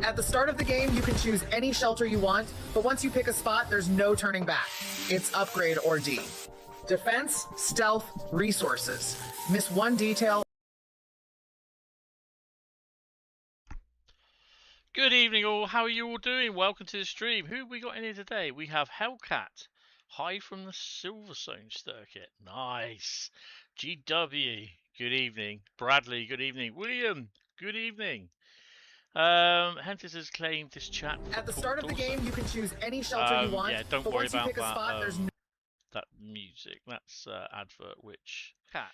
At the start of the game, you can choose any shelter you want, but once you pick a spot, there's no turning back. It's upgrade or D. Defense, stealth, resources. Miss one detail. Good evening all, how are you all doing? Welcome to the stream. Who have we got in here today? We have Hellcat, High from the Silverstone Circuit. Nice. GW, good evening. Bradley, good evening. William, good evening. Hentis has claimed this chat. At the start of the game, you can choose any shelter you want. Yeah, don't but worry once you about pick a that. Spot, there's no... That music, that's advert, which cat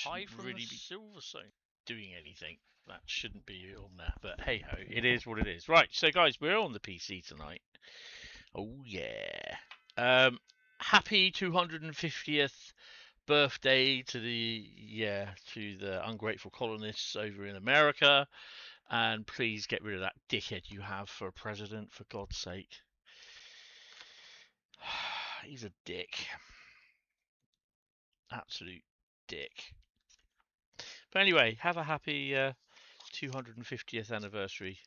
High from really the Silverstone doing anything. That shouldn't be on there, but hey ho, it is what it is. Right, so guys, we're on the PC tonight. Oh yeah. Happy 250th birthday to the ungrateful colonists over in America. And please get rid of that dickhead you have for president, for God's sake. He's a dick. Absolute dick. But anyway, have a happy 250th anniversary.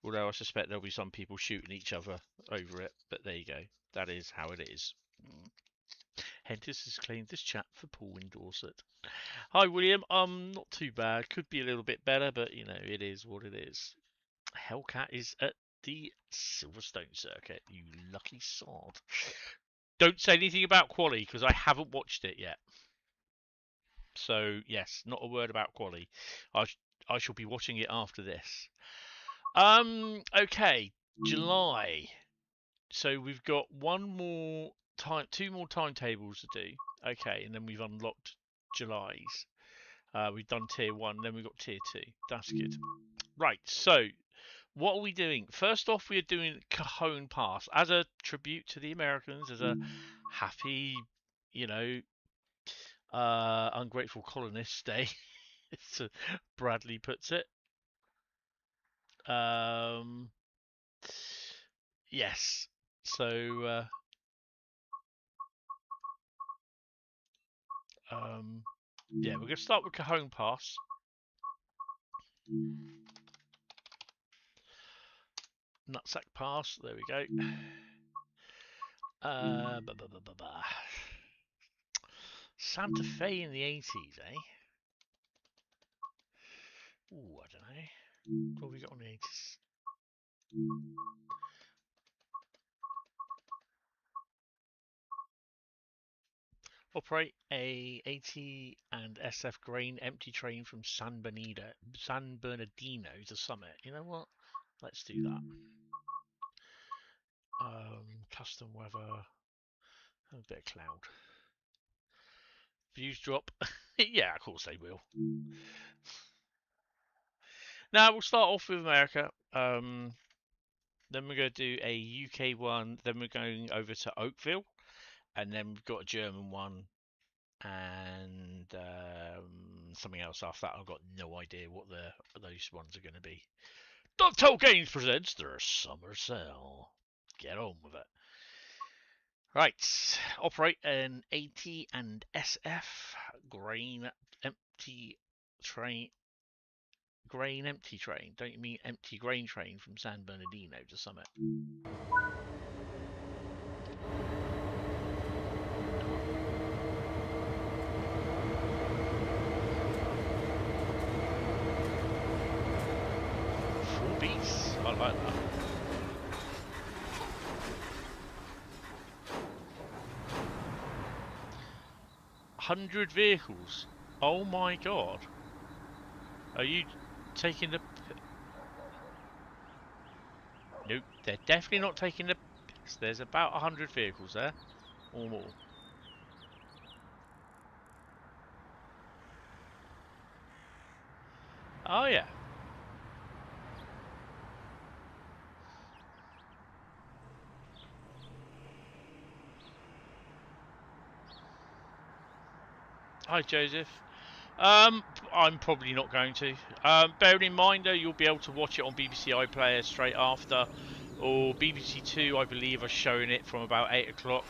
Although I suspect there'll be some people shooting each other over it. But there you go. That is how it is. Hentis has claimed this chat for Paul in Dorset. Hi William, not too bad. Could be a little bit better, but you know, it is what it is. Hellcat is at the Silverstone Circuit, you lucky sod. Don't say anything about quali, because I haven't watched it yet. So yes, not a word about quali. I shall be watching it after this. Okay, July. So we've got two more timetables to do. Okay, and then we've unlocked July's. We've done tier 1, then we've got tier 2. That's good. Right, so what are we doing? First off, we are doing Cajon Pass as a tribute to the Americans, as a happy, you know, ungrateful colonists day, as Bradley puts it. Yes, so yeah, we're going to start with Cajon Pass. Nutsack Pass, there we go. Santa Fe in the 80s, eh? Ooh, I don't know. What have we got on the 80s? Operate a AT and SF grain empty train from San Bernardino to Summit. You know what? Let's do that. Custom weather. A bit of cloud. Views drop. Yeah, of course they will. Now we'll start off with America. Then we're going to do a UK one. Then we're going over to Oakville. And then we've got a German one, and something else after that. I've got no idea what those ones are going to be. Dovetail Games presents their summer sale. Get on with it. Right, operate an AT and SF grain empty train. Grain empty train. Don't you mean empty grain train from San Bernardino to Summit? I like that. $100 vehicles. Oh my god. Are you taking the... Nope, they're definitely not taking the... There's about 100 vehicles there. Or more. Oh yeah. Hi Joseph. I'm probably not going to. Bearing in mind though, you'll be able to watch it on BBC iPlayer straight after, or BBC Two, I believe, are showing it from about 8 o'clock.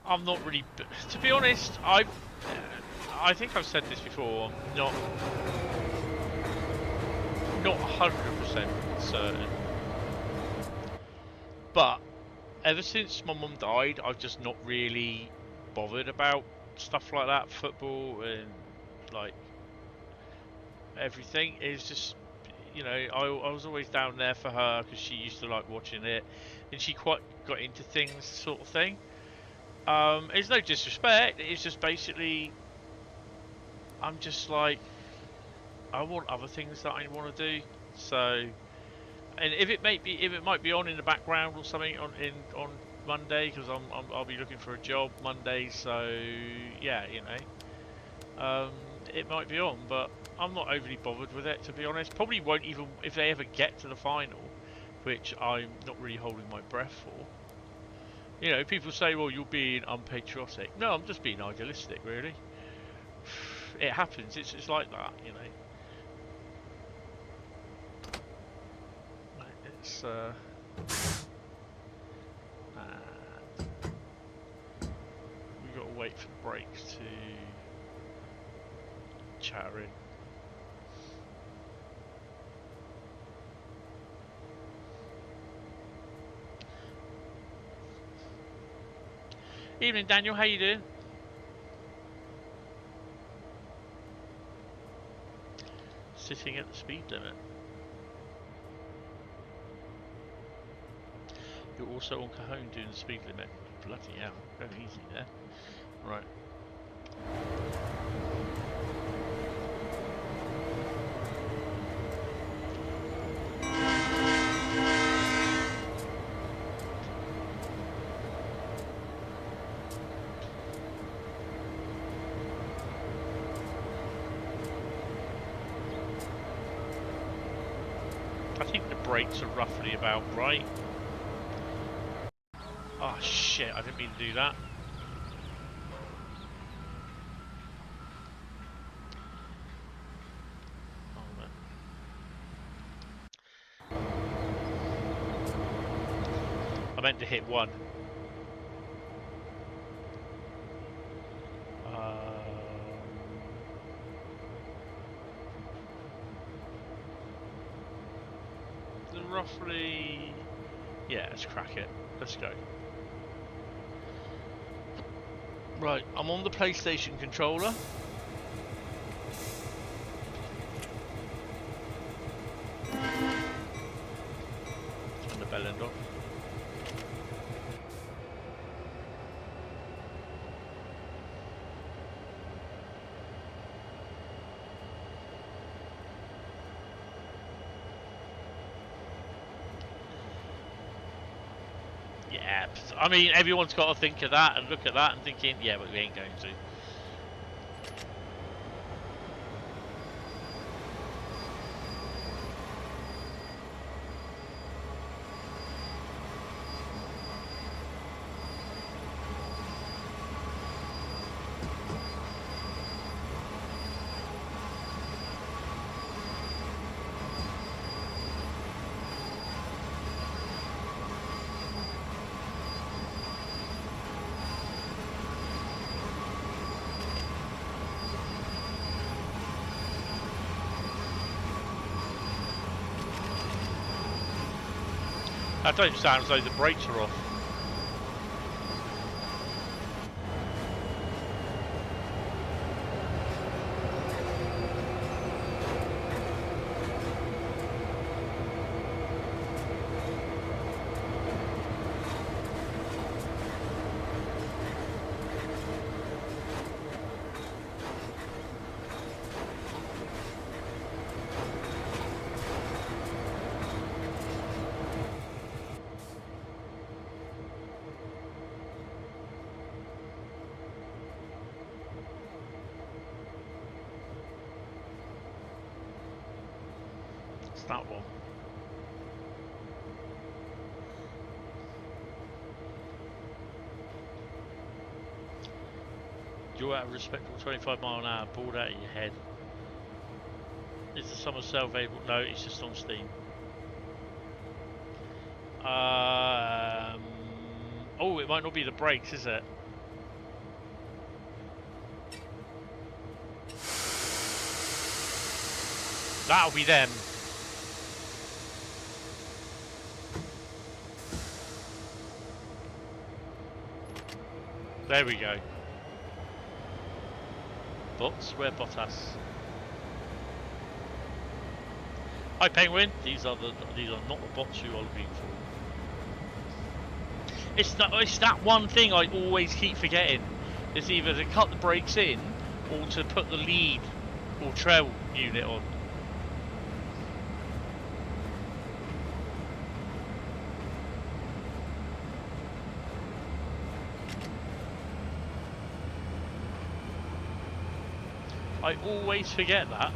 I'm not really, to be honest. I think I've said this before. not 100% certain. But ever since my mum died, I've just not really bothered about stuff like that, football and like everything. It's just, you know, I was always down there for her because she used to like watching it, and she quite got into things, sort of thing. It's no disrespect. It's just basically, I'm just like, I want other things that I want to do. So, and if it might be on in the background or something on Monday, because I'll be looking for a job Monday. So yeah, you know, it might be on, but I'm not overly bothered with it, to be honest. Probably won't even if they ever get to the final, which I'm not really holding my breath for. You know, people say, well, you're being unpatriotic. No, I'm just being idealistic, really. It happens. It's like that, you know. It's we've got to wait for the brakes to chatter in. Evening, Daniel. How you doing? Sitting at the speed limit. You're also on Cajon doing the speed limit. Bloody hell, very easy there. Right. I think the brakes are roughly about right. Oh shit, I didn't mean to do that. Oh, no. I meant to hit one. Roughly, yeah, let's crack it. Let's go. Right, I'm on the PlayStation controller. Turn the bell end off. Yeah, I mean, everyone's got to think of that and look at that and thinking, yeah, but we ain't going to. That don't sound as though the brakes are off. That one. You're at a respectable 25 mile an hour, bored out of your head. Is the summer sale available? No, it's just on Steam. Oh, it might not be the brakes, is it? That'll be them. There we go. Bots, where Bottas? Hi Penguin. These are not the bots you are looking for. It's that one thing I always keep forgetting. It's either to cut the brakes in or to put the lead or trail unit on. I always forget that.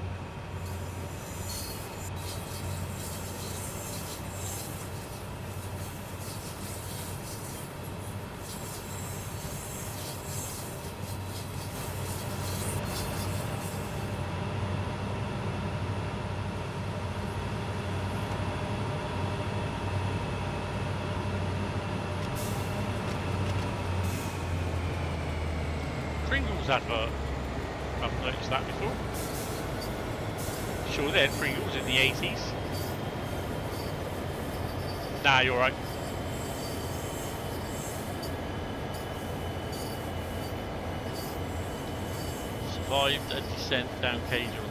Pringles advert. I've noticed that before. Sure, they had Pringles in the 80s. Nah, you're right. Survived a descent down Cajon.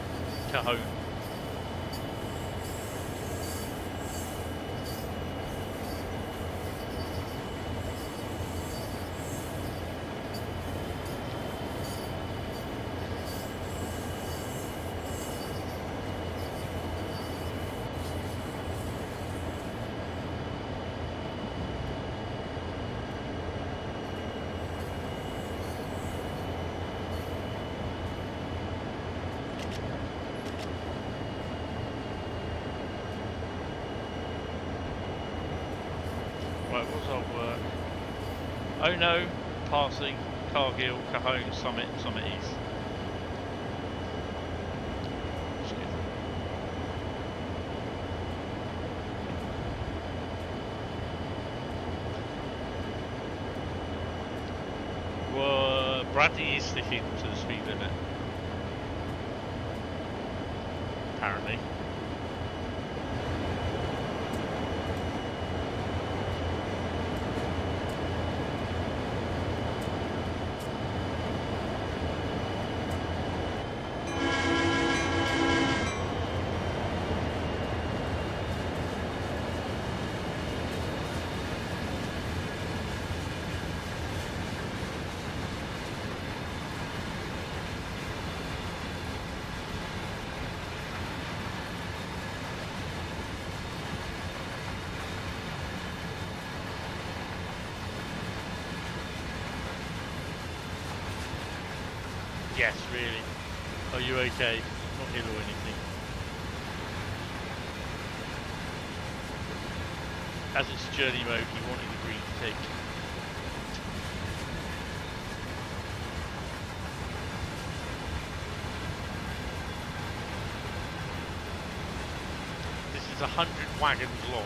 Oh no, passing Cargill, Cajon, Summit East. Well, Bradley is sticking to the speed limit. Apparently. Yes, really. Are you okay? Not ill or anything. As it's journey mode, he wanted the green tick. This is 100 wagons long.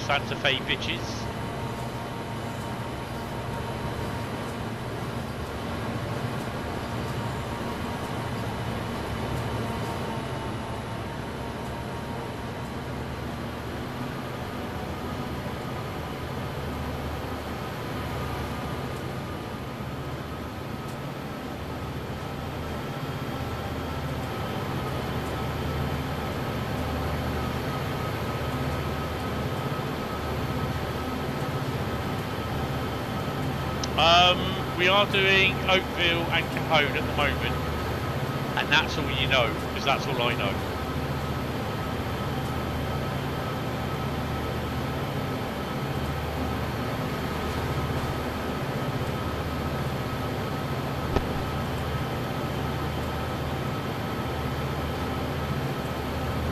Santa Fe bitches. We are doing Oakville and Cajon at the moment, and that's all you know, because that's all I know.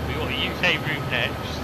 We got a UK route next.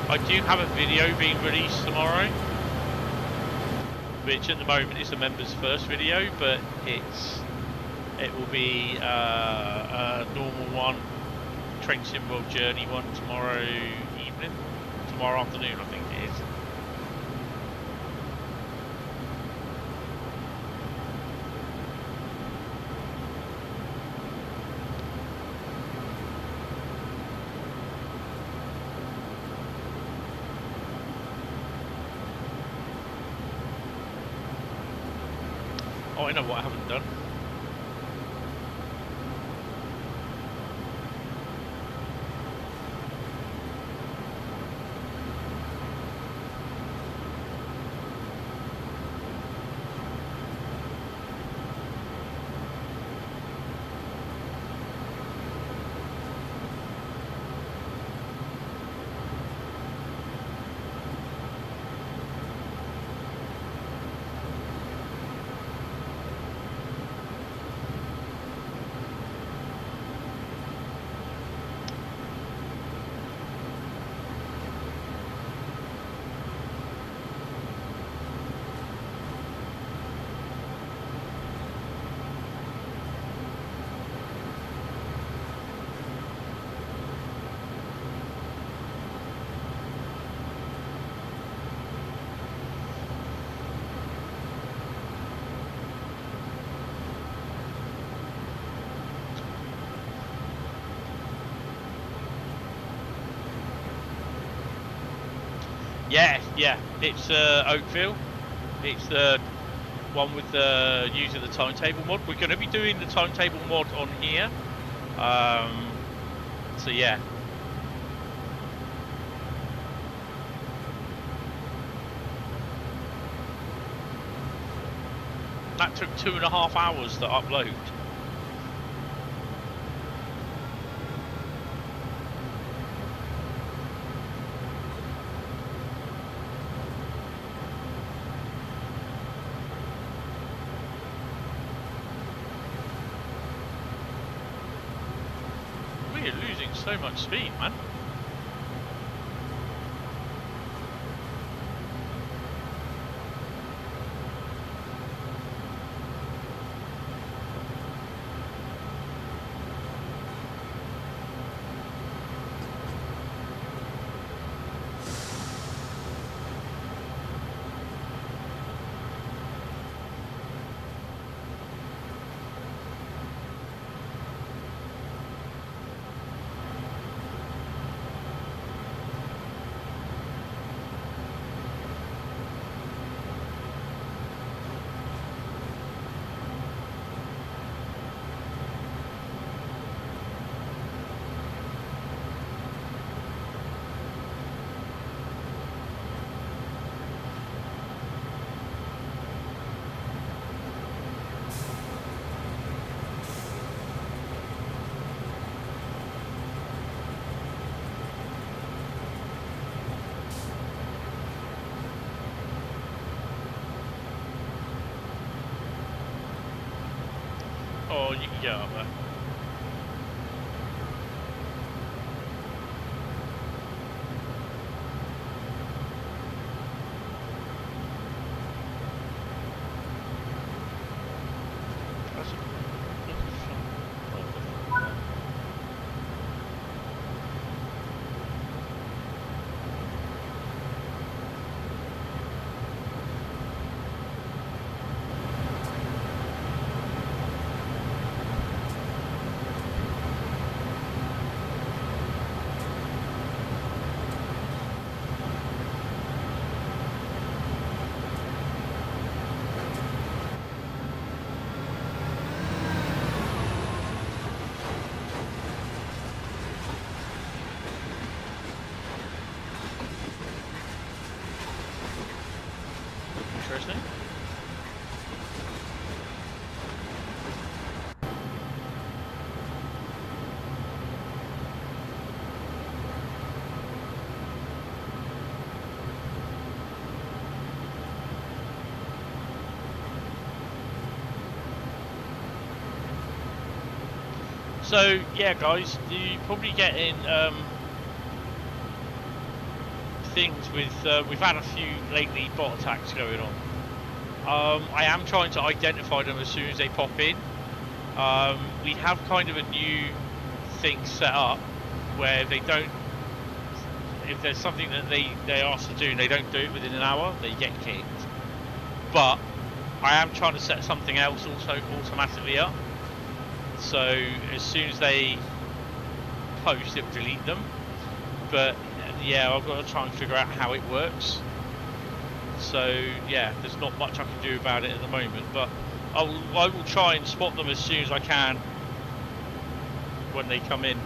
I do have a video being released tomorrow, which at the moment is the members' first video, but it will be a normal one, Train Sim World Journey one tomorrow evening, tomorrow afternoon I think it is. Oh, I know what I haven't done. Yeah, it's Oakville. It's the one with the using the timetable mod. We're going to be doing the timetable mod on here. So yeah. That took 2.5 hours to upload. We're losing so much speed, man. or you can get up there. Interesting. So yeah, guys, you probably getting things with we've had a few lately bot attacks going on. I am trying to identify them as soon as they pop in. We have kind of a new thing set up where they don't, if there's something that they ask to do and they don't do it within an hour, they get kicked. But I am trying to set something else also automatically up, so as soon as they post, it will delete them. But yeah, I've got to try and figure out how it works. So yeah, there's not much I can do about it at the moment, but I will try and spot them as soon as I can when they come in.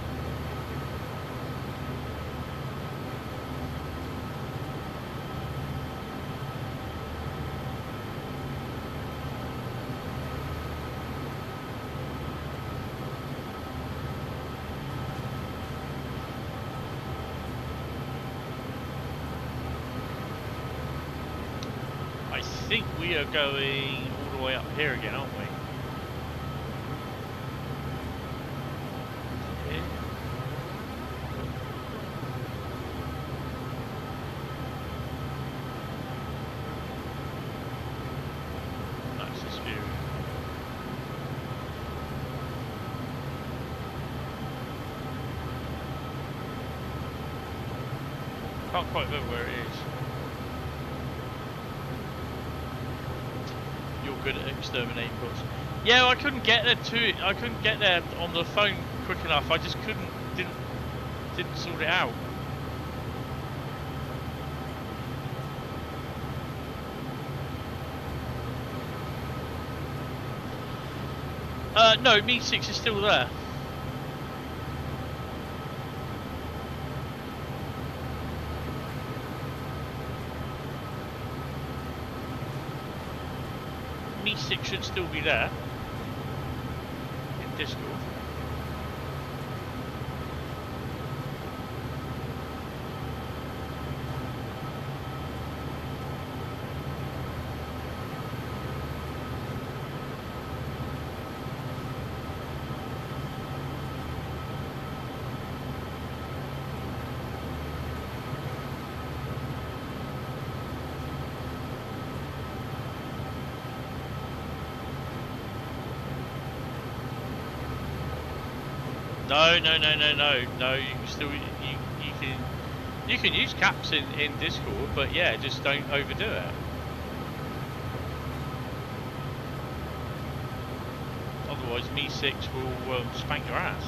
I think we are going all the way up here again, aren't we? Here. That's the view. Can't quite remember where it is. You're good at exterminating bots. Yeah, I couldn't get there I couldn't get there on the phone quick enough. I just didn't sort it out. No, Me6 is still there. Me6 should still be there in Discord. No. You can still you can use caps in Discord, but yeah, just don't overdo it. Otherwise, Me6 will spank your ass.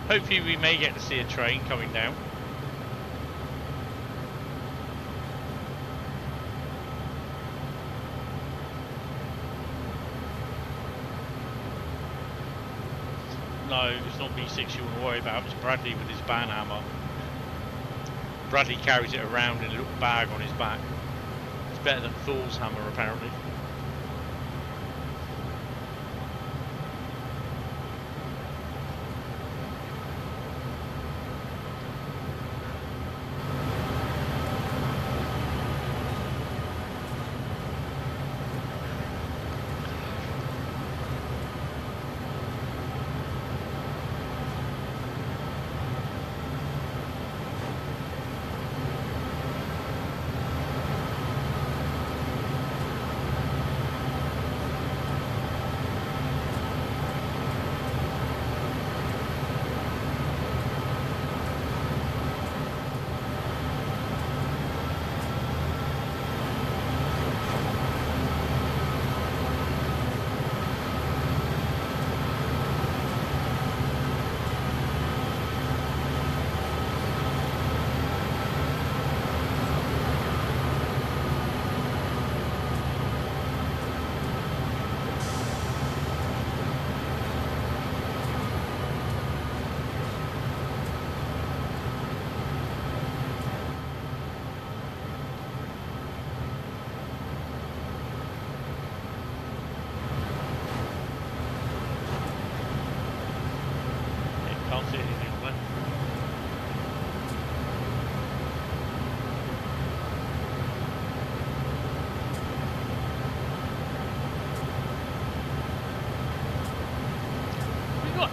Hopefully we may get to see a train coming down. No, it's not B6 you want to worry about, it's Bradley with his banhammer. Bradley carries it around in a little bag on his back. It's better than Thor's hammer, apparently.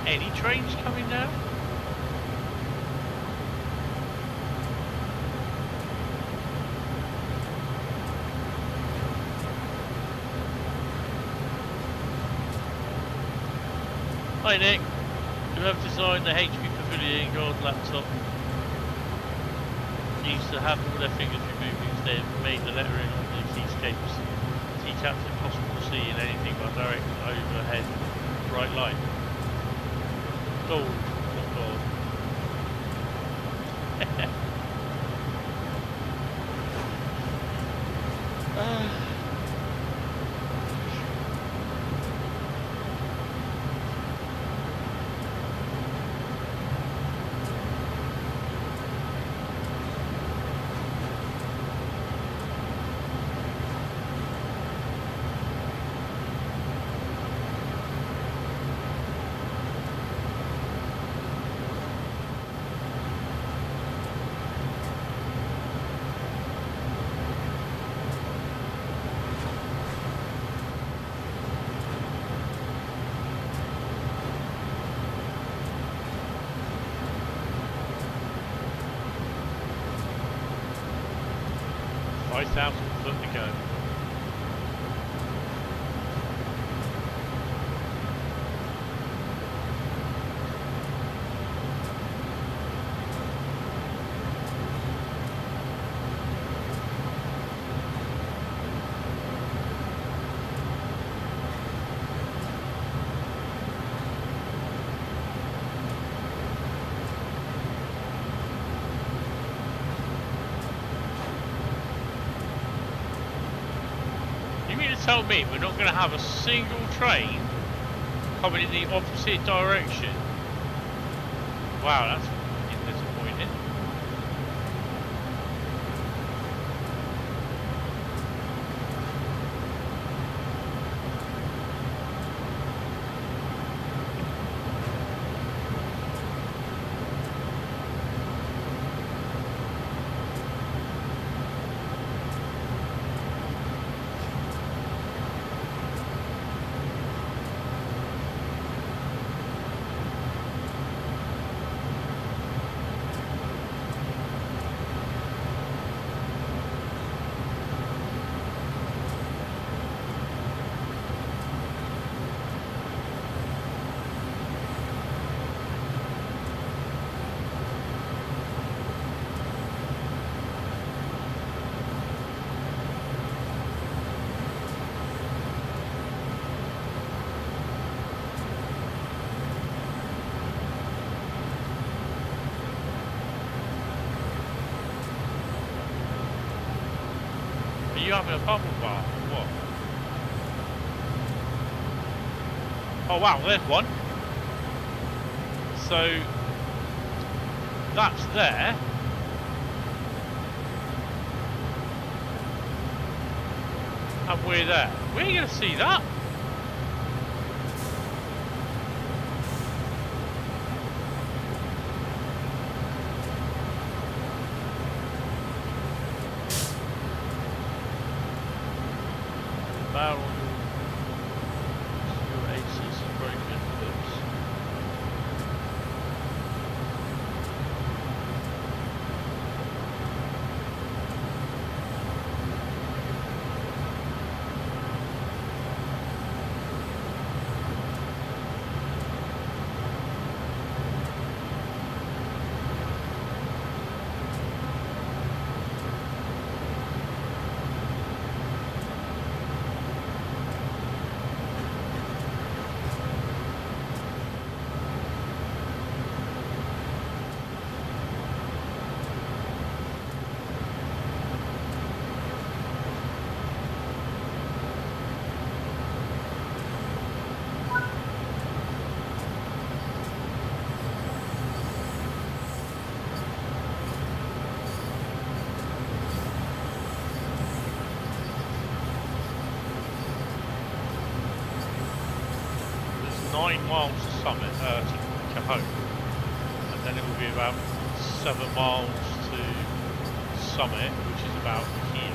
Any trains coming now? Hi Nick, you have designed the HP Pavilion Gold laptop. Used to have all their fingers removed instead, made the lettering on the keyscapes. T-taps impossible to see in anything but direct overhead bright light. Gold, not gold. $5,000 foot to go. Tell me we're not going to have a single train coming in the opposite direction. Wow, that's disappointing. you having a bubble bath or what? Oh wow, there's one. So that's there. And we're there. Where are you going to see that? Barrel. Your aces are broken. Oops. There's 9 miles to summit, to Cajon, and then it will be about 7 miles to summit, which is about here.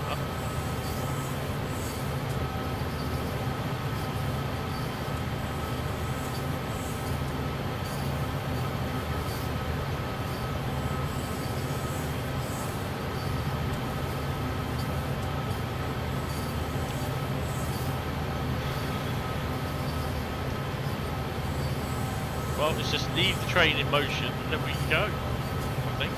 Well, let's just leave the train in motion and then we can go, I think.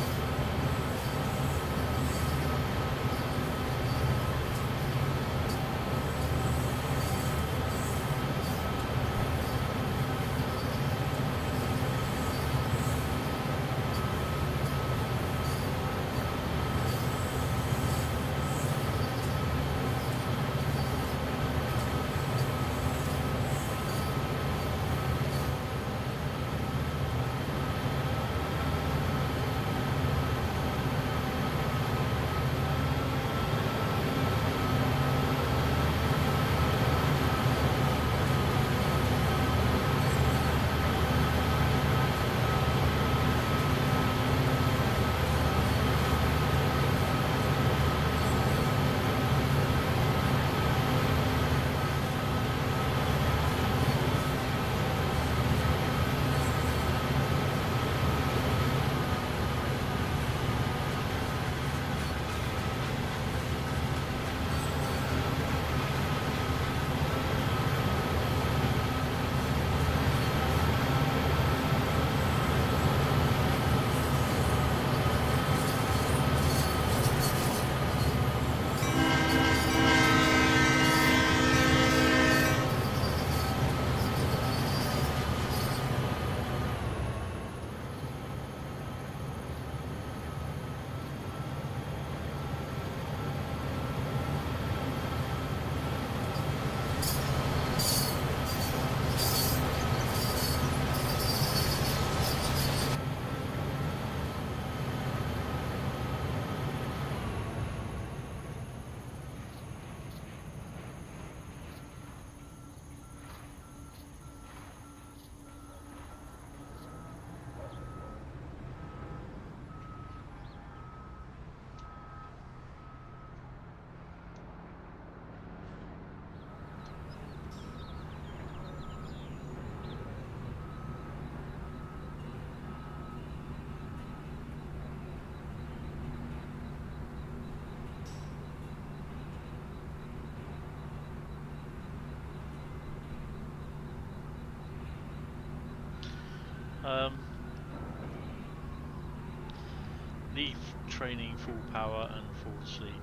Leave training full power and fall asleep.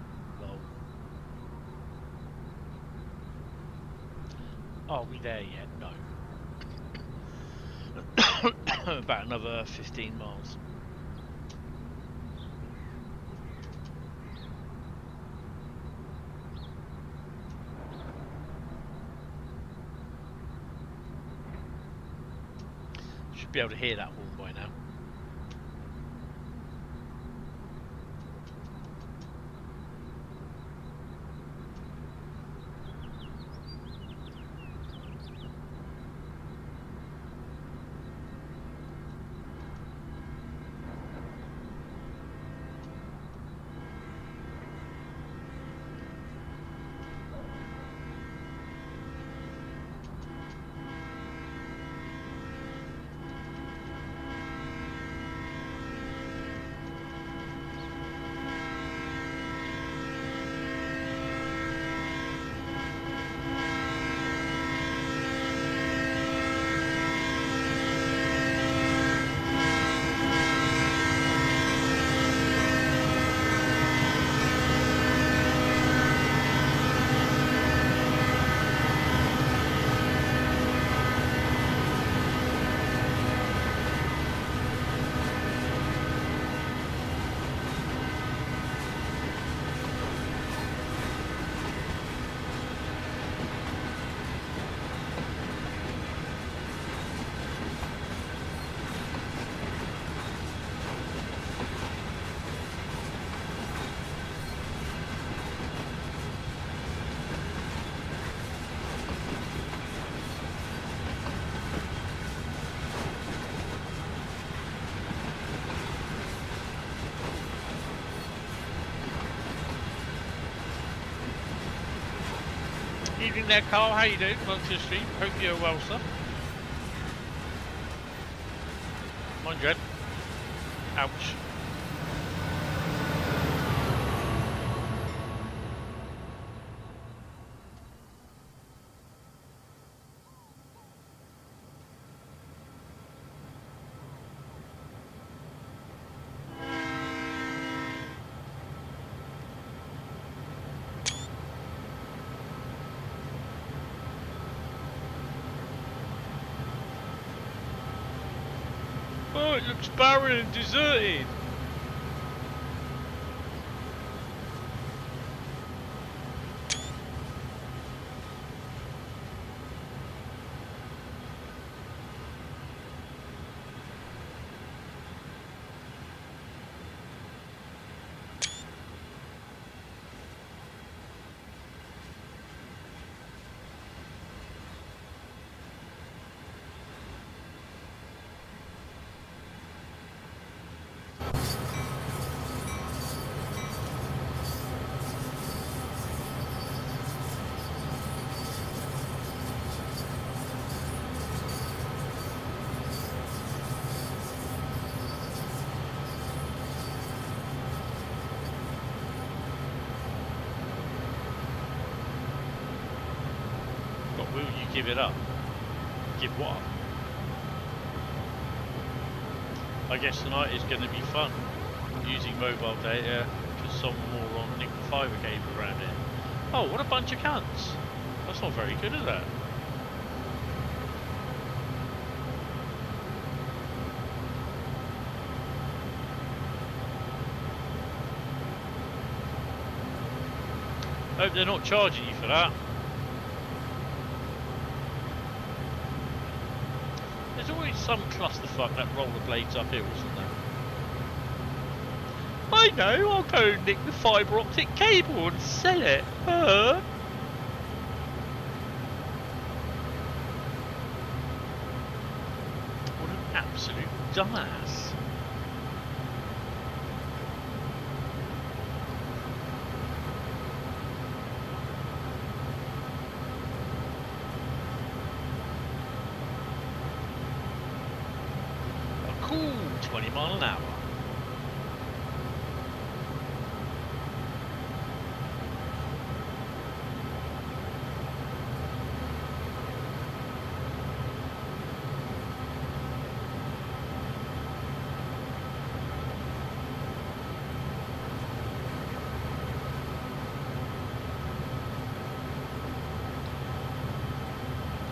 Lol. Are we there yet? No. About another 15 miles. should be able to hear that horn by now. Evening there, Carl. How you doing? Welcome to the stream. Hope you're well, sir. Mind you. Ouch. Oh, it looks barren and deserted. Will you give it up? Give what up? I guess tonight is going to be fun using mobile data because some more on Nick the Fiber cable around it. Oh, what a bunch of cunts! That's not very good, is that? Hope they're not charging you for that. There's always some clusterfuck that rollerblades up hills, isn't there? I know, I'll go and nick the fibre optic cable and sell it. What an absolute dumbass. Cool, 20 mile an hour.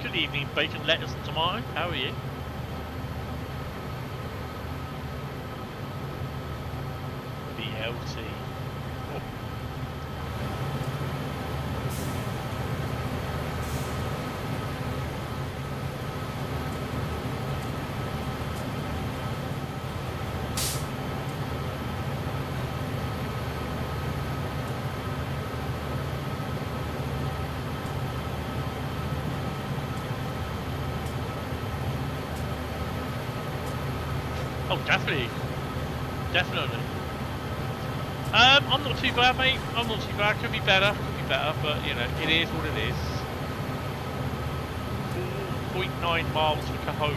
Good evening, bacon, lettuce and tomato. How are you? LT. Oh. Oh, definitely. Definitely. I'm not too bad, mate. I'm not too bad. Could be better, but you know, it is what it is. 4.9 miles for Cajon.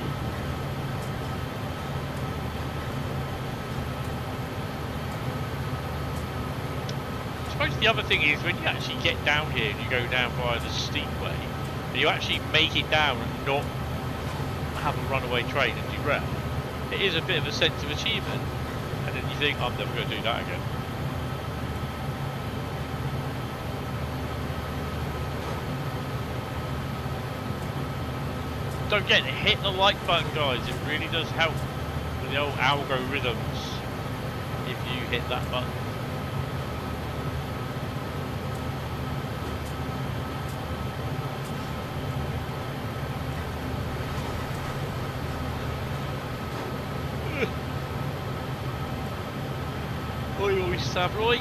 I suppose the other thing is when you actually get down here and you go down via the steep way, and you actually make it down and not have a runaway train and derail, it is a bit of a sense of achievement. And then you think, I'm never going to do that again. Don't forget to hit the like button, guys. It really does help with the old algorithms if you hit that button. Oi, oi, Savoy.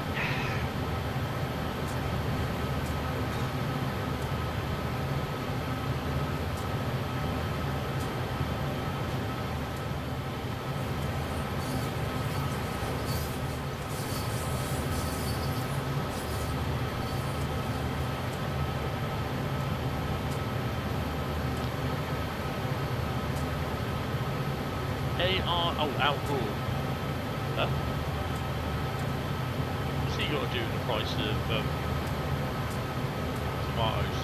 Outdoor. Huh? So you got to do the price of tomatoes.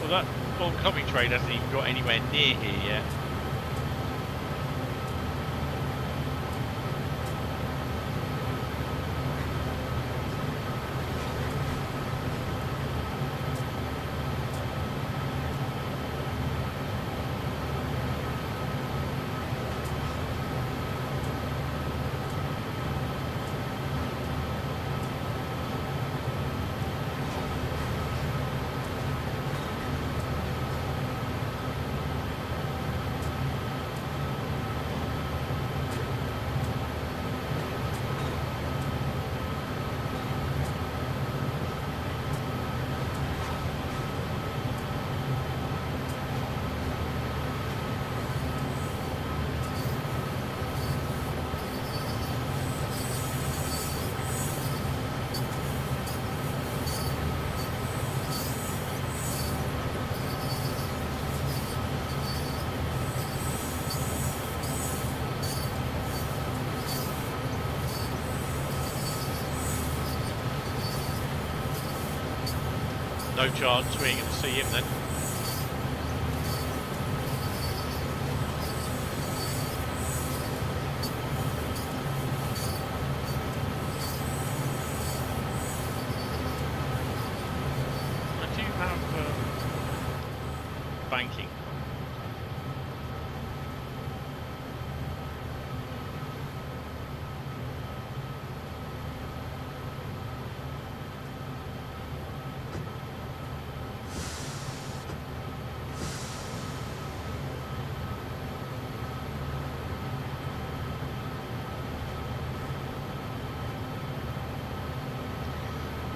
Well, that oncoming train hasn't even got anywhere near here yet. No chance, we ain't going to see him then. I do have banking.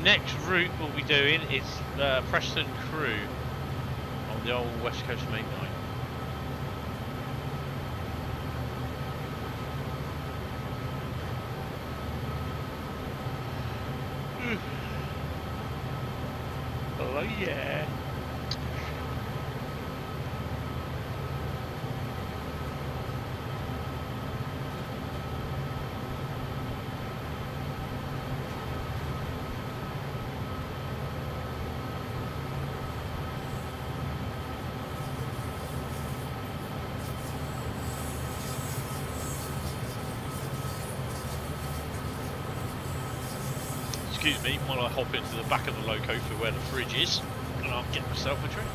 Next route we'll be doing is Preston Crewe on the old West Coast Main Line. Oh yeah. Excuse me while I hop into the back of the loco for where the fridge is, and I'll get myself a drink.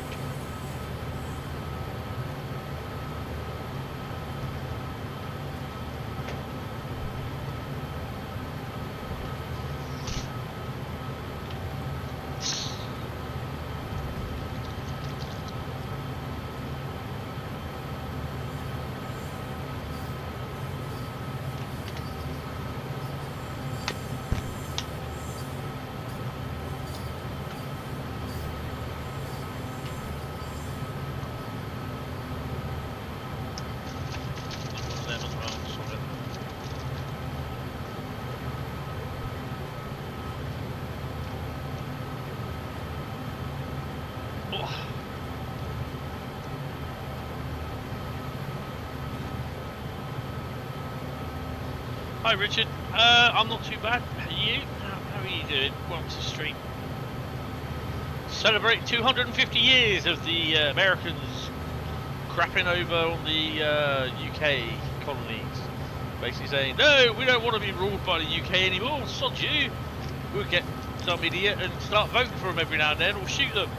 Hi Richard, I'm not too bad. How are you? How are you doing? Welcome to the stream. Celebrate 250 years of the Americans crapping over on the UK colonies. Basically saying, no, we don't want to be ruled by the UK anymore, sod you. We'll get some idiot and start voting for them every now and then, or shoot them.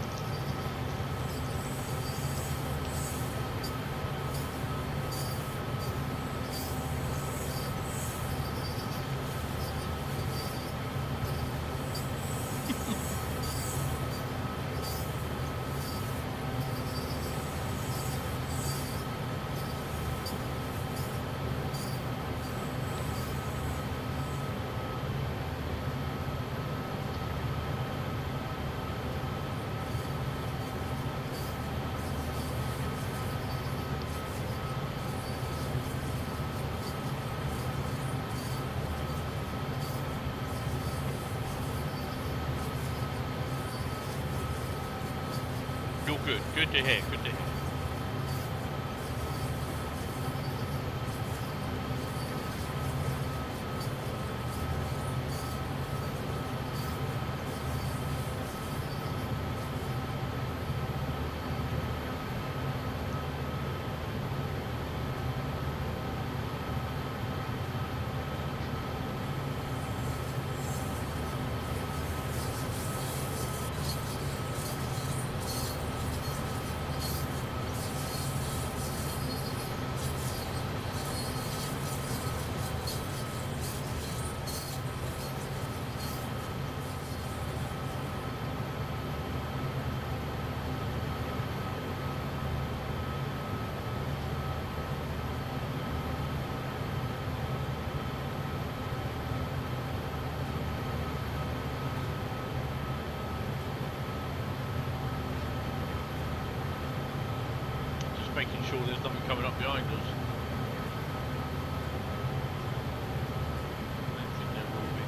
Good, good to hear, good to hear. Making sure there's nothing coming up behind us. I don't think there will be.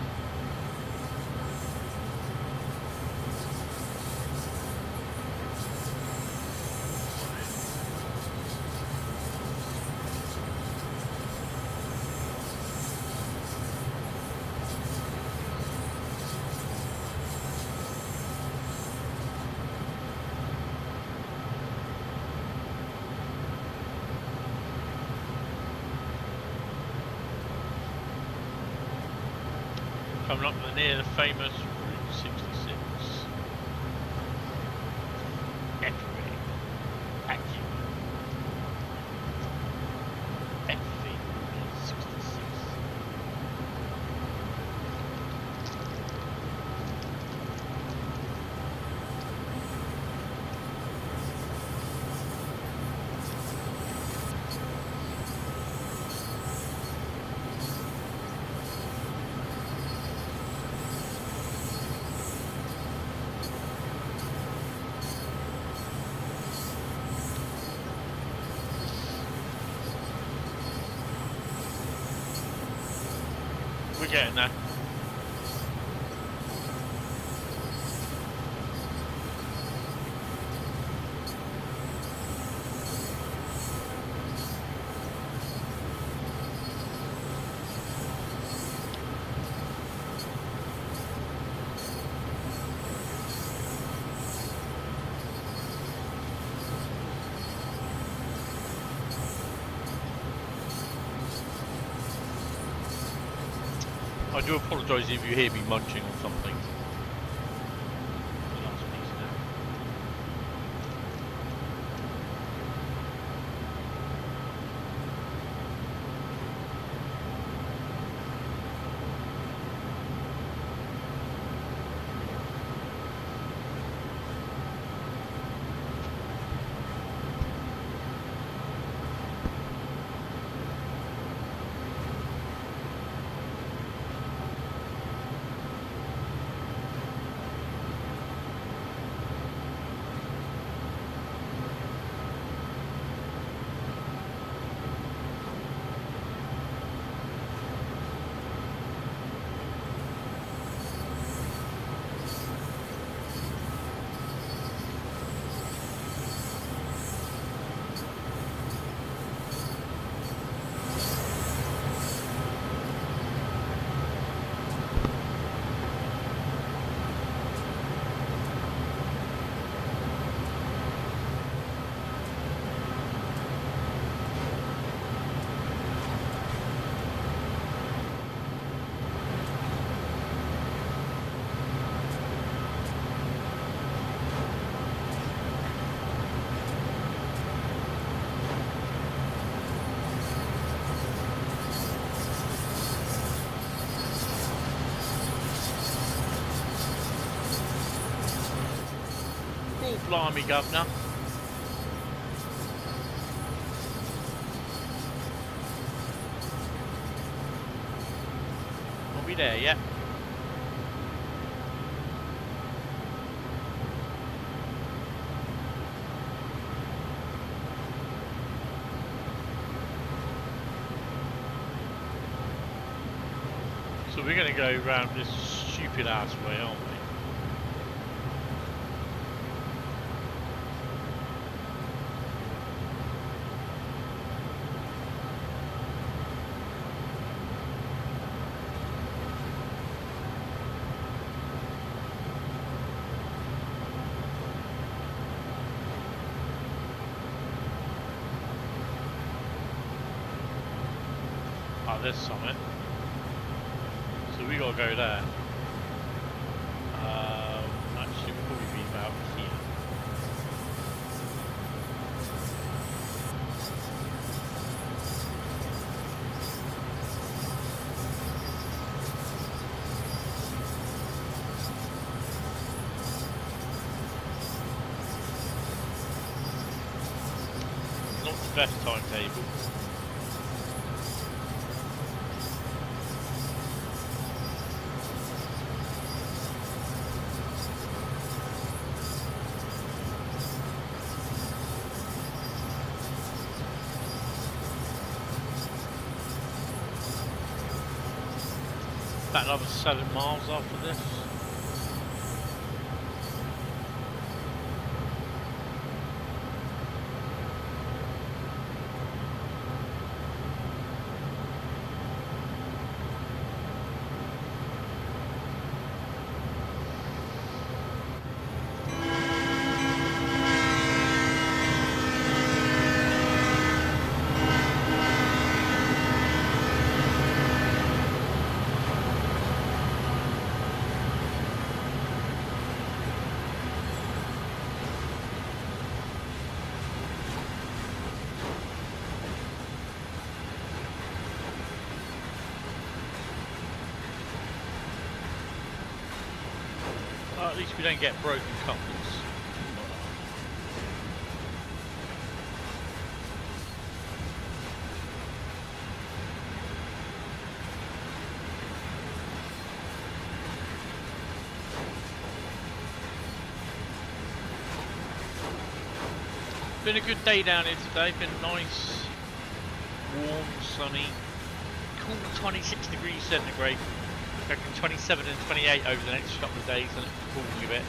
Coming up near the famous Route 66. We're getting there. I do apologise if you hear me munching on something. The last piece now. Oh, blimey, governor. Are we there yet? So we're going to go round this stupid ass way, aren't we? Oh, there's something. So we gotta go there. Actually, we'll probably be about here. Not the best timetable. About another 7 miles after this. Well, at least we don't get broken couplers. Been a good day down here today. Been nice, warm, sunny, cool 26 degrees centigrade. 27 and 28 over the next couple of days, and it's cooling a bit.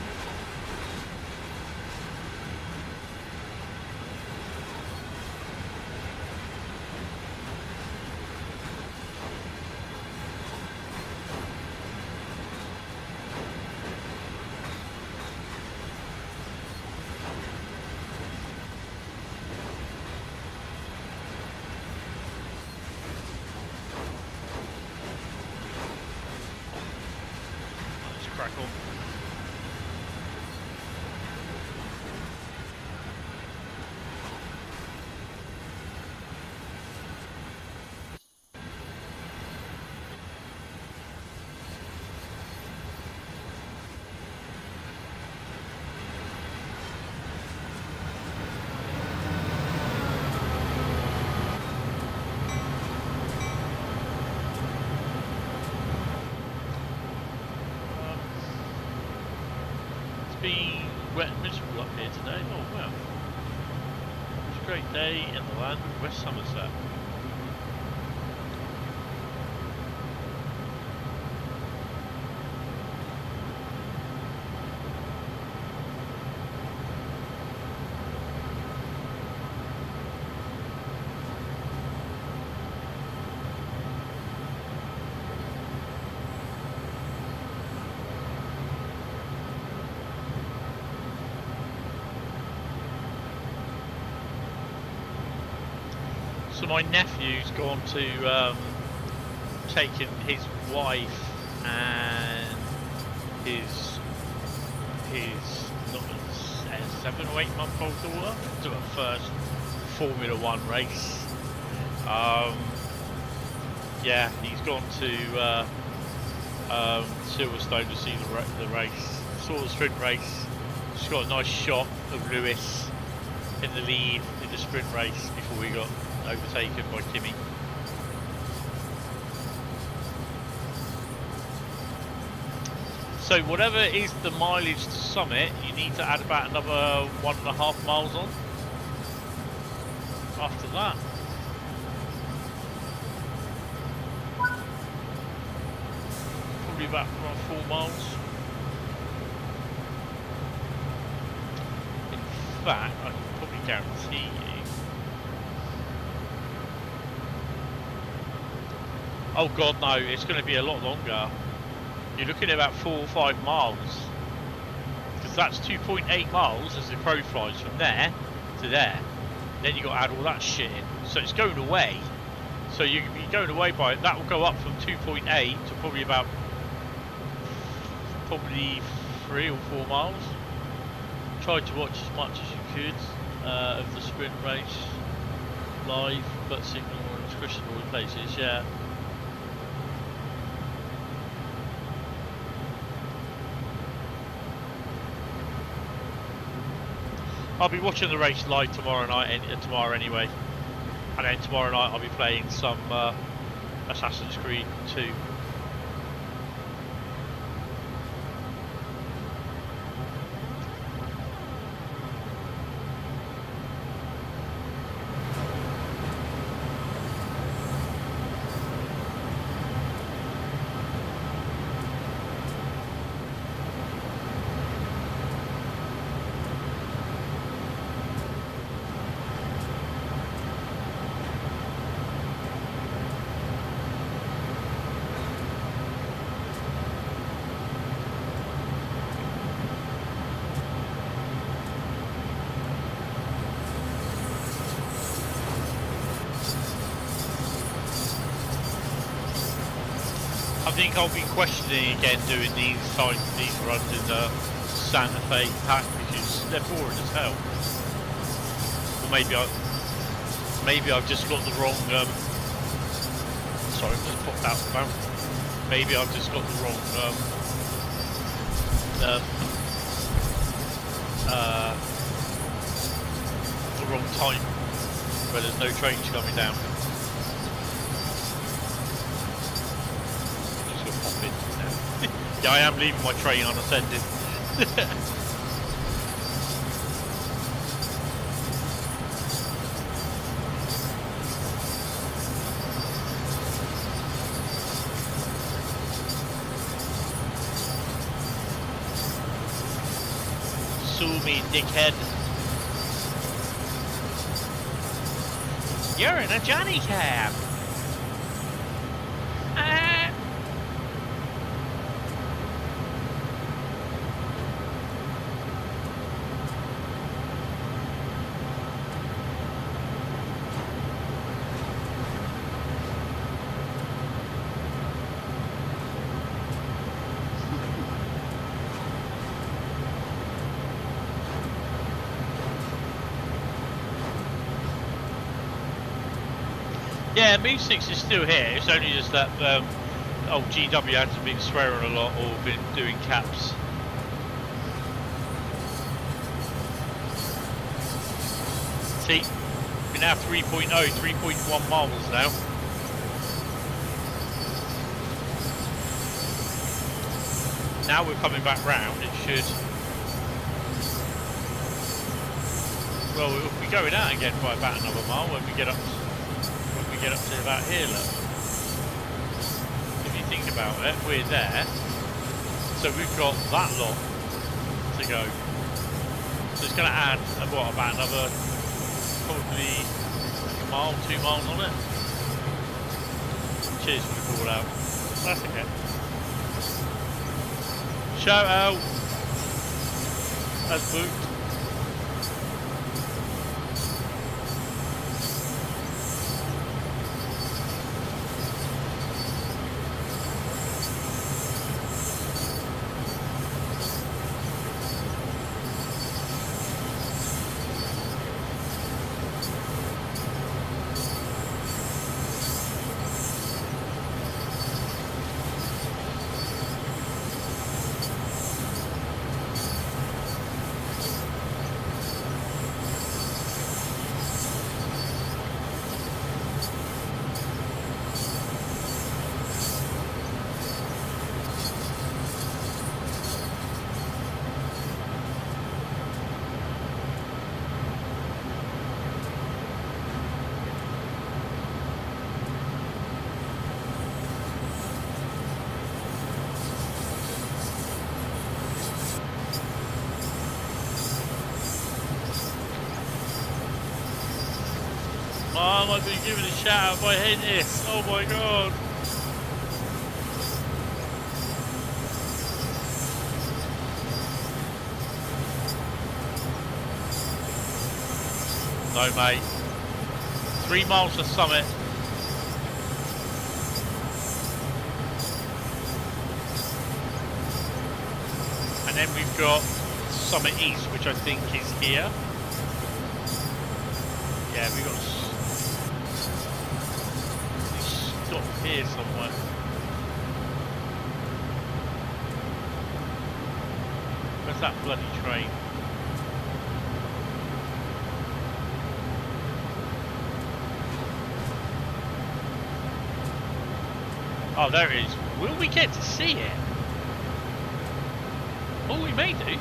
Been wet and miserable up here today. Oh wow. It's a great day in the land of West Somerset. So my nephew's gone to taking his wife and his not 7 or 8 month old daughter to her first Formula 1 race. Yeah, he's gone to Silverstone to see the race. Saw the sprint race. Just got a nice shot of Lewis in the lead in the sprint race before we got overtaken by Timmy. So whatever is the mileage to Summit, you need to add about another 1.5 miles on after that. Probably about 4 miles. In fact, I can probably guarantee you. Oh god, no, it's going to be a lot longer. You're looking at about 4 or 5 miles. Because that's 2.8 miles as the crow flies from there to there. Then you've got to add all that shit in. So it's going away. So you're going away by it. That will go up from 2.8 to probably about 3 or 4 miles. Tried to watch as much as you could of the sprint race live, but signal was questionable in places, yeah. I'll be watching the race live tomorrow night, anyway, and then tomorrow night I'll be playing some Assassin's Creed 2. I think I'll be questioning again doing these runs in the Santa Fe pack because they're boring as hell. Or maybe I've just got the wrong. Sorry, I've just popped out the bounce. Maybe I've just got the wrong. The wrong time where there's no trains coming down. Yeah, I am leaving my train unattended. saw me, dickhead. You're in a Johnny cab. Yeah, Me6 is still here. It's only just that old GW hasn't been swearing a lot or been doing caps. See, we're now 3.0, 3.1 miles now. Now we're coming back round. It should. Well, we'll be going out again by about another mile when we get up. Get up to about here, look. If you think about it, we're there. So we've got that lot to go. So it's going to add, what, about another probably a mile, 2 miles on it. Cheers for the call out. That's okay. Shout out. As booked. I've been given a shout out by Hentis. Oh my god. No mate. 3 miles to summit. And then we've got Summit East, which I think is here. Yeah, we've got stop here somewhere. Where's that bloody train? Oh, there it is. Will we get to see it? Oh, we may do.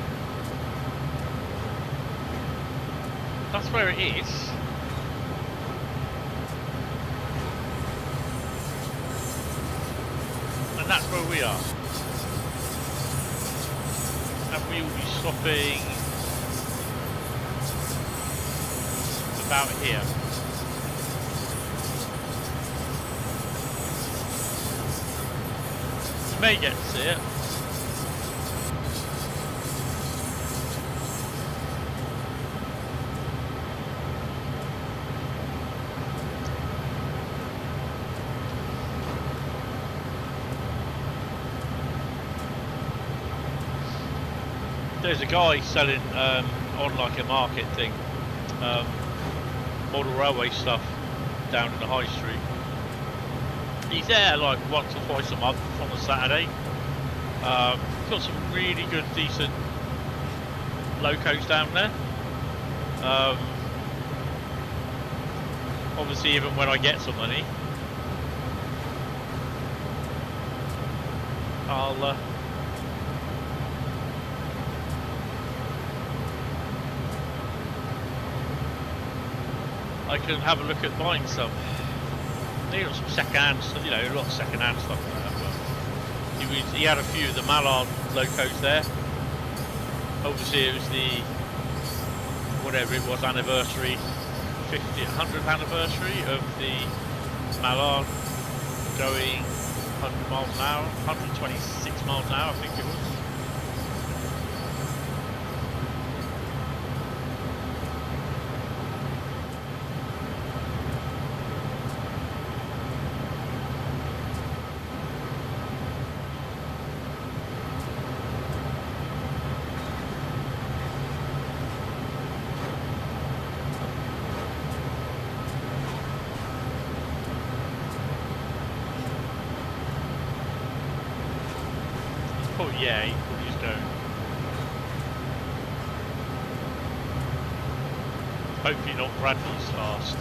That's where it is. And that's where we are. And we will be stopping about here. We may get to see it. There's a guy selling on like a market thing, model railway stuff down in the high street. He's there like once or twice a month on a Saturday. Got some really good, decent locos down there. Obviously, even when I get some money, I'll I can have a look at buying some. They got some second-hand stuff, you know, a lot of second-hand stuff like that. But he had a few of the Mallard locos there. obviously it was the, whatever it was, anniversary, 100th anniversary of the Mallard going 100 miles an hour, 126 miles an hour I think it was. Oh yeah, he probably just don't. Hopefully not Bradley's fast.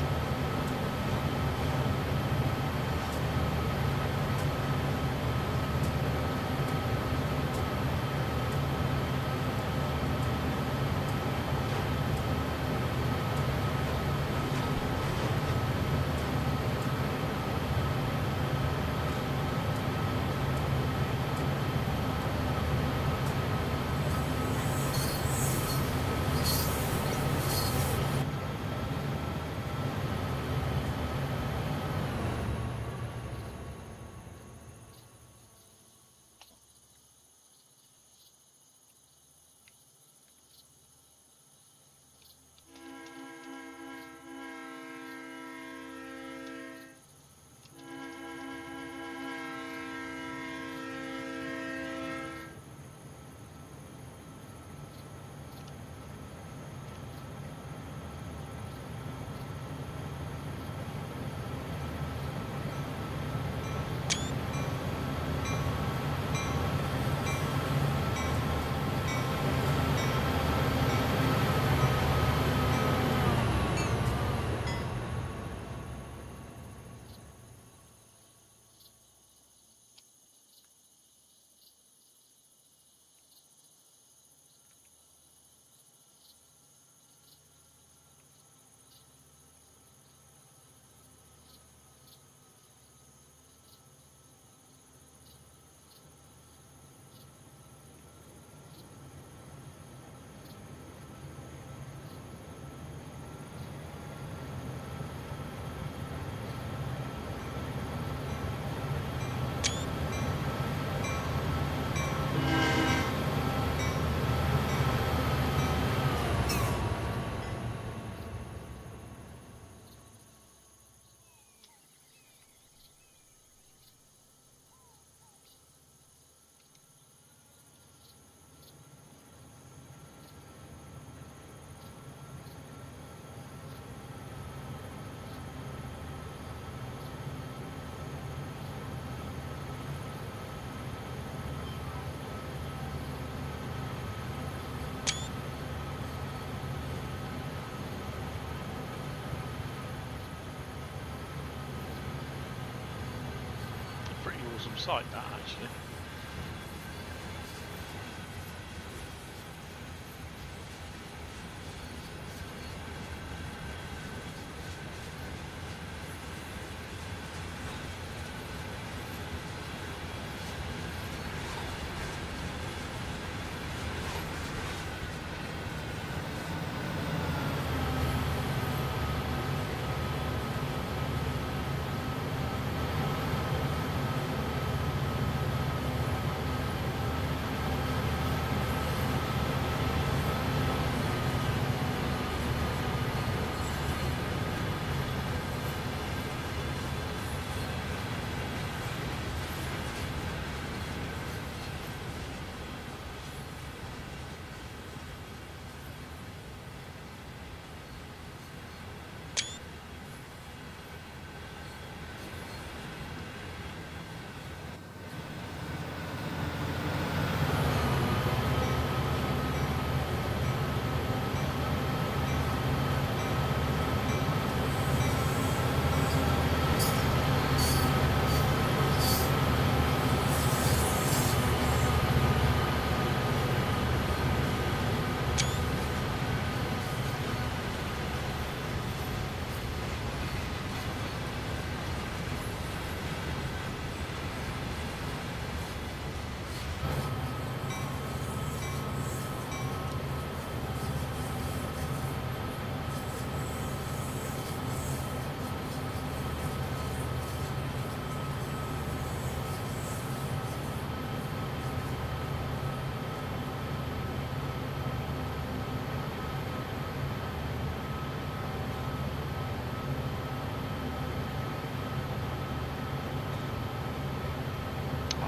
Awesome sight that actually.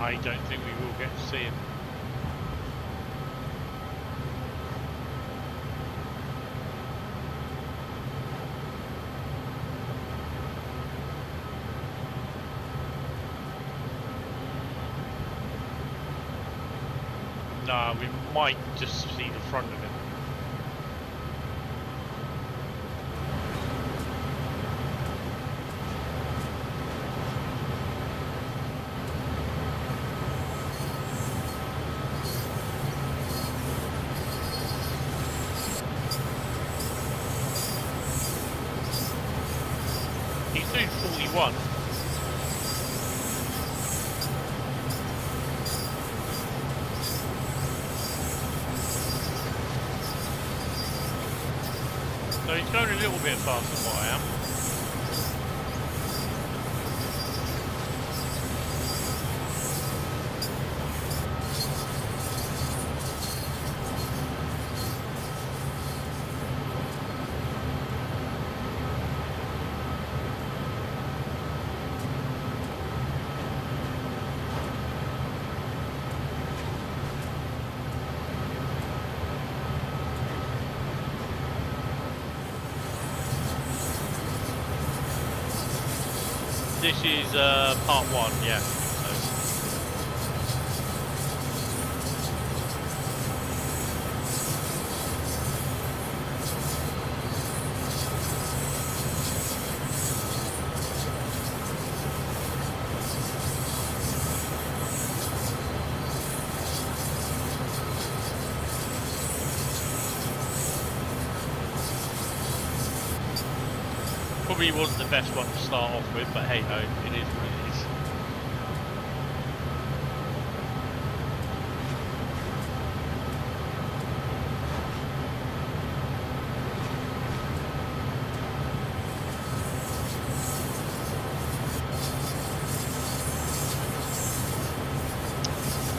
I don't think we will get to see him. Nah, we might just see the front of him. He's doing 41. So he's going a little bit faster than what I am. This is part one, yeah. Probably wasn't the best one to start off with, but hey ho, it is what it is.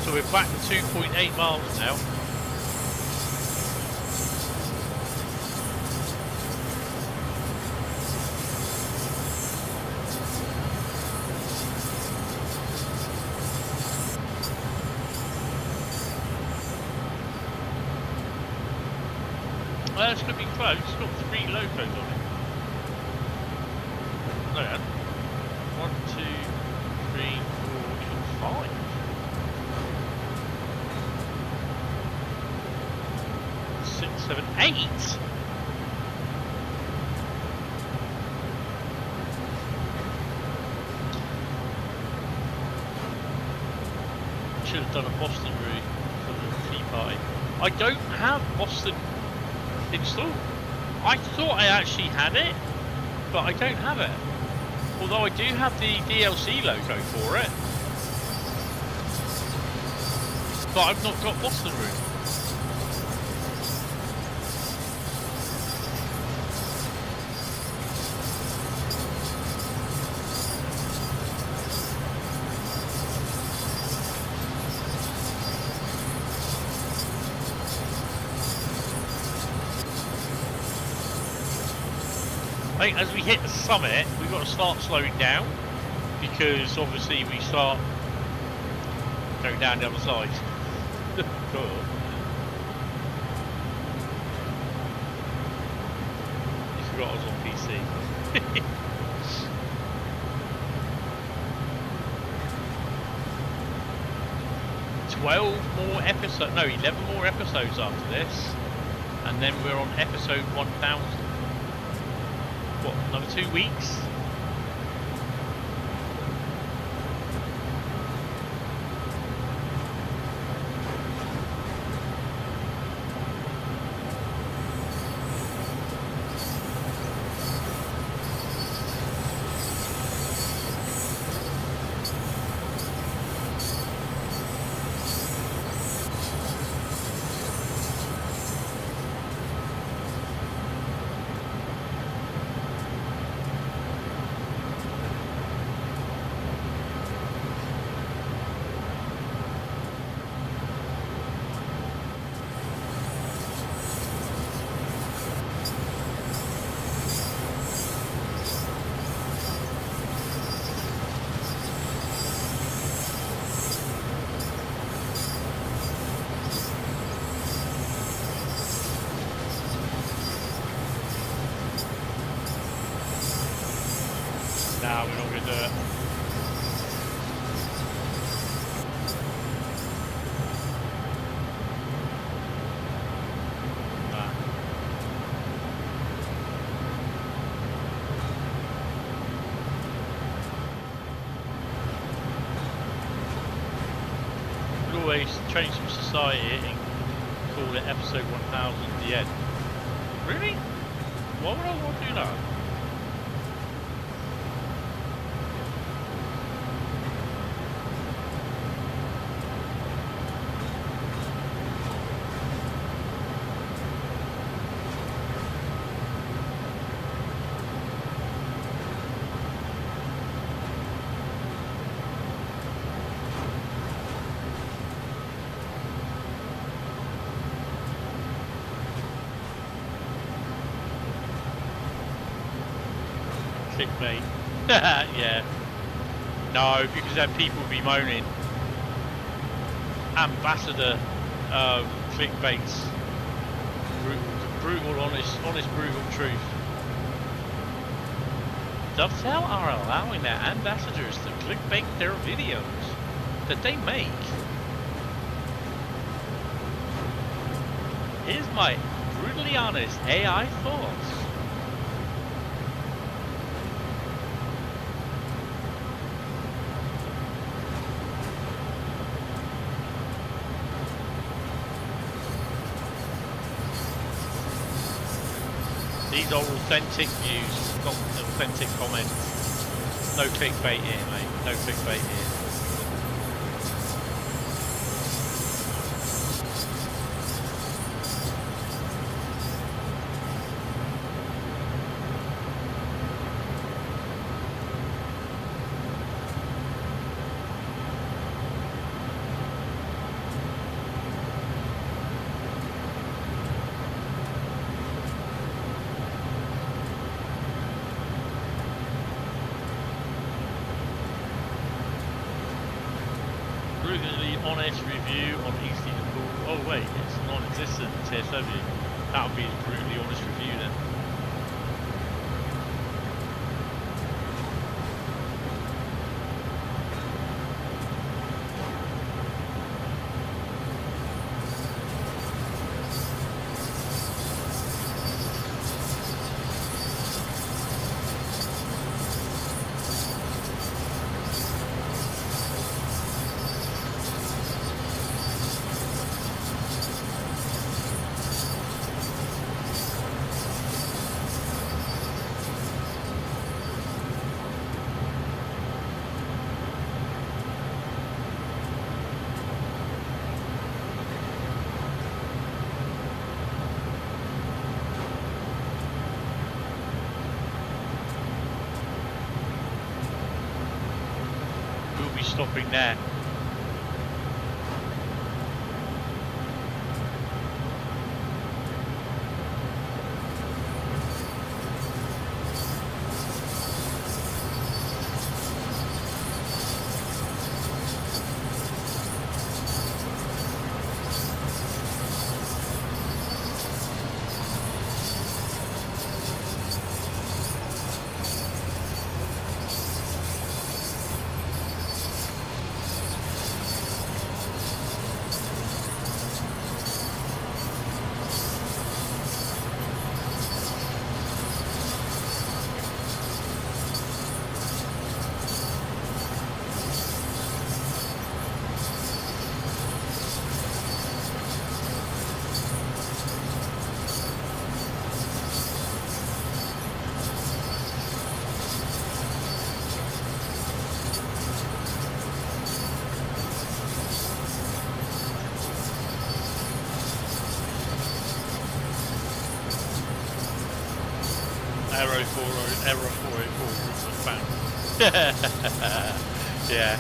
So we're back to 2.8 miles now. Well, it's going to be close. It's got 3 locos on it. No, yeah. 1, 2, 3, 4, even 5. Six, 7, 8. Should have done a Boston route for the tea party. I don't have Boston installed. I thought I actually had it, but I don't have it. Although I do have the DLC logo for it, but I've not got Boston route. I think as we hit the summit, we've got to start slowing down, because obviously we start going down the other side. Cool. You forgot I was on PC. 12 more episodes, no, 11 more episodes after this, and then we're on episode 1000. What, another 2 weeks? Nah, we're not gonna do it. Nah. We'd always change some society and call it episode 1000 the end. Really? Why would I want to do that? Clickbait. Yeah. No, because then people will be moaning. Ambassador clickbaits. Brutal, honest, brutal truth. Dovetail are allowing their ambassadors to clickbait their videos that they make. Here's my brutally honest AI thoughts. These are authentic views, not authentic comments. No clickbait here, mate. No clickbait here. Honest review on Easty to Pool. Oh wait, it's non-existent TSW. That would be a brutally honest review then. Stopping there. Error 484 was found. Yeah.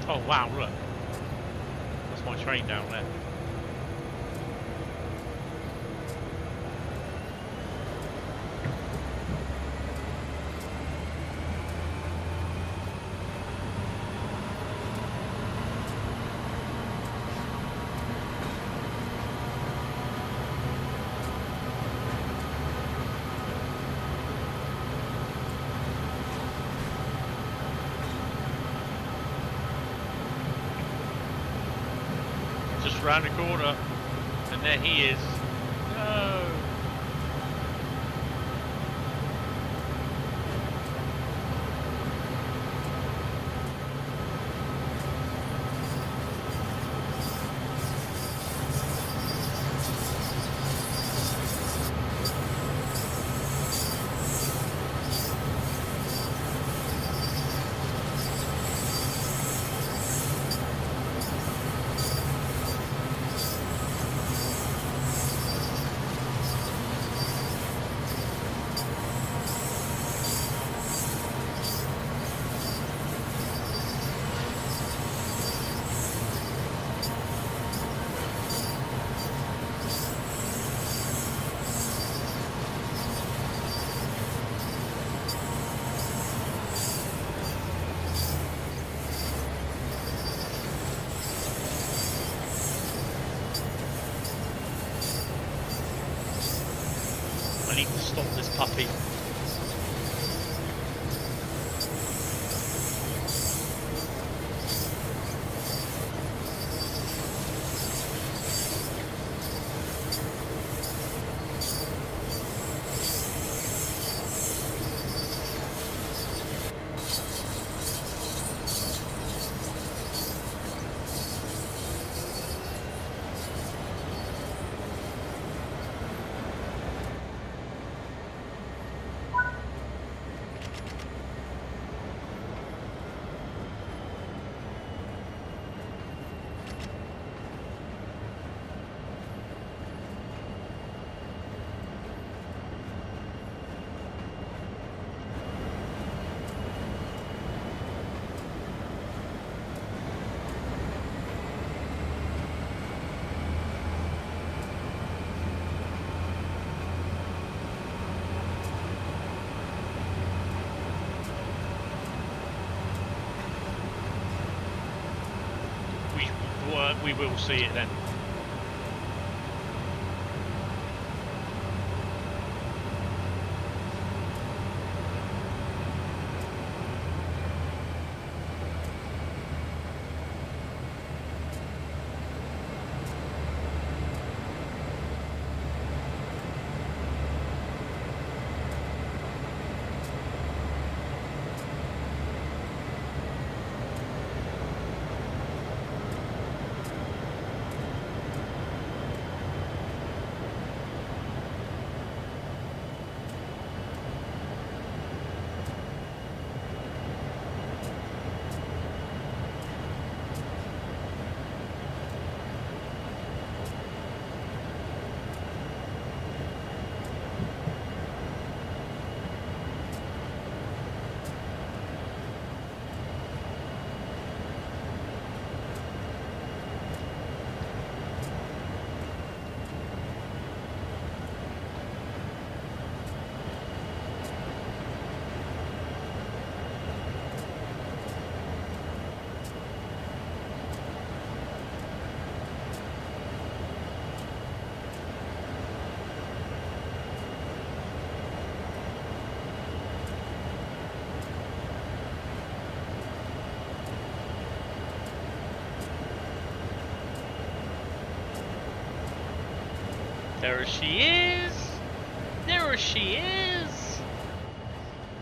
Oh wow, look. That's my train down there. round the corner, and there he is. No. I need to stop this puppy. We will see it then. There she is! There she is!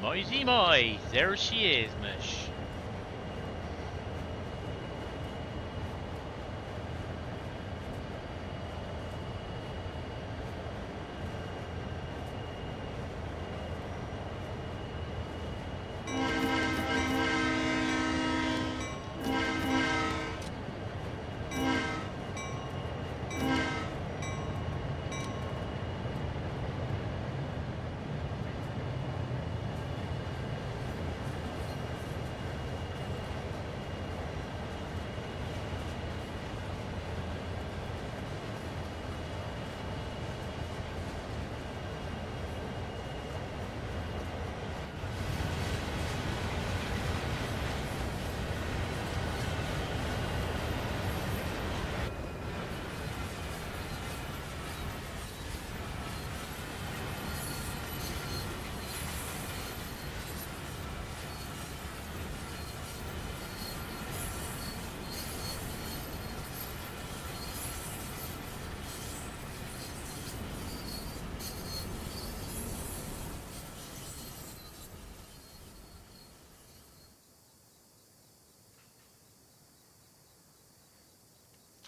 Moisey my, there she is, mish.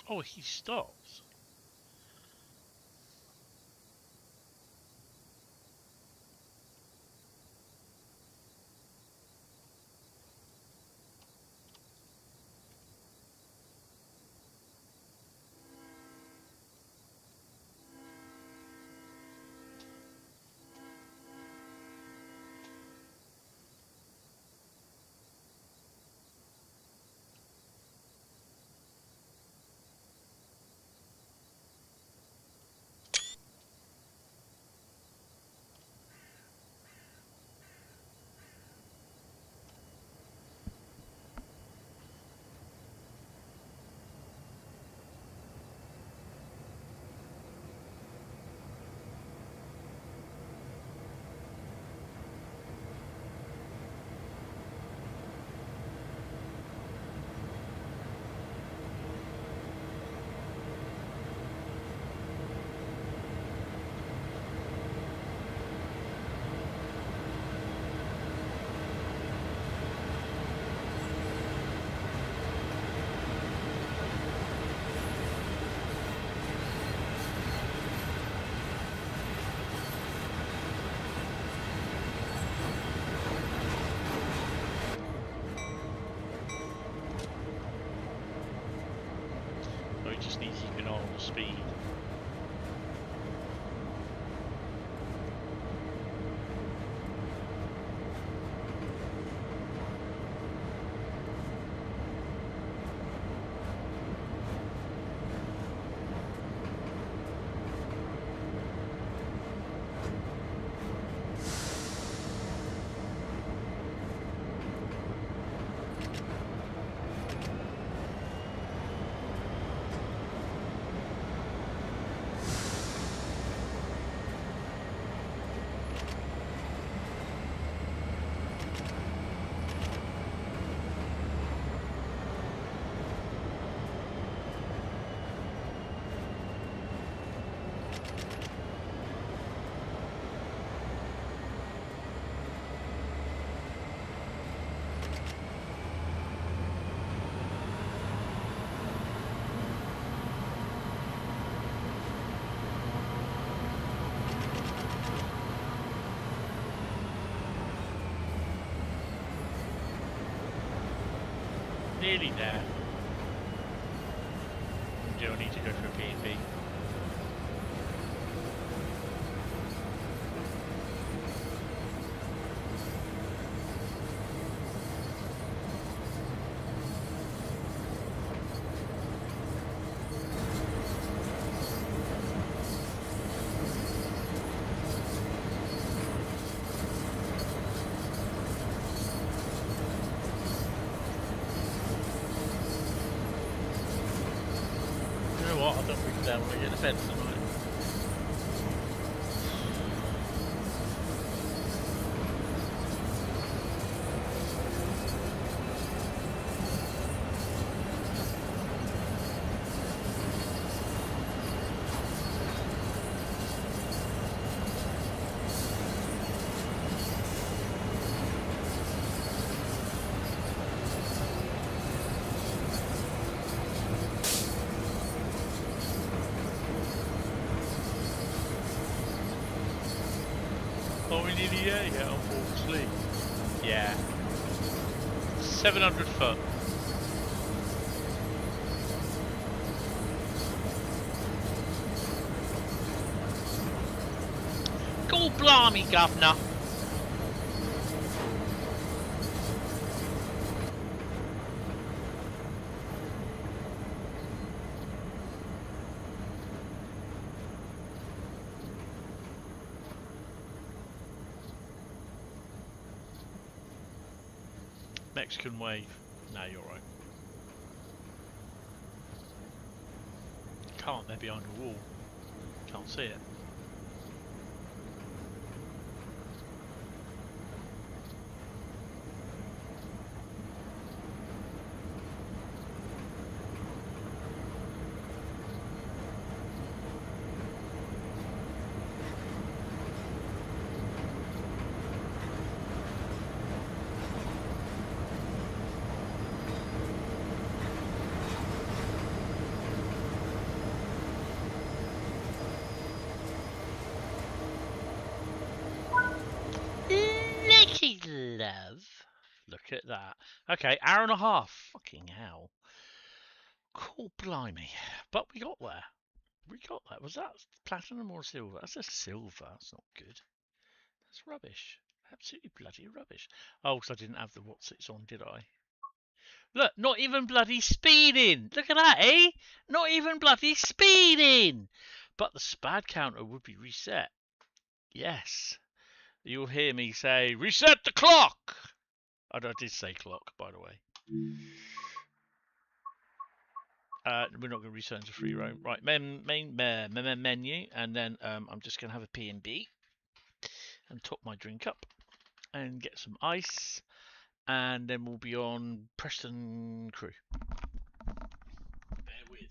Oh, he stops. Oh, he just needs to keep an eye on the speed. Nearly there. You don't need to go for a P&B. I don't think down when I get the fence tonight. Oh, we nearly there yet, unfortunately. Yeah. 700 foot. God blimey, governor. Mexican wave. No, you're right. Can't, they're behind a wall. Can't see it. Look at that. Okay, hour and a half. Fucking hell. Cool, blimey. But we got there. We got that. Was that platinum or silver? That's a silver. That's not good. That's rubbish. Absolutely bloody rubbish. Oh, because I didn't have the what's it's on, did I? Look, not even bloody speeding. Look at that, eh? Not even bloody speeding. But the SPAD counter would be reset. Yes. You'll hear me say, reset the clock. I did say clock, by the way. We're not going to return to free roam. Right, menu, and then I'm just going to have a P&B and top my drink up and get some ice, and then we'll be on Preston Crewe. Bear with.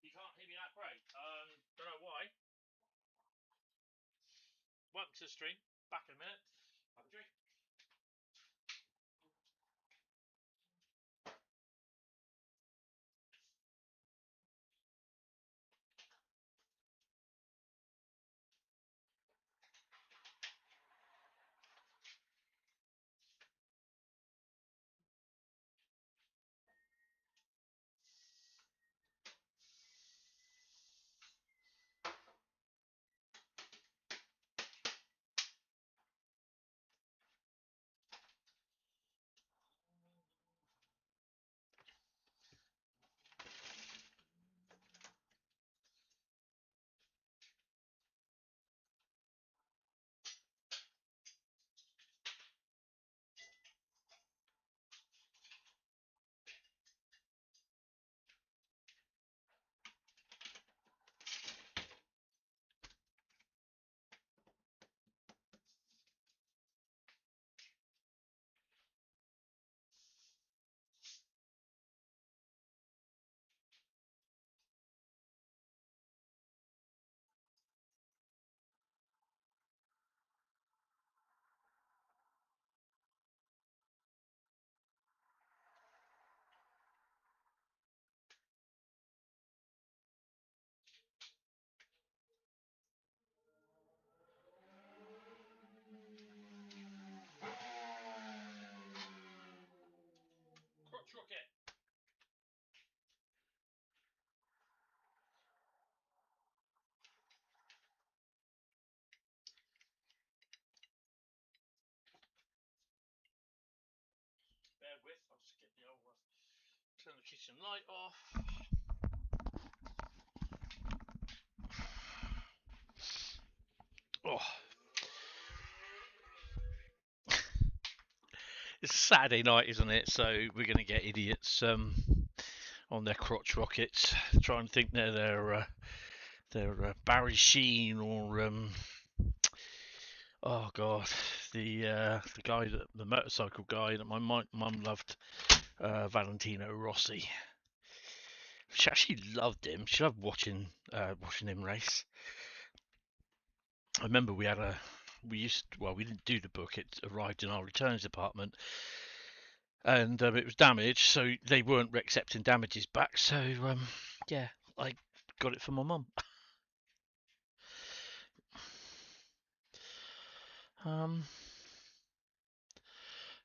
You can't hear me that great. Don't know why. Welcome to the stream. Back in a minute. Have a drink. Crotch rocket. Bear with. I'll just get the old one. Turn the kitchen light off. It's Saturday night, isn't it? So we're going to get idiots on their crotch rockets, try and think they're Barry Sheen or oh god, the guy the motorcycle guy that my mum loved, Valentino Rossi. She actually loved him. She loved watching him race. I remember we didn't do the book. It arrived in our returns department, and it was damaged, so they weren't accepting damages back. So yeah, I got it for my mum.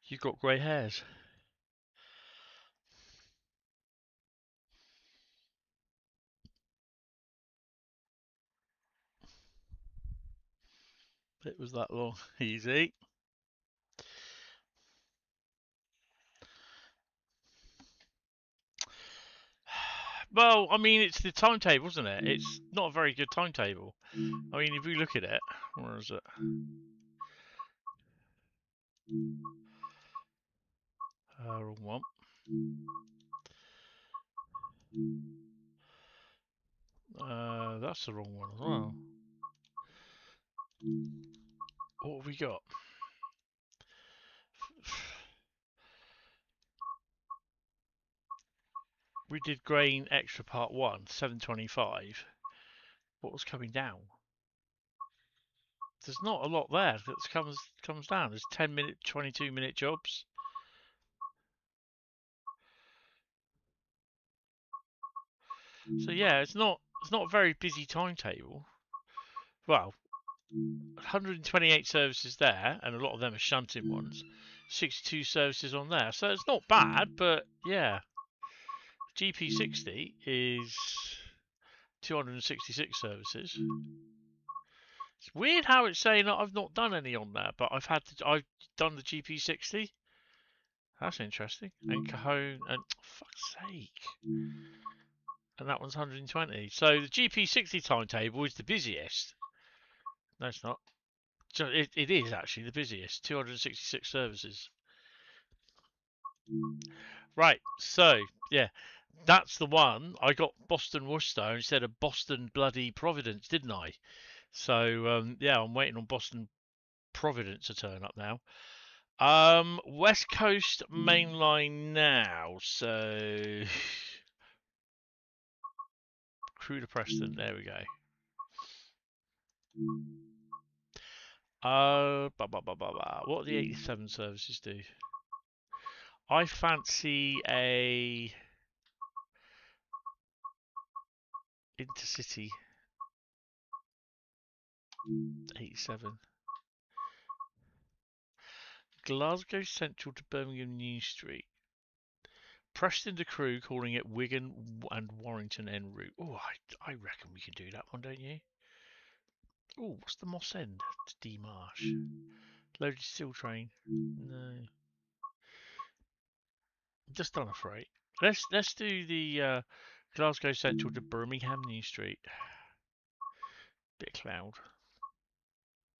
You've got grey hairs. It was that long. Easy. Well, I mean, it's the timetable, isn't it? It's not a very good timetable. I mean, if you look at it, where is it? Wrong one. That's the wrong one as well. What have we got? We did Grain Extra Part 1, 725. What was coming down? There's not a lot there that comes down. There's 10-minute, 22-minute jobs. So yeah, it's not a very busy timetable. Well, 128 services there, and a lot of them are shunting ones. 62 services on there, so it's not bad, but yeah. GP60 is 266 services. It's weird how it's saying that I've not done any on there, but I've done the GP60. That's interesting. And Cajon, and fuck's sake. And that one's 120. So the GP60 timetable is the busiest. No, it's not. It is actually the busiest. 266 services. Right, so yeah, that's the one. I got Boston Worcester instead of Boston bloody Providence, didn't I? So yeah, I'm waiting on Boston Providence to turn up now. West Coast mainline now. So Crewe to Preston. There we go. What do the 87 services do? I fancy a intercity 87. Glasgow Central to Birmingham New Street. Preston to Crewe, calling it Wigan and Warrington en route. Oh, I reckon we can do that one, don't you? Oh, what's the Moss End to D-Marsh? Loaded steel train. No. Just done a freight. Let's do the Glasgow Central to Birmingham New Street. Bit of cloud.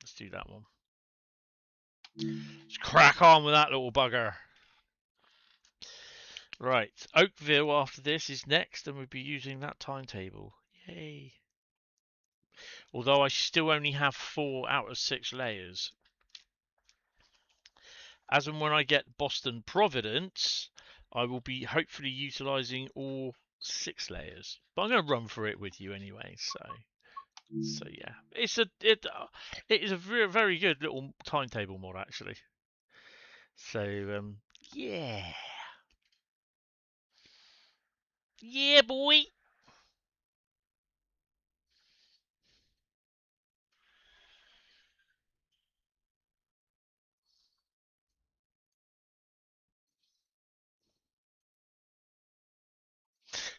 Let's do that one. Let's crack on with that little bugger. Right, Oakville after this is next, and we'll be using that timetable. Yay. Although I still only have 4 out of 6 layers. As and when I get Boston Providence, I will be hopefully utilising all 6 layers. But I'm going to run through it with you anyway, so yeah. It is a very, very good little timetable mod, actually. So, yeah. Yeah, boy!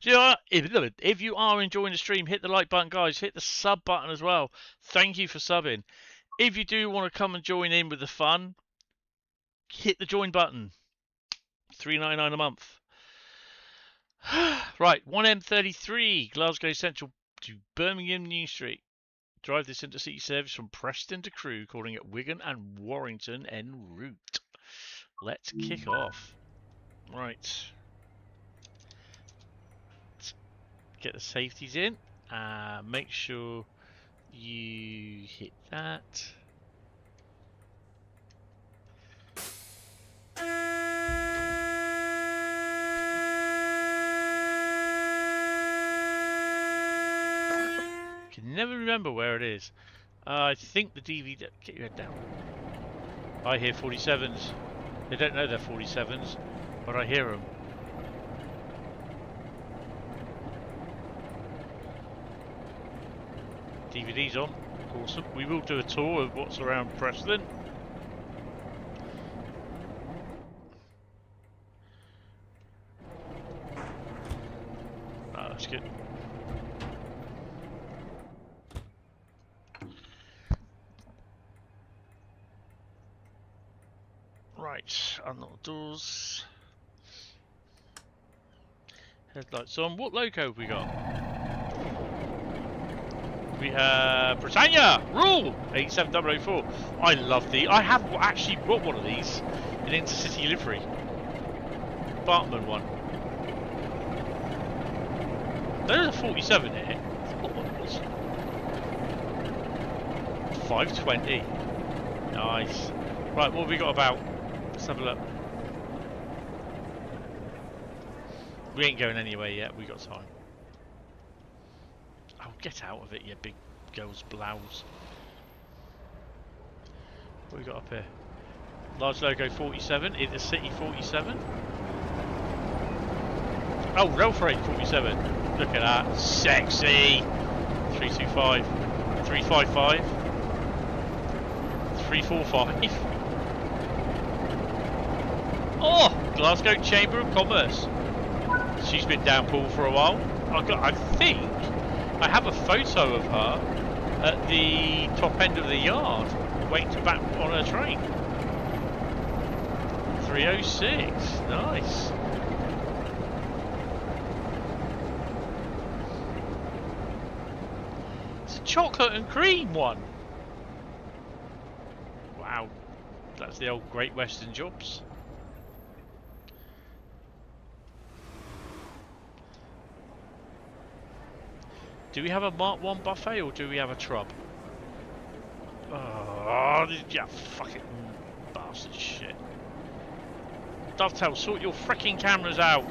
So, you know, if you are enjoying the stream, hit the like button, guys. Hit the sub button as well. Thank you for subbing. If you do want to come and join in with the fun, hit the join button. $3.99 a month. Right, 1M33, Glasgow Central to Birmingham New Street. Drive this intercity service from Preston to Crewe, calling it Wigan and Warrington en route. let's kick off. Right. Let's get the safeties in. Make sure you hit that. Can never remember where it is. I think the DVD. Get your head down. I hear 47s. They don't know they're 47s, but I hear them. DVD's on. Awesome. We will do a tour of what's around Preston. That's good. Right, unlock the doors. Headlights on. What logo have we got? We have Britannia Rule 87004. I love the. I have actually got one of these in Intercity livery. Bartman one. There's a 47 here. That's not what it was. 520. Nice. Right, what have we got about? Let's have a look. We ain't going anywhere yet, we got time. Oh, get out of it, you big girl's blouse. What have we got up here? Large logo 47, Intercity 47. Oh, rail freight 47. Look at that, sexy. 325, 355, 345. Oh, Glasgow Chamber of Commerce. She's been down pool for a while. I think I have a photo of her at the top end of the yard, waiting to back on her train. 306, nice. It's a chocolate and cream one. Wow, that's the old Great Western jobs. Do we have a Mark 1 buffet or do we have a trub? Oh, yeah, fucking bastard shit. Dovetail, sort your freaking cameras out.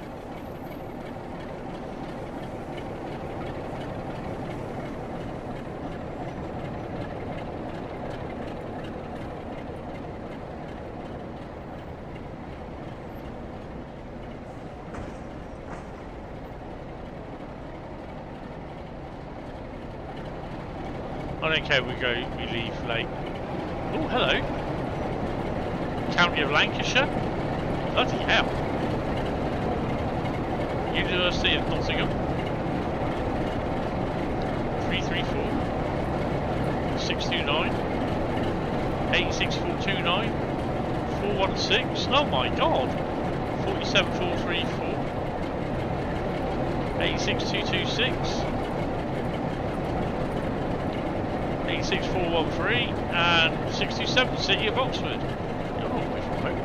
I don't care, we leave late. Oh, hello. County of Lancashire? Bloody hell. University of Nottingham. 334 629 86429 416. Oh my god. 47434 86226 86413 and 627 City of Oxford. Oh, we're from home.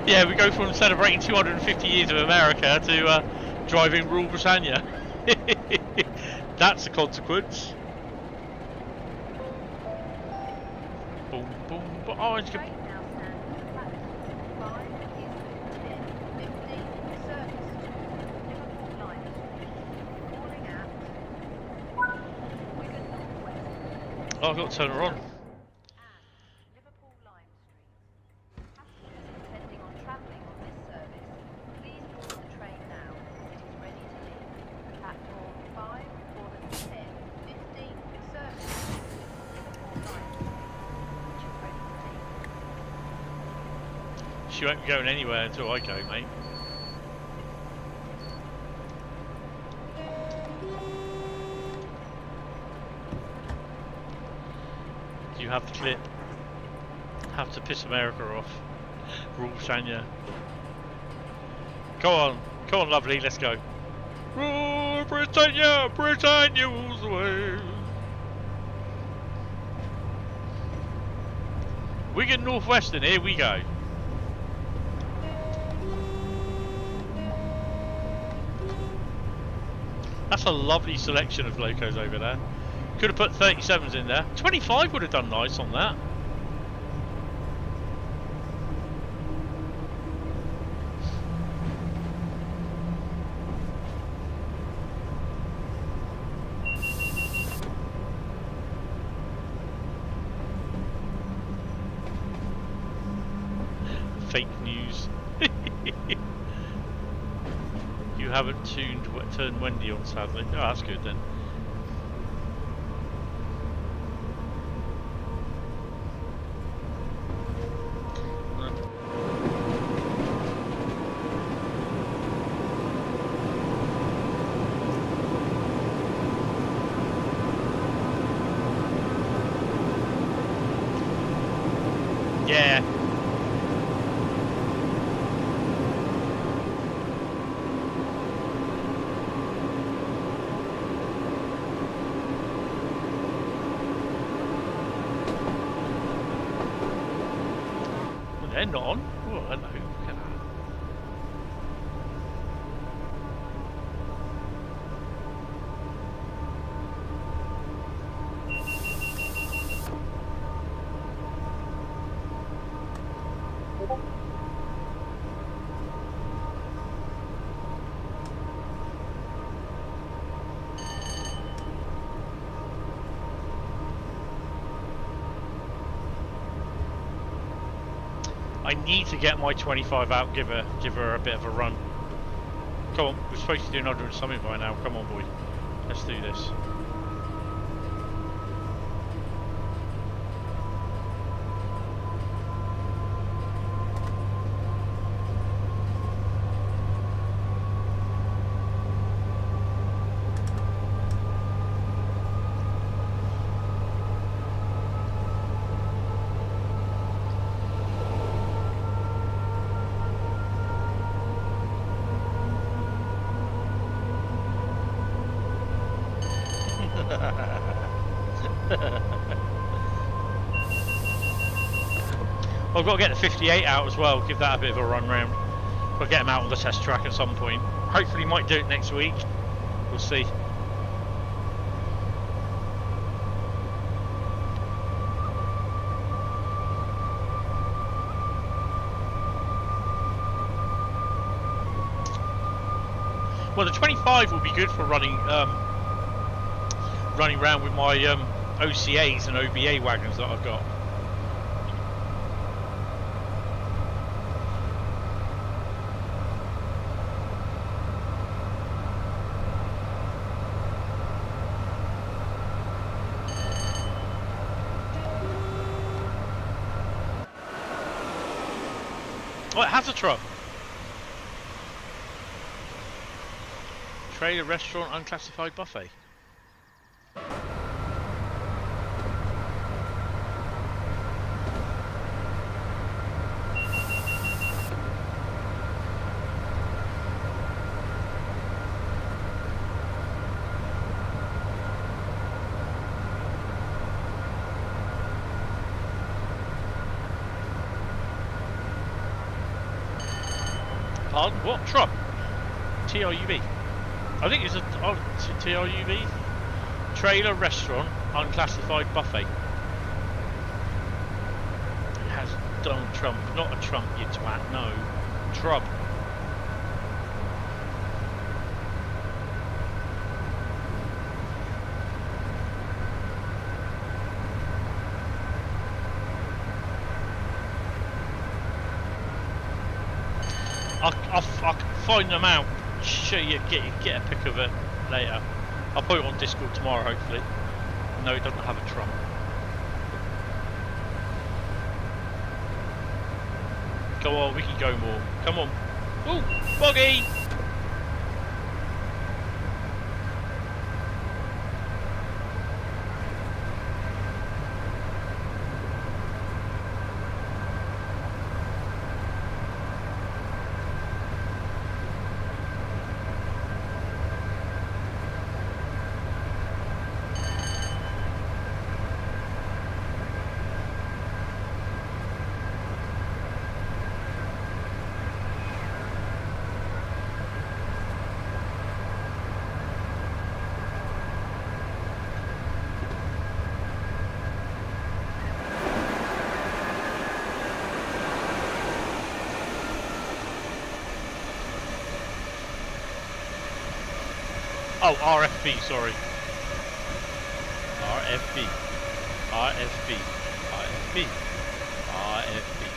Yeah, we go from celebrating 250 years of America to driving Rule Britannia. That's a consequence. Boom, boom, boom. Oh, it's good. Oh, I've got to turn her on. She won't be going anywhere until I go, mate. You have the clip. Have to piss America off. Rule Britannia. Come on, lovely, let's go. Rule Oh, Britannia, Britannia rules the world. Wigan Northwestern, here we go. That's a lovely selection of locos over there. Could have put 37s in there. 25 would have done nice on that. Fake news. You haven't turned Wendy on, sadly. Oh, that's good then. Yeah. They're not on. Oh, hello. Look at that. I need to get my 25 out, give her a bit of a run. Come on, we're supposed to do 100 and something by now. Come on, boy. Let's do this. I've got to get the 58 out as well, give that a bit of a run round. I'll get him out on the test track at some point. Hopefully might do it next week. We'll see. Well, the 25 will be good for running running around with my OCAs and OBA wagons that I've got. Oh, it has a truck. Trailer, restaurant, unclassified buffet. Pardon? What? Trump? TRUB? I think it's a TRUB. Trailer, restaurant, unclassified buffet. It has Donald Trump, not a Trump, you twat. No, Trump. I'll find them out. Show you, get a pic of it later. I'll put it on Discord tomorrow, hopefully. No, it doesn't have a Trump. Go on, we can go more. Come on. Ooh, boggy! Oh, RFB, sorry. RFB. RFB. RFB. RFB.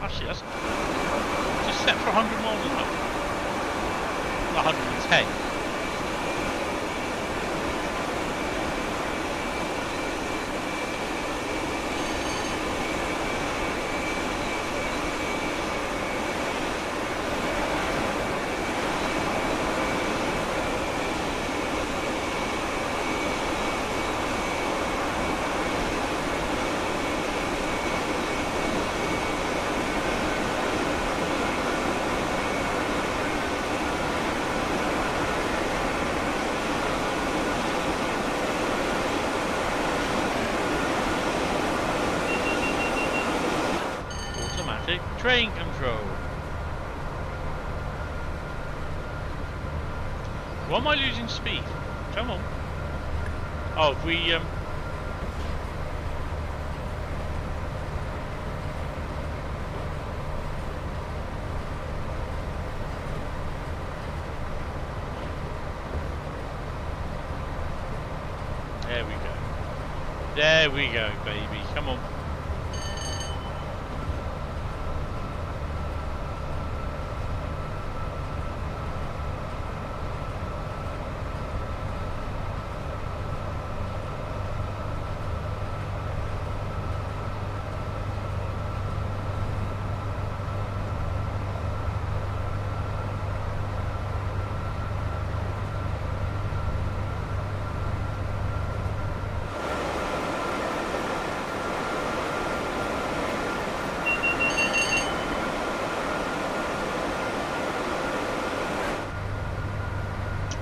Actually, that's just set for 100 miles an hour. 110. Train control. Why am I losing speed? Come on. Oh, if we there we go. There we go, baby. Come on.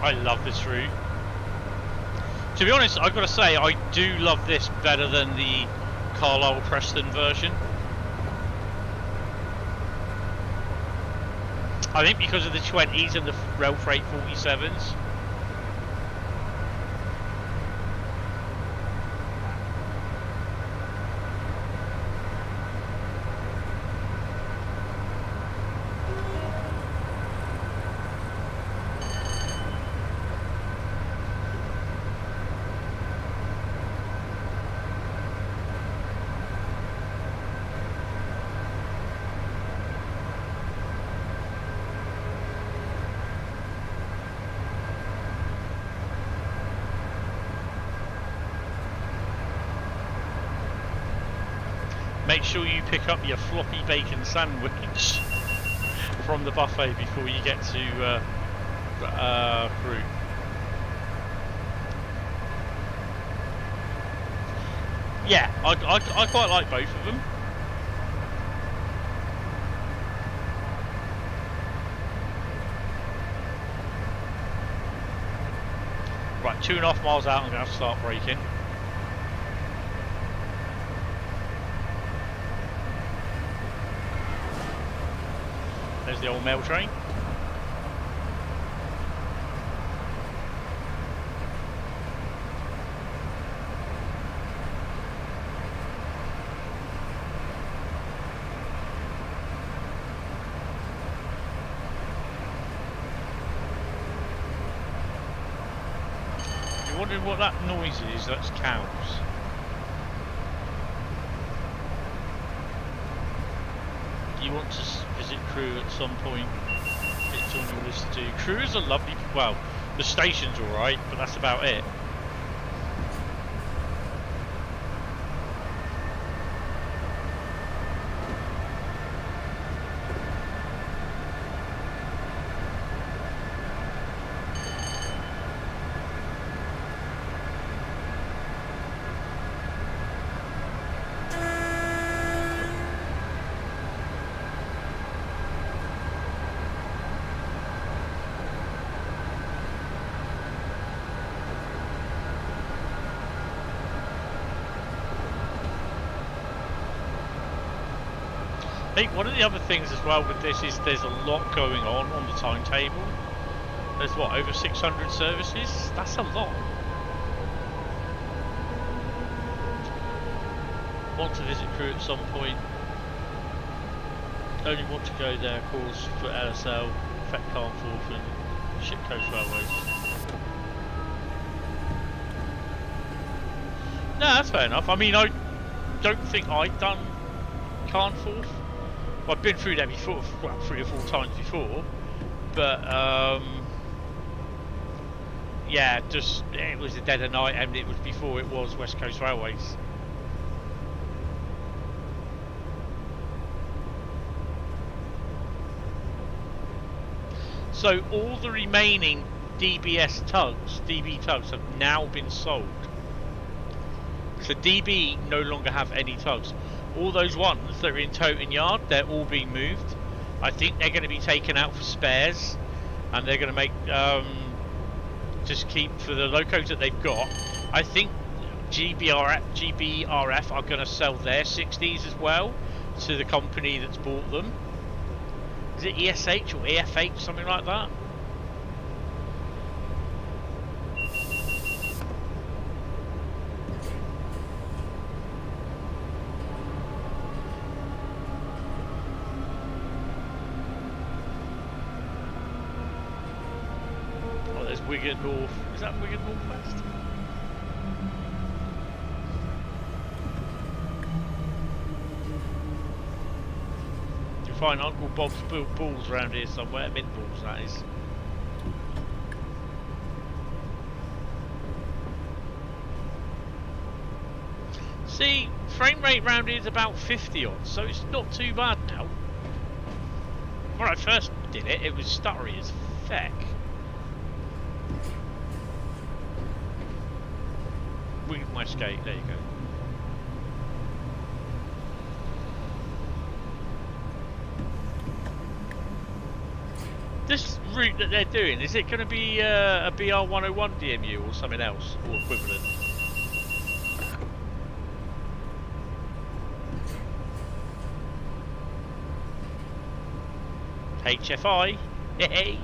I love this route. To be honest, I've got to say, I do love this better than the Carlisle Preston version. I think because of the 20s and the rail freight 47s. Make sure you pick up your floppy bacon sandwich from the buffet before you get to Crewe. Yeah, I quite like both of them. Right, 2.5 miles out, I'm going to have to start braking. There's the old mail train. You're wondering what that noise is? That's cows. You want to visit Crewe at some point, it's on your list too. Crewe is a lovely, well, the station's alright, but that's about it. I think one of the other things as well with this is there's a lot going on the timetable. There's what, over 600 services? That's a lot. Want to visit Crewe at some point. Only want to go there, of course, for LSL, Fet Carnforth and Ship Coast Railways. No, that's fair enough. I mean, I don't think I've done Carnforth. Well, I've been through there before, well, 3 or 4 times before, but yeah, just it was a dead of night, and it was before it was West Coast Railways. So all the remaining DB tugs have now been sold. So DB no longer have any tugs. All those ones that are in toting yard, they're all being moved. I think they're going to be taken out for spares, and they're going to make just keep for the locos that they've got. I think GBRF are going to sell their 60s as well to the company that's bought them. Is it ESH or EFH, something like that? Oh, there's Wigan North. Is that Wigan North West? Find Uncle Bob's balls around here somewhere, mint balls that is. See, frame rate round here is about 50 odd, so it's not too bad now. When I first did it, it was stuttery as feck. Wigan Westgate, there you go. This route that they're doing, is it going to be a BR101 DMU or something else, or equivalent? HFI, hey!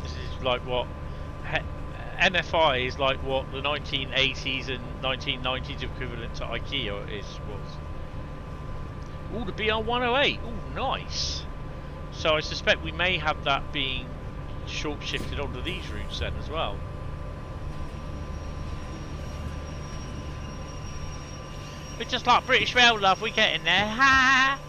This is like what? MFI is like what the 1980s and 1990s equivalent to IKEA was. Ooh, the BR108. Ooh, nice. So I suspect we may have that being short shifted onto these routes then as well. We're just like British Rail, love. We get in there. Ha!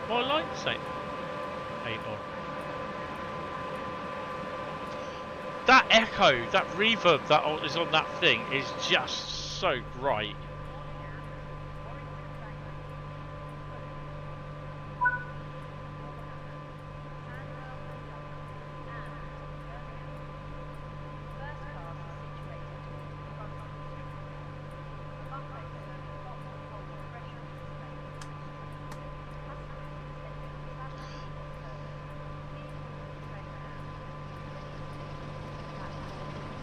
My lights ain't on. That echo, that reverb that is on that thing is just so bright.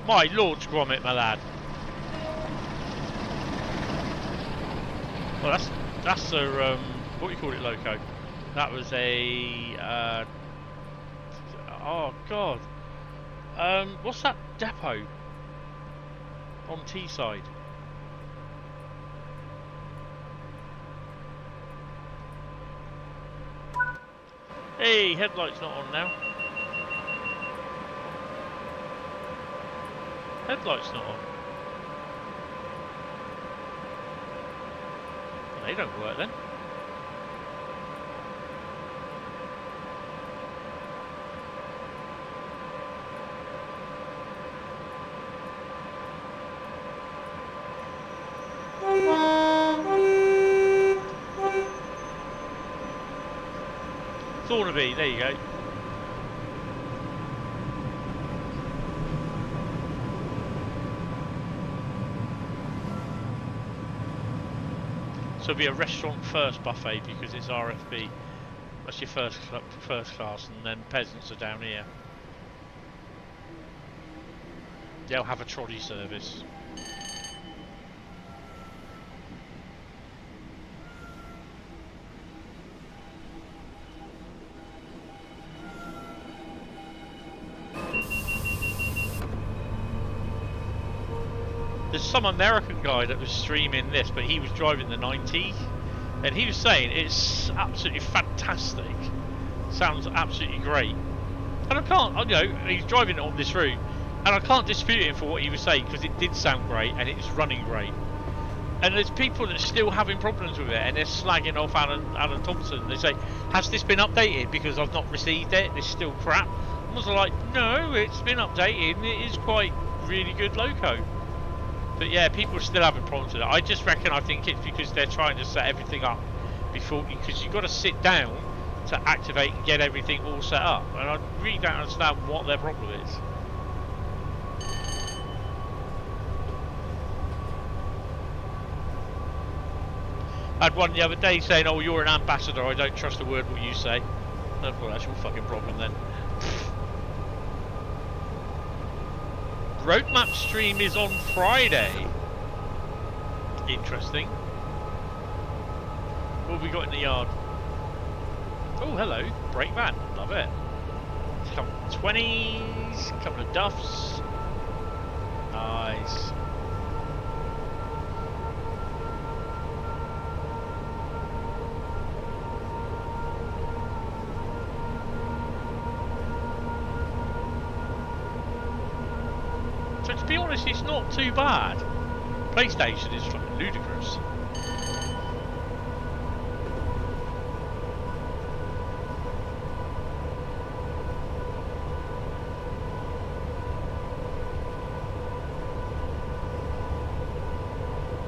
My lord, Gromit, my lad. Well, that's a what do you call it, loco? That was a oh god. What's that depot on Teesside? Hey, headlight's not on now. Headlight's not on. They don't work then. Thornaby, there you go. So it'll be a restaurant first buffet because it's RFB. That's your first class, and then peasants are down here. They'll have a trolley service. There's some American guy that was streaming this, but he was driving the 90, and he was saying it's absolutely fantastic. Sounds absolutely great. And I can't, you know, he's driving it on this route, and I can't dispute him for what he was saying because it did sound great and it's running great. And there's people that are still having problems with it, and they're slagging off Alan Thompson. They say, "Has this been updated? Because I've not received it. It's still crap." I was like, "No, it's been updated. And it is quite really good loco." But yeah, people are still having problems with it. I just reckon, I think it's because they're trying to set everything up before, because you've got to sit down to activate and get everything all set up. And I really don't understand what their problem is. I had one the other day saying, "Oh, you're an ambassador, I don't trust a word what you say." Well, that's your fucking problem then. Roadmap stream is on Friday. Interesting. What have we got in the yard? Oh, hello. Brake van. Love it. A couple of 20s, a couple of duffs. Nice. So to be honest, it's not too bad. PlayStation is fucking ludicrous.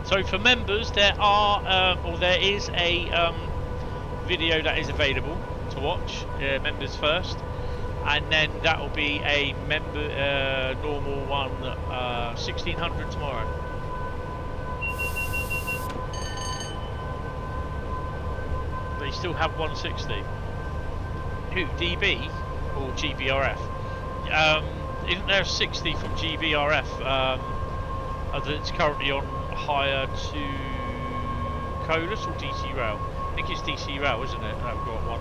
So for members, there is a video that is available to watch. Members first. And then that will be a member normal one, 1600 tomorrow. They still have 160. Who, DB or GBRF? Isn't there a 60 from GBRF that's currently on hire to Colas or DC Rail? I think it's DC Rail, isn't it? I've got one.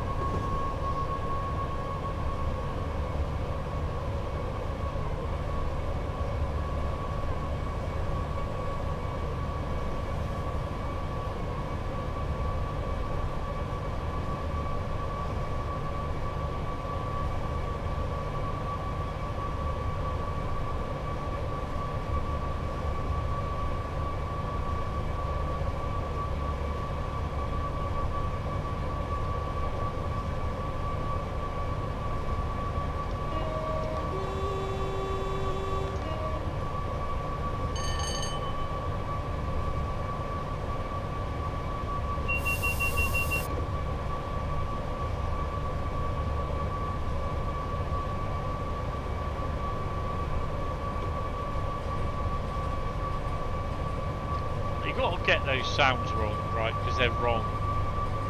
Get those sounds wrong, right? Because they're wrong.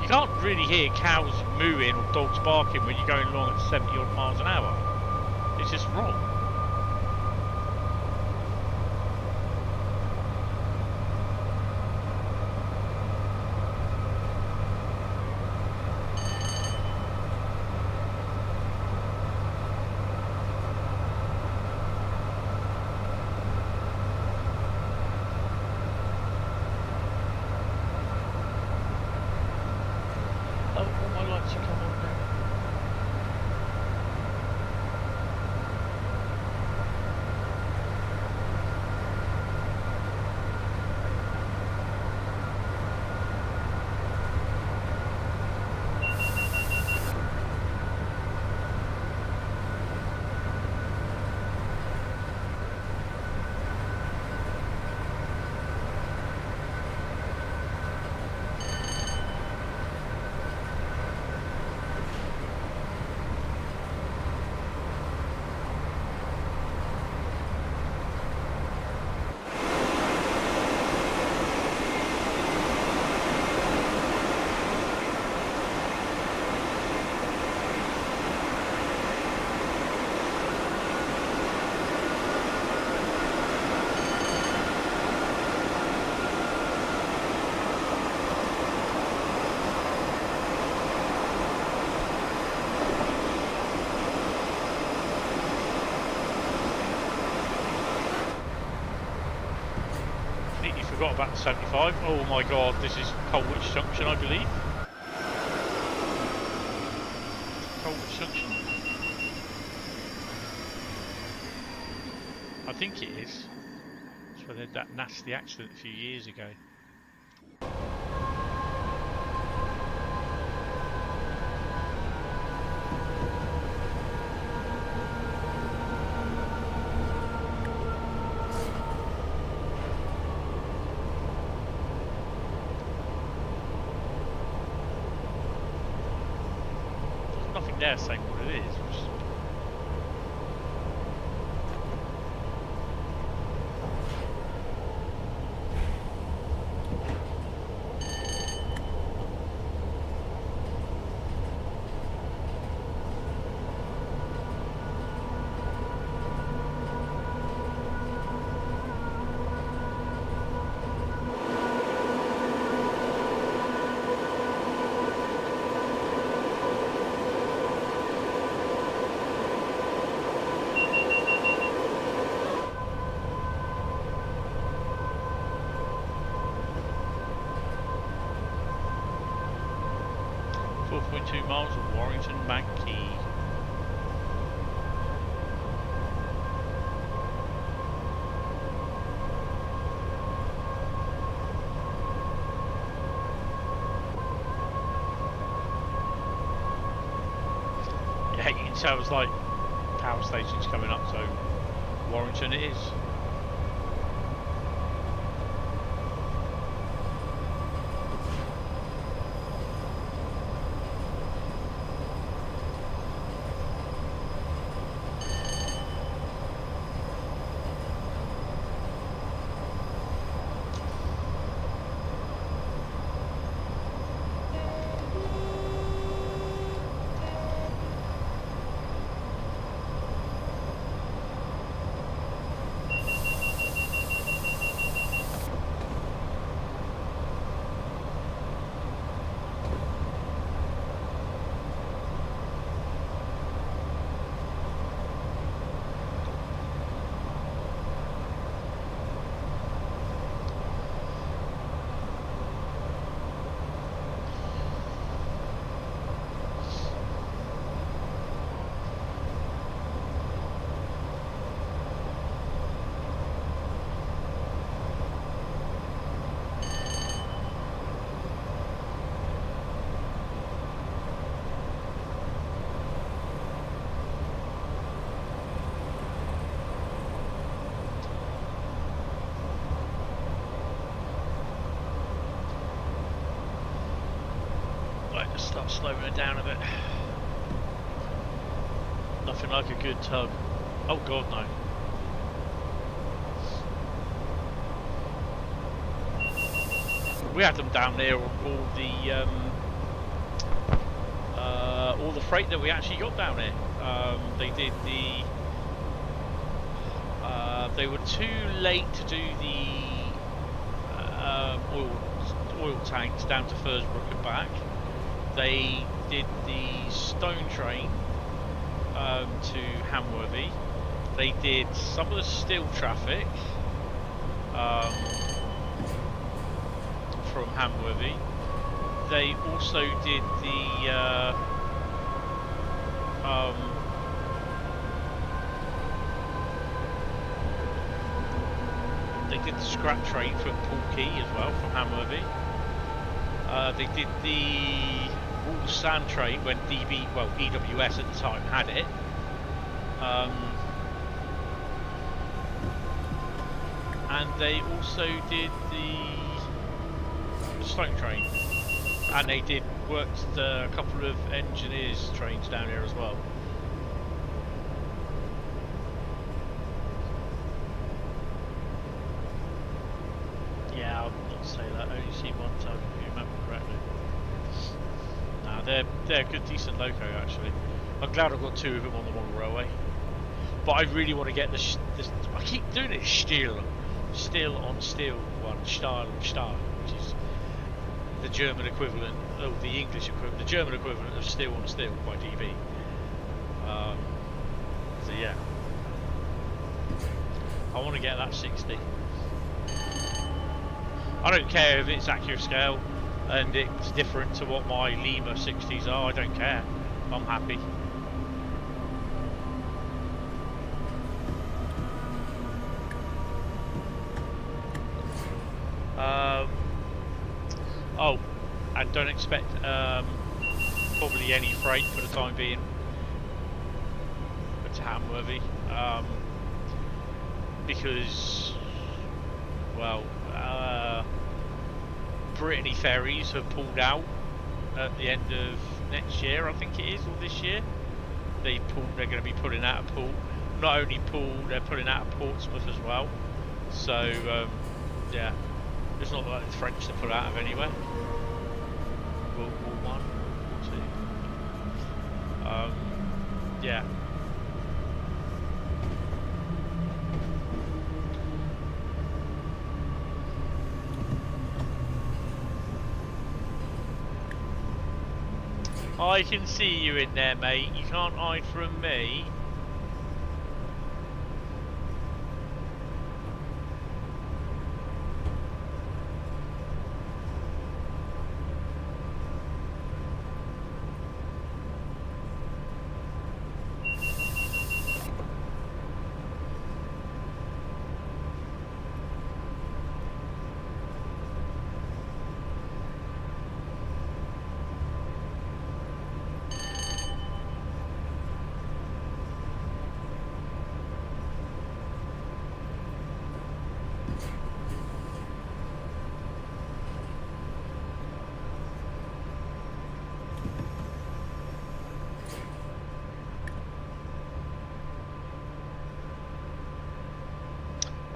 You can't really hear cows mooing or dogs barking when you're going along at 70 odd miles an hour. It's just wrong. Forgot about the 75. Oh my god, this is Koln AAched Junction, I believe. Koln AAched Junction. I think it is. That's where they had that nasty accident a few years ago. There's nothing there saying what it is. Miles of Warrington Mankey. Yeah, you can tell it's like power stations coming up, so Warrington it is. Start slowing it down a bit. Nothing like a good tug. Oh god, no. We had them down there, all the freight that we actually got down there. They did the. They were too late to do the oil tanks down to Fursbrook and back. They did the stone train to Hamworthy. They did some of the steel traffic from Hamworthy. They also did the scrap train from Torquay as well, from Hamworthy. They did the raw sand train when EWS at the time had it. And they also did the stone train. And they did worked a couple of engineers trains down here as well. Yeah, I'll not say that. I only seen one tug, if you remember correctly. No, they're a good, decent loco actually. I'm glad I've got two of them on the model railway. But I really want to get this. I keep doing it. Steel on steel one, Stahl on Stahl, which is the German equivalent, the English equivalent, the German equivalent of steel on steel by DB. So yeah, I want to get that 60. I don't care if it's accurate scale and it's different to what my Lima 60s are. I don't care. I'm happy. Oh, and don't expect probably any freight for the time being to Hamworthy, because, well, Brittany ferries have pulled out at the end of next year, I think it is, or this year. They're going to be pulling out of Poole. Not only Poole, they're pulling out of Portsmouth as well. So, yeah. There's not like the French to pull out of anywhere. World War One, War Two. Yeah. I can see you in there, mate. You can't hide from me.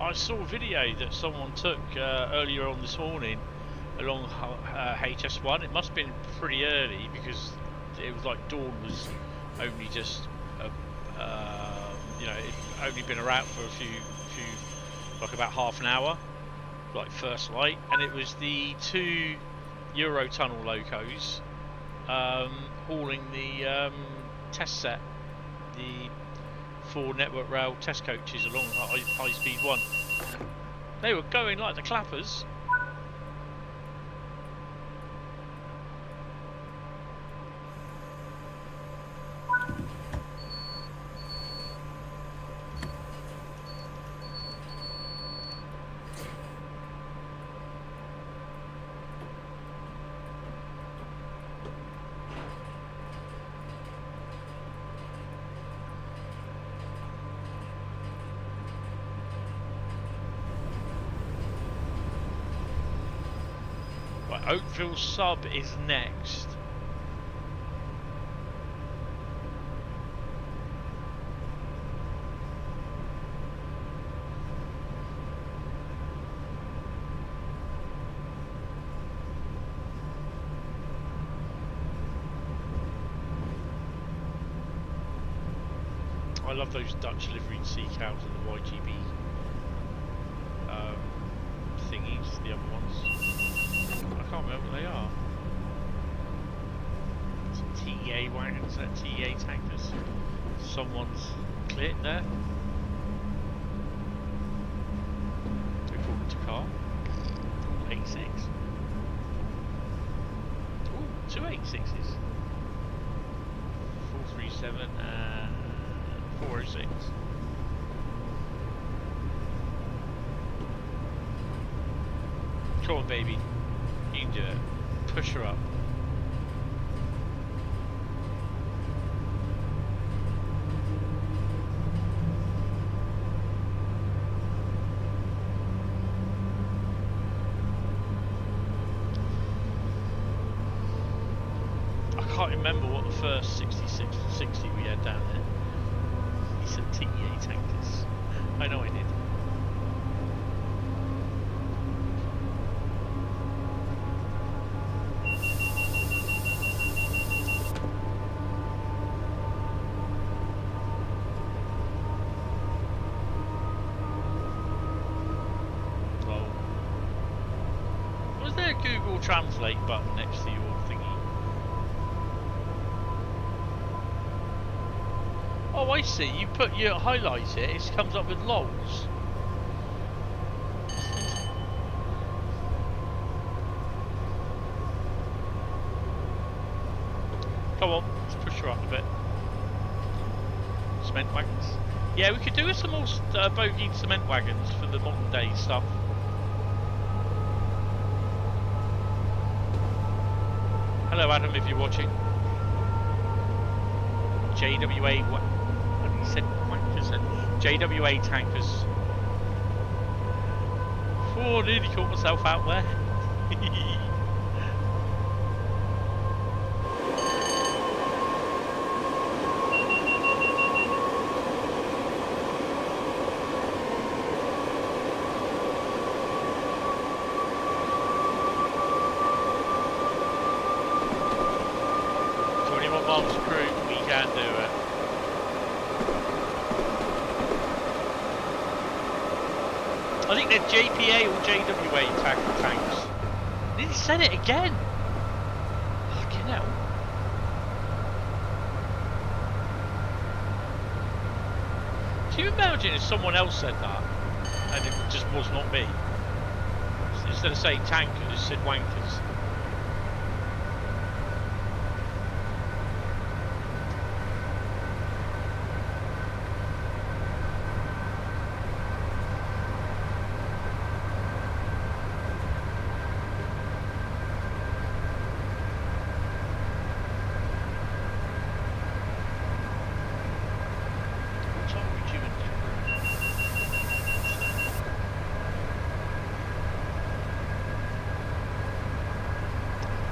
I saw a video that someone took earlier on this morning along HS1. It must have been pretty early because it was like dawn was only just, you know, it only been around for a few, like about half an hour, like first light, and it was the 2 Eurotunnel locos hauling the test set, the 4 Network Rail test coaches along high speed 1. They were going like the clappers. Oakville Sub is next. I love those Dutch liveried sea cows and the YGB thingies, the other ones. I can't remember what they are. Some TA wagons, TA tankers. Someone's clit there. According to car. 86. Ooh, 2 86s. 437 and 406. Come on, baby. You can do it. Push her up. I can't remember what the first 66 60 we had down there. He said TA tankers. I know I did. Translate button next to your thingy. Oh, I see. You highlight it. It comes up with lols. Come on, let's push her up a bit. Cement wagons. Yeah, we could do with some more bogeyed cement wagons for the modern day stuff. Hello Adam, if you're watching. JWA, what he said, JWA tankers. Oh, nearly caught myself out there. JPA or JWA tanks. Nearly said it again. Fucking hell. Can you imagine if someone else said that and it just was not me? Instead of saying tankers, it said wankers.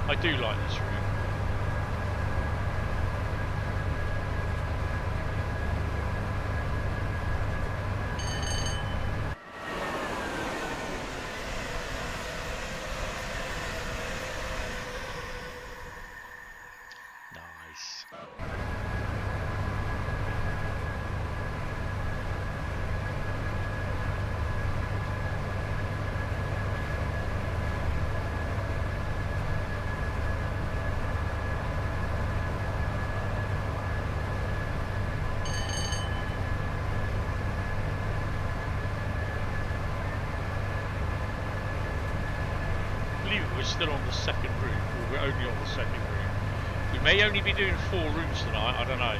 I do like this room. Nice. We're still on the second route, or we're only on the second route. We may only be doing 4 routes tonight, I don't know.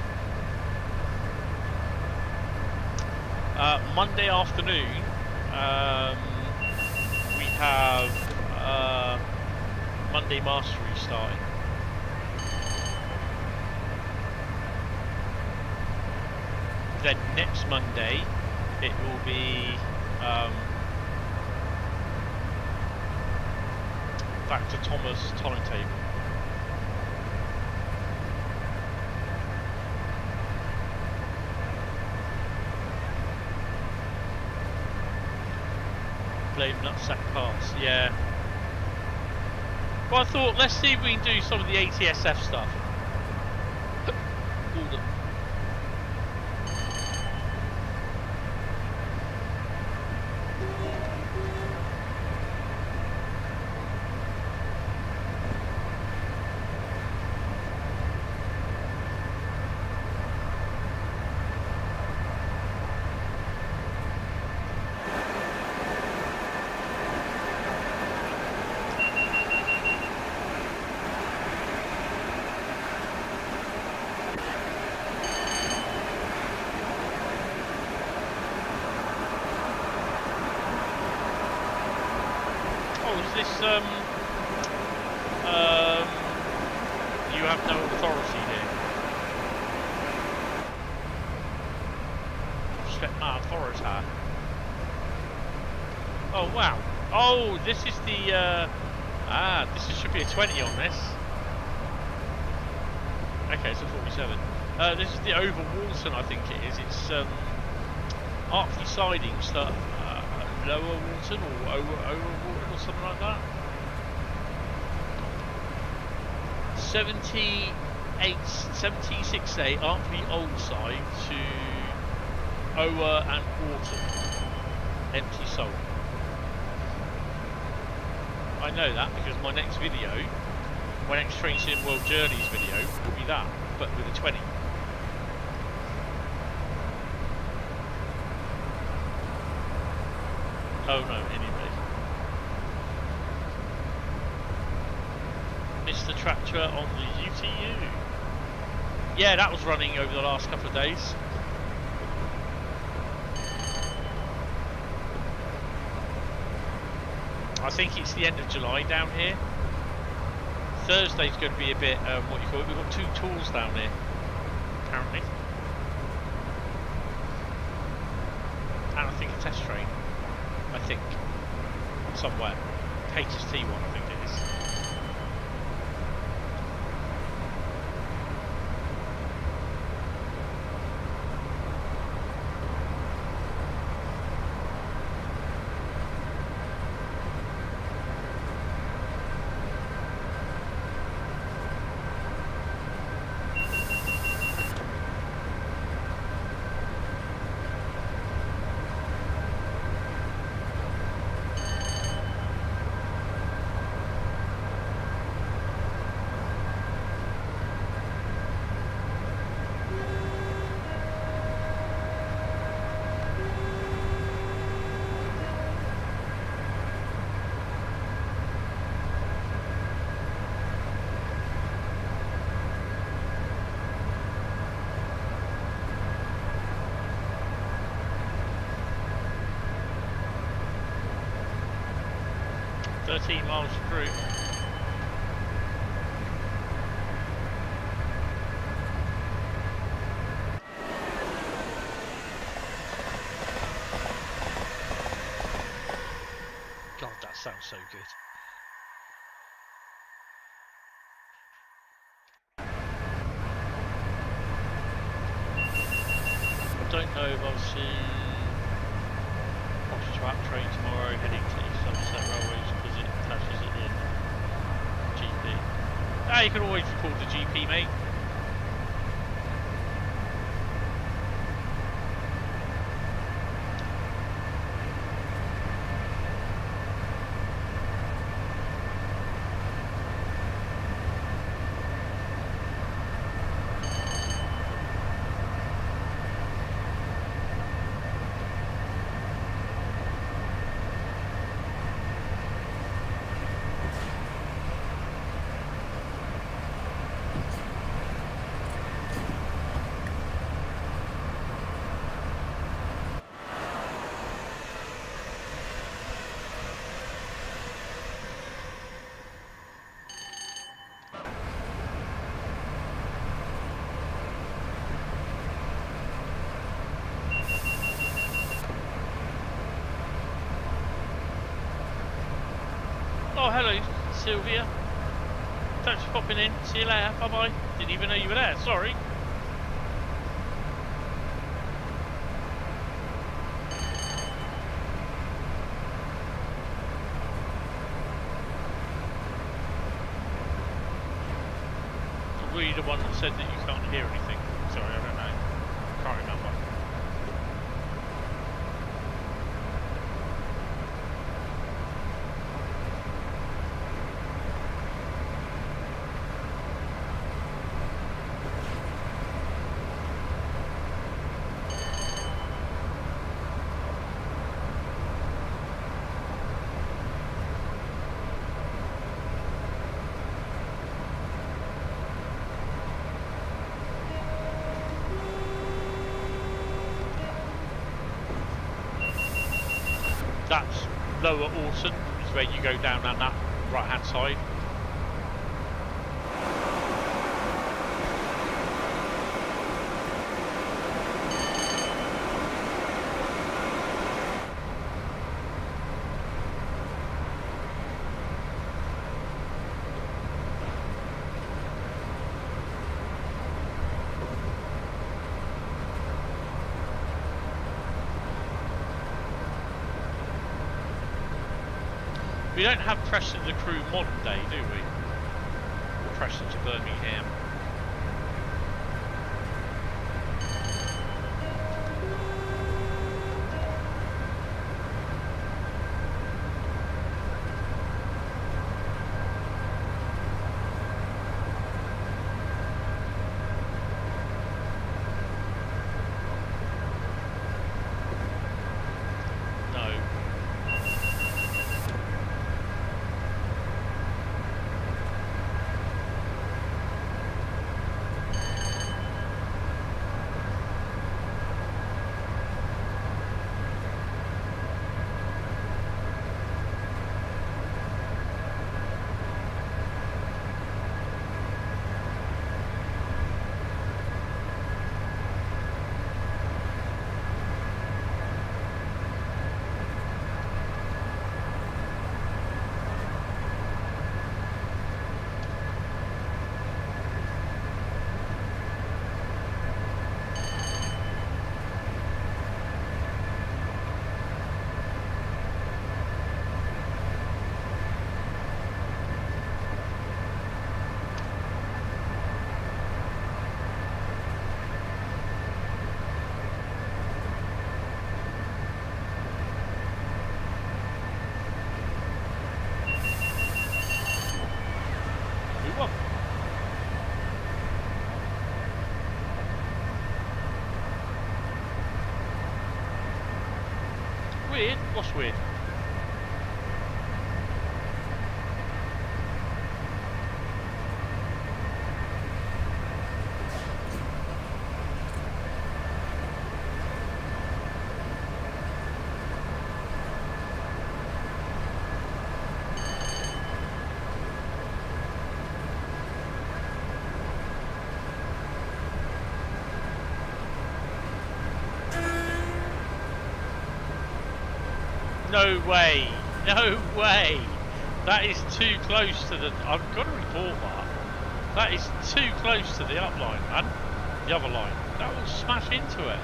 Monday afternoon, we have Monday Mastery starting. Then next Monday, it will be back to Thomas timetable. Blame Nutsack Pass, yeah. Well, I thought, let's see if we can do some of the ATSF stuff. Gordon. You have no authority here. Respect my authority. Oh wow. Oh, this is the this should be a 20 on this. Okay, it's a 47. This is the over Walton, I think it is. It's Arctis sidings that lower Walton or over Walton or something like that. 76A Arctis old side to Ower and Walton. Empty soul. I know that because my next video, my next Train Sim World Journeys video will be that, but with a 20. Oh no, anyway. Mr. Tractor on the UTU. Yeah, that was running over the last couple of days. I think it's the end of July down here. Thursday's going to be a bit, what you call it, we've got 2 tools down here, apparently. And I think a test train, I think, somewhere. HST one, I think it is. Miles to Crewe. God, that sounds so good. I don't know if I'll see Oxford train tomorrow heading to East Somerset Railways because it clashes at the end of GP. Ah, you can always record the GP, mate. Oh, hello, Sylvia. Thanks for popping in. See you later. Bye-bye. Didn't even know you were there. Sorry. Were you the one that said that you can't hear anything? Sorry, I don't know. Can't remember. That's Lower Orton, is where you go down on that right hand side. We don't have Preston to Crewe modern day, do we? Or Preston to Birmingham. What's weird? No way! No way! That is too close to the... I've got to report that. That is too close to the up line, man. The other line. That will smash into it.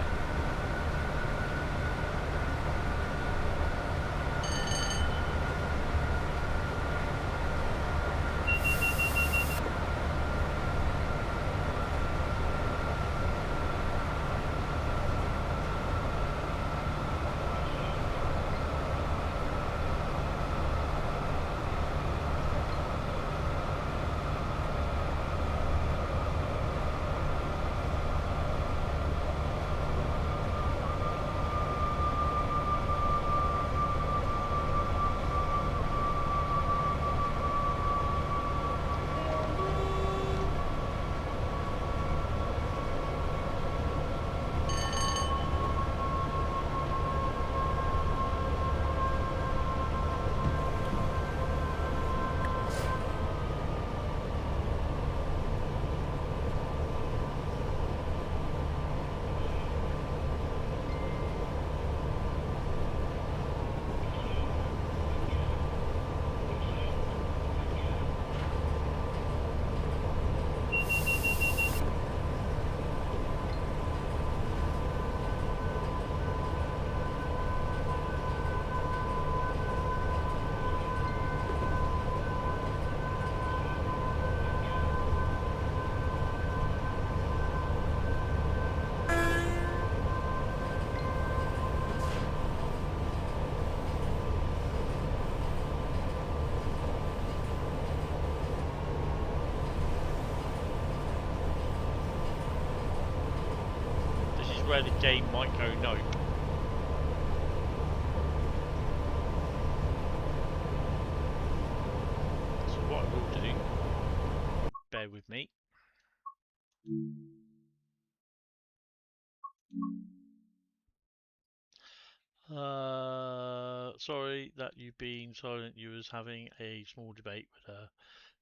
Where the game might go nope. So what I will do, bear with me. Sorry that you've been silent. You was having a small debate with a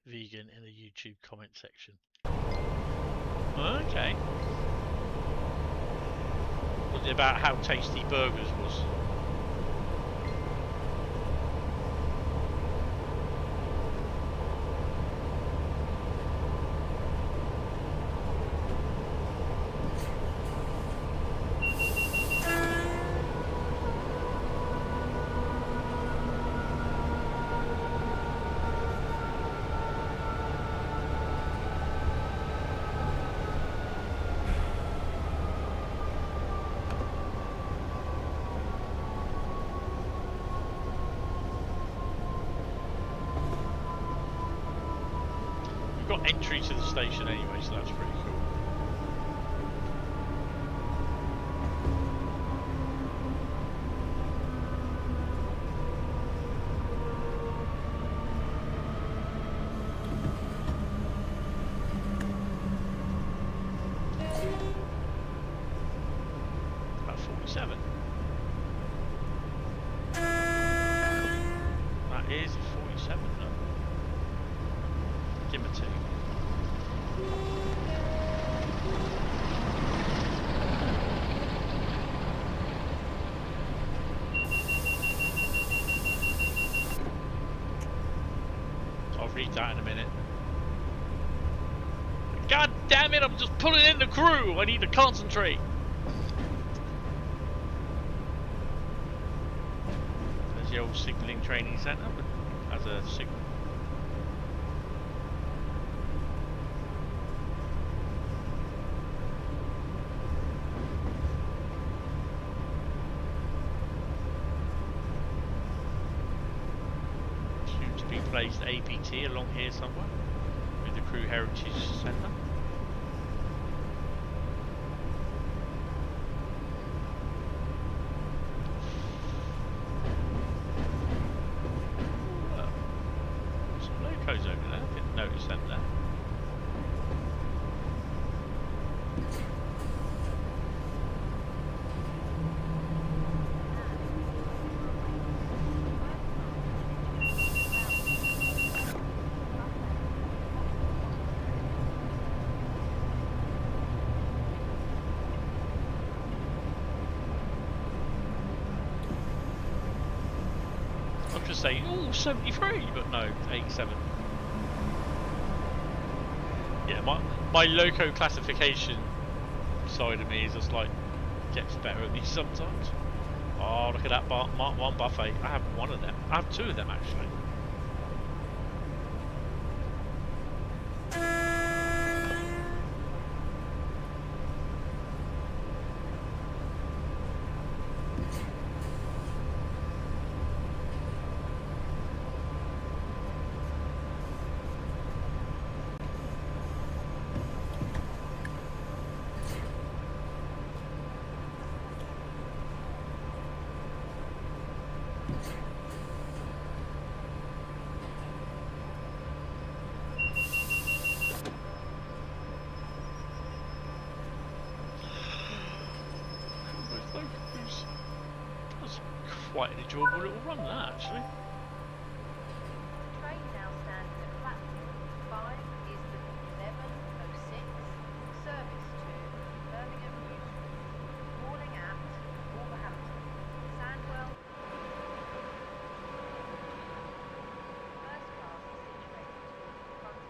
vegan in the YouTube comment section. Okay. Was it about how tasty burgers was? Entry to the station anyway, so that's pretty cool. About 47. That is 47 though. Give me two. I'll read that in a minute. God damn it, I'm just pulling in the Crewe! I need to concentrate! There's the old signalling training centre, but as a signal. Placed APT along here somewhere with the Crewe Heritage Centre. locos over there. I didn't notice them there. Say, oh, 73, but no, 87. Yeah, my loco classification side of me is just like, gets better at me sometimes. Oh, look at that Mark 1 buffet. I have one of them. I have two of them, actually. Quite an enjoyable little run, that actually. Train now standing at platform 5 is the 1106 service to Birmingham Newsroom, calling at Wolverhampton, Sandwell. First class is situated in front of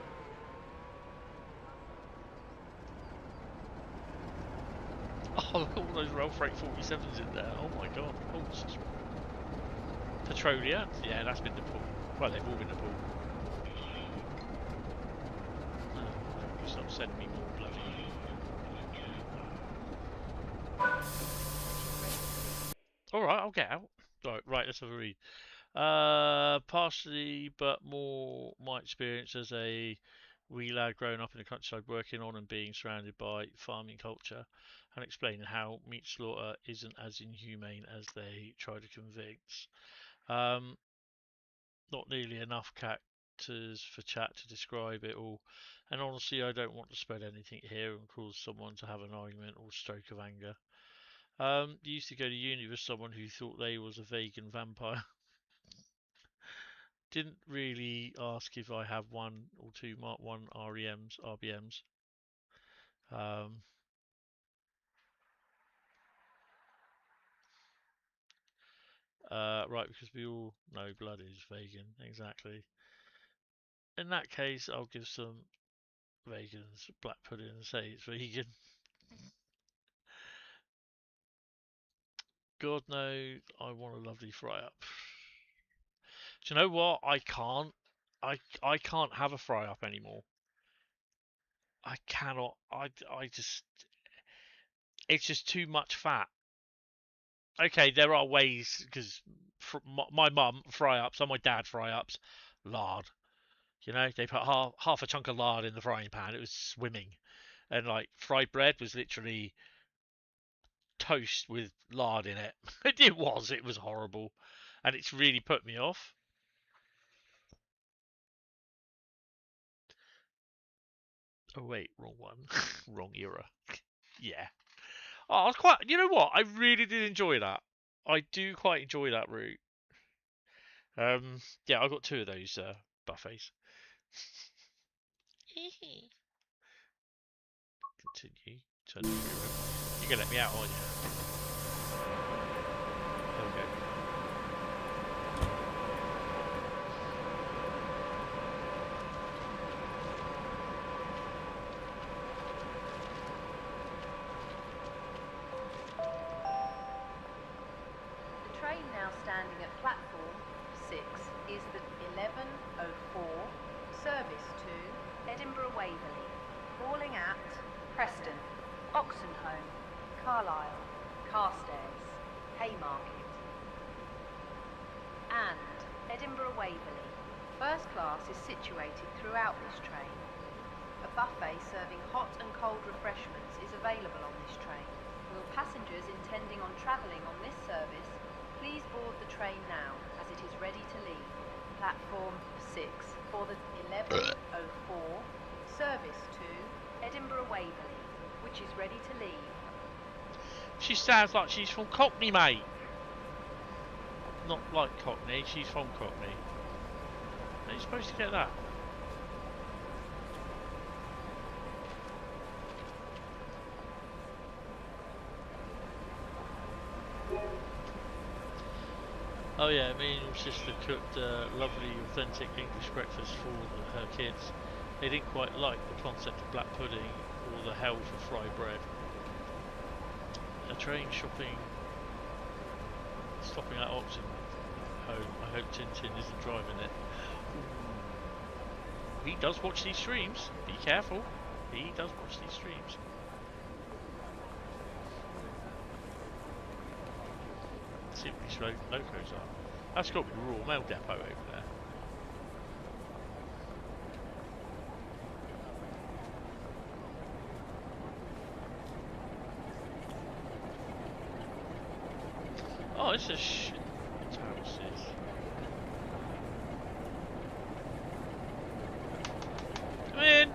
Oh, look at all those Rail Freight 47s in there. Oh my god. Oh, such Petrolia? Yeah, that's been the pool. Well, they've all been the pool. Oh, stop sending me more bloody. Alright, I'll get out. Right, let's have a read. Partially, but more my experience as a wee lad growing up in the countryside, working on and being surrounded by farming culture, and explaining how meat slaughter isn't as inhumane as they try to convince. Not nearly enough characters for chat to describe it all, and honestly, I don't want to spread anything here and cause someone to have an argument or stroke of anger. Used to go to uni with someone who thought they was a vegan vampire. Didn't really ask if I have one or two Mark 1 RBMs. Right, because we all know blood is vegan, exactly. In that case, I'll give some vegans black pudding and say it's vegan. God knows I want a lovely fry up. Do you know what? I can't. I can't have a fry up anymore. I cannot. I just. It's just too much fat. Okay, there are ways because my mum fry ups and my dad fry ups, lard. You know, they put half a chunk of lard in the frying pan. It was swimming, and like fried bread was literally toast with lard in it. It was horrible, and it's really put me off. Oh wait, wrong one, wrong era. Yeah. Oh, I was quite. You know what? I really did enjoy that. I do quite enjoy that route. Yeah, I got two of those buffets. Continue. Turn the room. You're gonna let me out, aren't you? There we go. The train now standing at platform 6 is the 1104 service to Edinburgh Waverley, calling at Preston, Oxenholme, Carlisle, Carstairs, Haymarket, and Edinburgh Waverley. First class is situated throughout this train. A buffet serving hot and cold refreshments is available on this train. Will passengers intending on travelling on this service please board the train now, as it is ready to leave. Platform 6. for the 11:04 service to Edinburgh Waverley, which is ready to leave. She sounds like she's from Cockney, mate. Not like Cockney, she's from Cockney. Are you supposed to get that? Oh yeah, me and your sister cooked lovely, authentic English breakfast for her kids. They didn't quite like the concept of black pudding or the hell for fried bread. A train stopping at Oxon home. I hope Tintin isn't driving it. Ooh. He does watch these streams. Be careful. He does watch these streams. Let's see what these locos are. That's got to be the Royal Mail Depot over there. Oh, it's a shit. What's house is? Come in!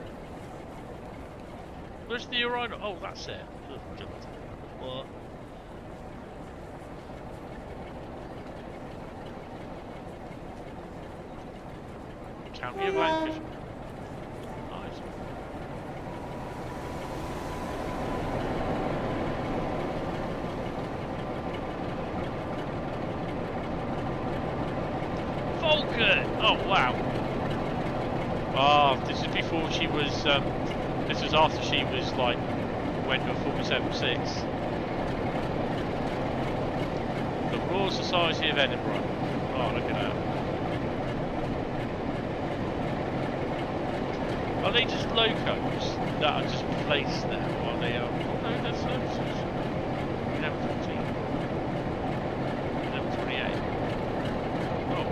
Where's the urinal? Oh, that's it. Oh, God. What? County of Lancashire. Nice. Falcon! Oh wow. Oh, this is before she was this was after she was like went to a 476. The Royal Society of Edinburgh. Oh, look at that. Are they just locos that are just placed there? Or are they oh no, they're services. 11:14. 11:28. Oh,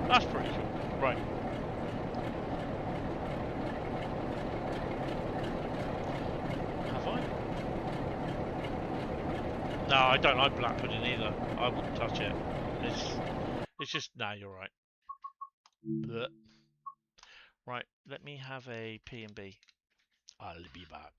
that's pretty cool. Right. Have I? No, I don't like black pudding either. I wouldn't touch it. It's just no, you're right. Blech. Right, let me have a P&B. I'll be back.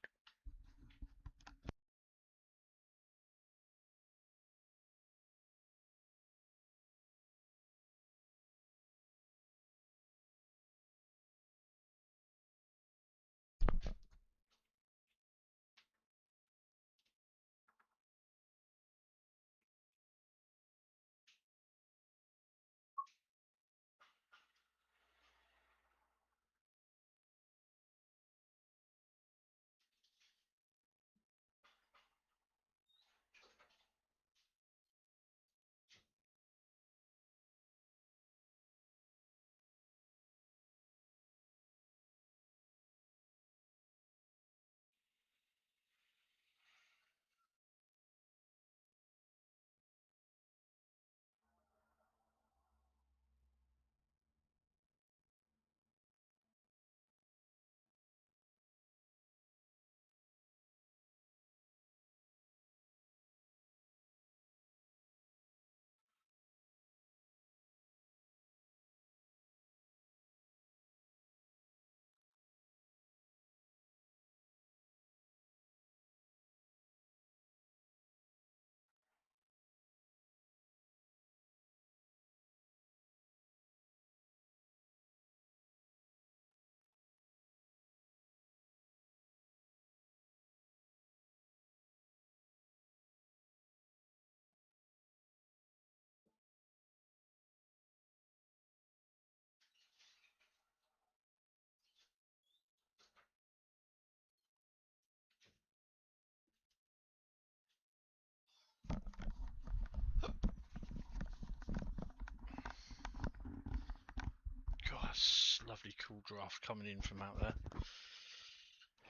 God, that's lovely cool draft coming in from out there.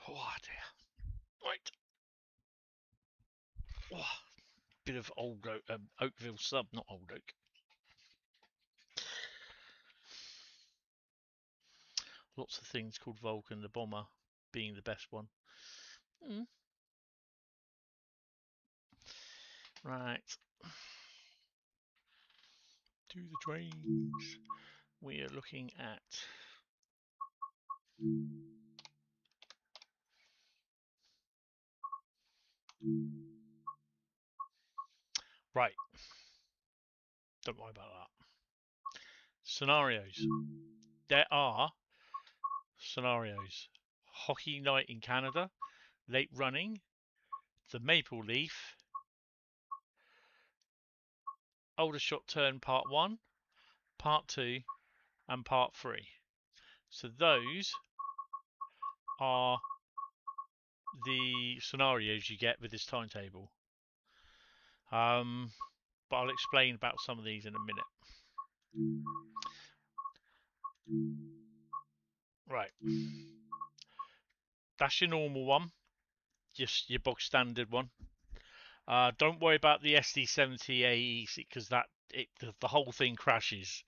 Oh dear. Right. Oh, bit of old Oakville Sub, not Old Oak. Lots of things called Vulcan the Bomber. being the best one. Right. To the trains. We are looking at right. Don't worry about that. Scenarios. There are scenarios. Hockey night in Canada, late running, the Maple Leaf, Aldershot Turn Part 1, Part 2, and Part 3. So those are the scenarios you get with this timetable. But I'll explain about some of these in a minute. Right. That's your normal one. Just your bog standard one. Don't worry about the SD70 AEC because the whole thing crashes.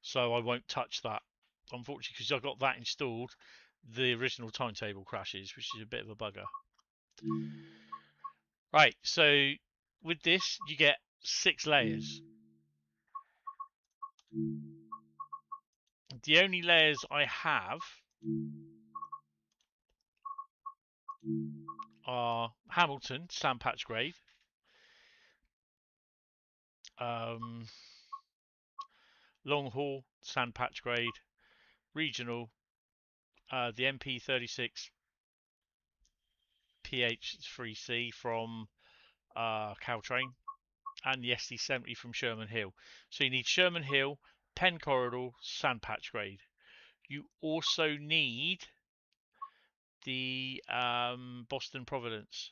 So I won't touch that. Unfortunately, because I've got that installed, the original timetable crashes, which is a bit of a bugger. Right, so with this, you get 6 layers. The only layers I have are Hamilton, sandpatch grade, long haul, sandpatch grade, regional, the MP36 PH3C from Caltrain, and the SD70 from Sherman Hill. So you need Sherman Hill, Pen Corridor, sandpatch grade. You also need the Boston Providence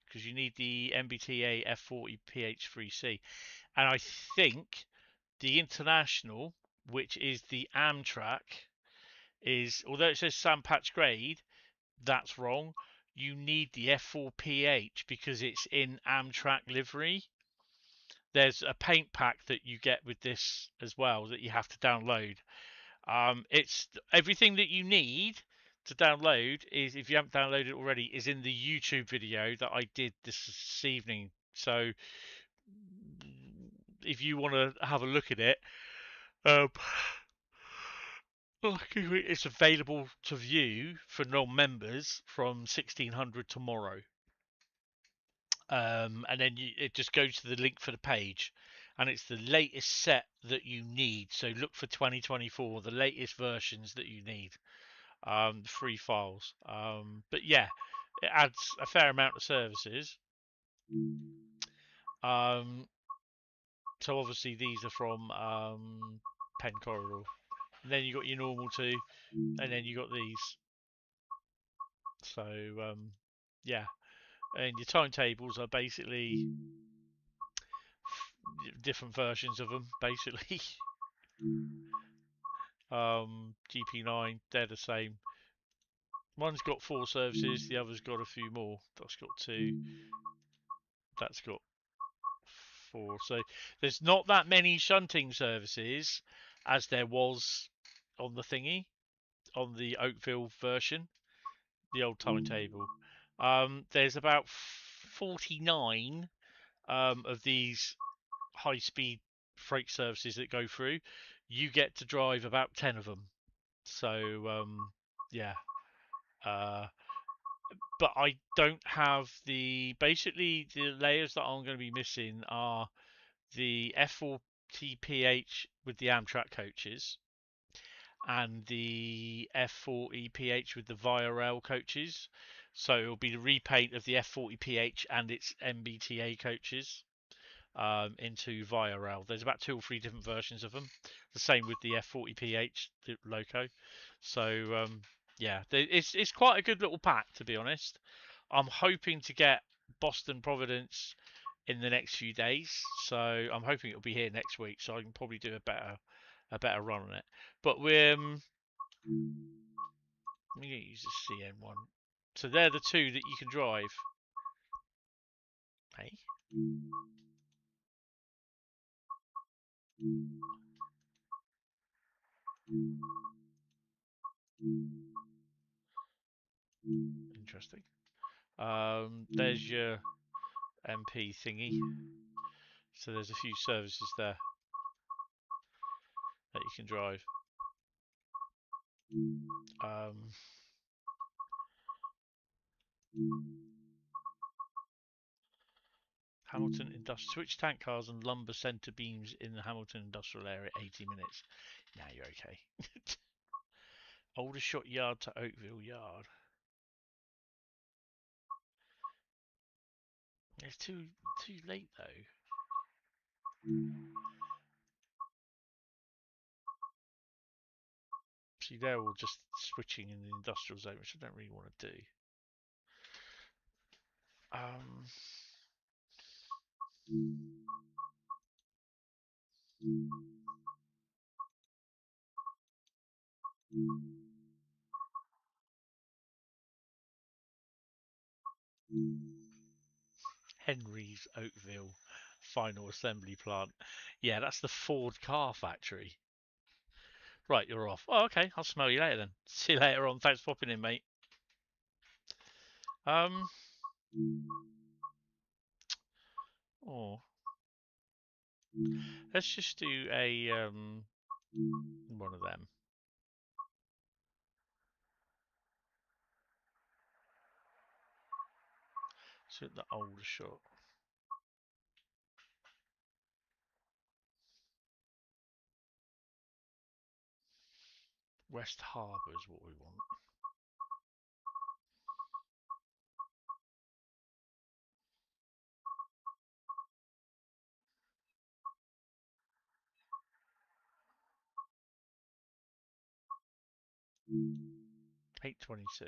because you need the MBTA F40 PH3C. And I think the International, which is the Amtrak, is, although it says sandpatch grade, that's wrong. You need the F4PH because it's in Amtrak livery. There's a paint pack that you get with this as well that you have to download. It's everything that you need to download is, if you haven't downloaded it already, is in the YouTube video that I did this evening. So if you want to have a look at it, it's available to view for non-members from 1600 tomorrow. And then it just goes to the link for the page, and it's the latest set that you need. So look for 2024, the latest versions that you need, the free files. But yeah, it adds a fair amount of services. So obviously these are from Pen Corridor. And then you got your normal 2, and then you got these. So yeah, and your timetables are basically different versions of them, basically. GP9, they're the same. One's got 4 services, the other's got a few more. That's got 2. That's got 4. So there's not that many shunting services as there was on the thingy, on the Oakville version, the old timetable. There's about 49 of these high-speed freight services that go through. You get to drive about 10 of them. So yeah. But I don't have basically the layers that I'm going to be missing are the F40PH with the Amtrak coaches and the F40PH with the Via Rail coaches. So it'll be the repaint of the F40PH and its MBTA coaches into Via Rail. There's about 2 or 3 different versions of them. The same with the F40PH, the loco. So yeah, it's quite a good little pack, to be honest. I'm hoping to get Boston Providence in the next few days, so I'm hoping it'll be here next week, so I can probably do a better run on it. But we're let me use the CN1. So they're the 2 that you can drive. Hey. Interesting. There's your MP thingy. So there's a few services there that you can drive. Hamilton Industrial. Switch tank cars and lumber centre beams in the Hamilton Industrial Area, 80 minutes. Now you're okay. Aldershot Yard to Oakville Yard. It's too late though. See, they're all just switching in the industrial zone, which I don't really want to do. Henry's Oakville final assembly plant. Yeah, that's the Ford car factory. Right, you're off. Oh, okay. I'll smell you later then. See you later on. Thanks for popping in, mate. Oh. Let's just do a one of them. So the Aldershot. West Harbour is what we want. $8.22.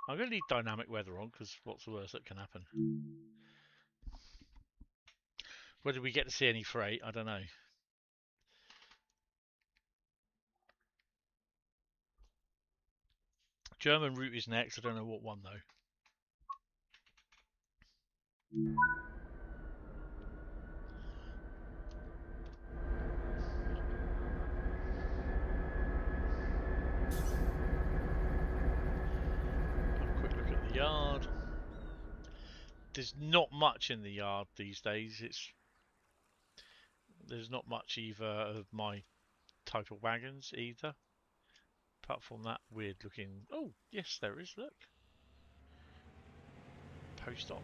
I'm going to leave dynamic weather on because what's the worst that can happen? Whether we get to see any freight, I don't know. German route is next. I don't know what one though. Have a quick look at the yard. There's not much in the yard these days. There's not much either of my type of wagons either. Apart from that weird looking. Oh, yes, there is. Look. Post op.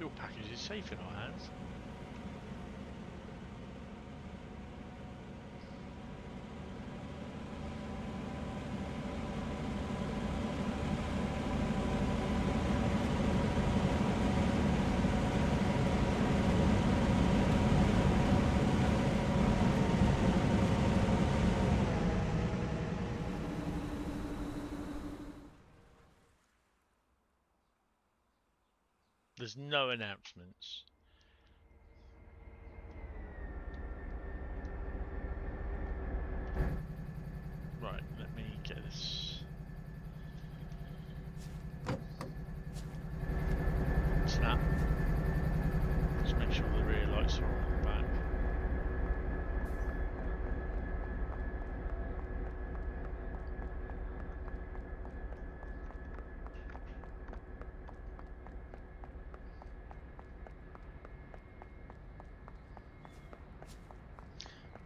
Your package is safe in our hands. There's no announcements. Right, let me get this. Snap. Just make sure the rear lights are on the back.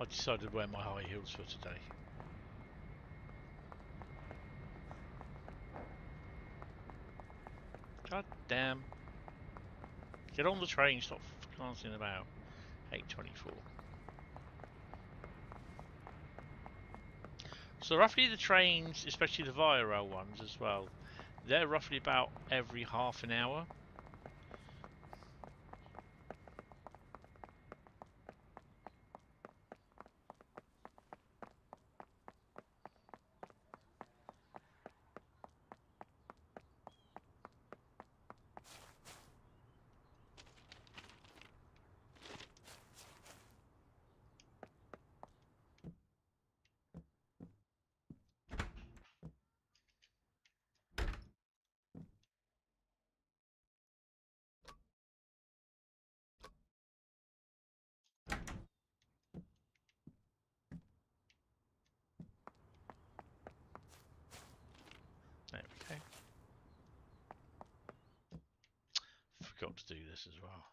I decided to wear my high heels for today. God damn. Get on the train, stop glancing about. 8:24. So roughly the trains, especially the Via Rail ones as well, they're roughly about every half an hour. do this as well.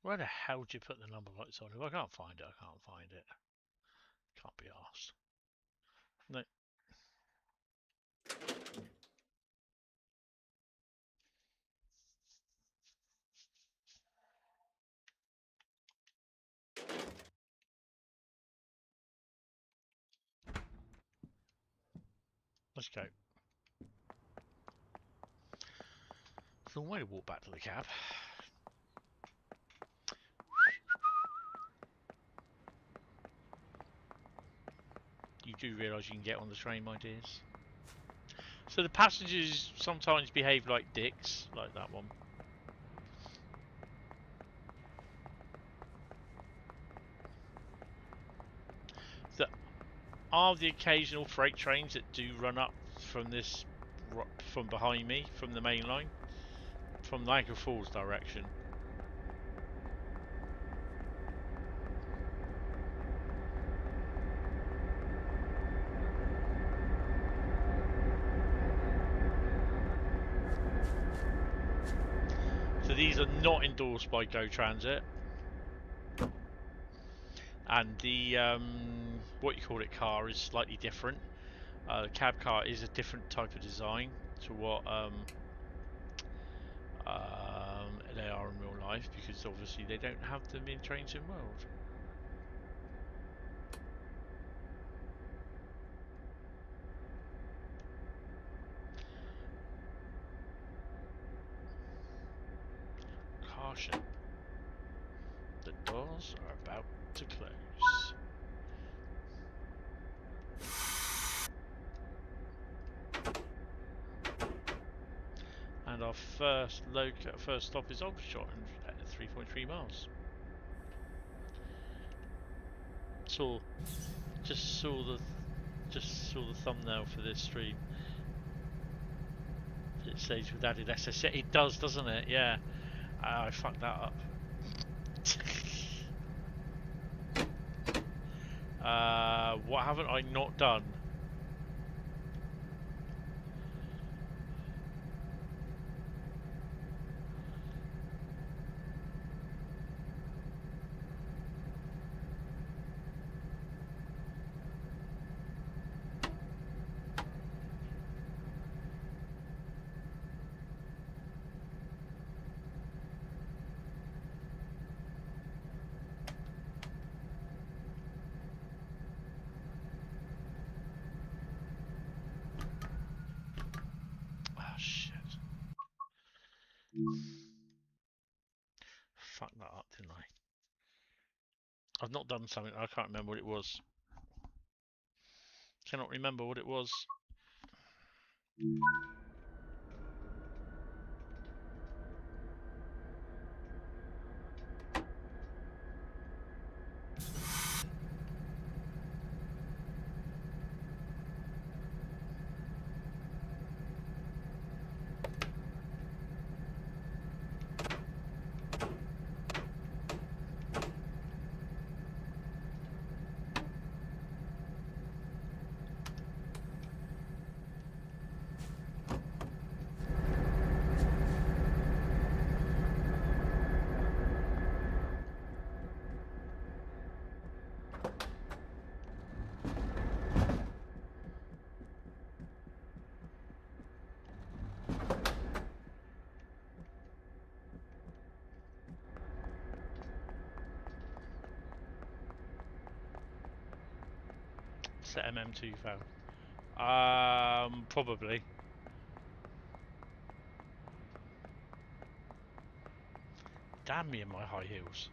Where the hell do you put the number lights on? If I can't find it, I can't find it. Can't be arsed. No. Let's go. It's a long way to walk back to the cab. You do realise you can get on the train, my dears. So the passengers sometimes behave like dicks, like that one. There are the occasional freight trains that do run up from this, from behind me, from the main line, from Niagara Falls direction. So these are not endorsed by Go Transit, and the what you call it car is slightly different. The cab car is a different type of design to what they are in real life, because obviously they don't have them in Train Sim World. Caution. The doors are about to close. And our first stop is Aldershot at 3.3 miles. Just saw the thumbnail for this stream. It says with added SSL. It does, doesn't it? Yeah. I fucked that up. What haven't I not done? Fucked that up, didn't I? I've not done something. I can't remember what it was. Cannot remember what it was. Set MM2 fail. Probably. Damn me in my high heels.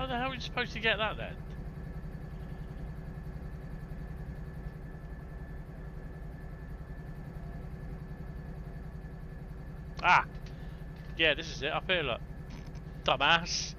How the hell are you supposed to get that then? Ah! Yeah, this is it, up here, look. Dumbass.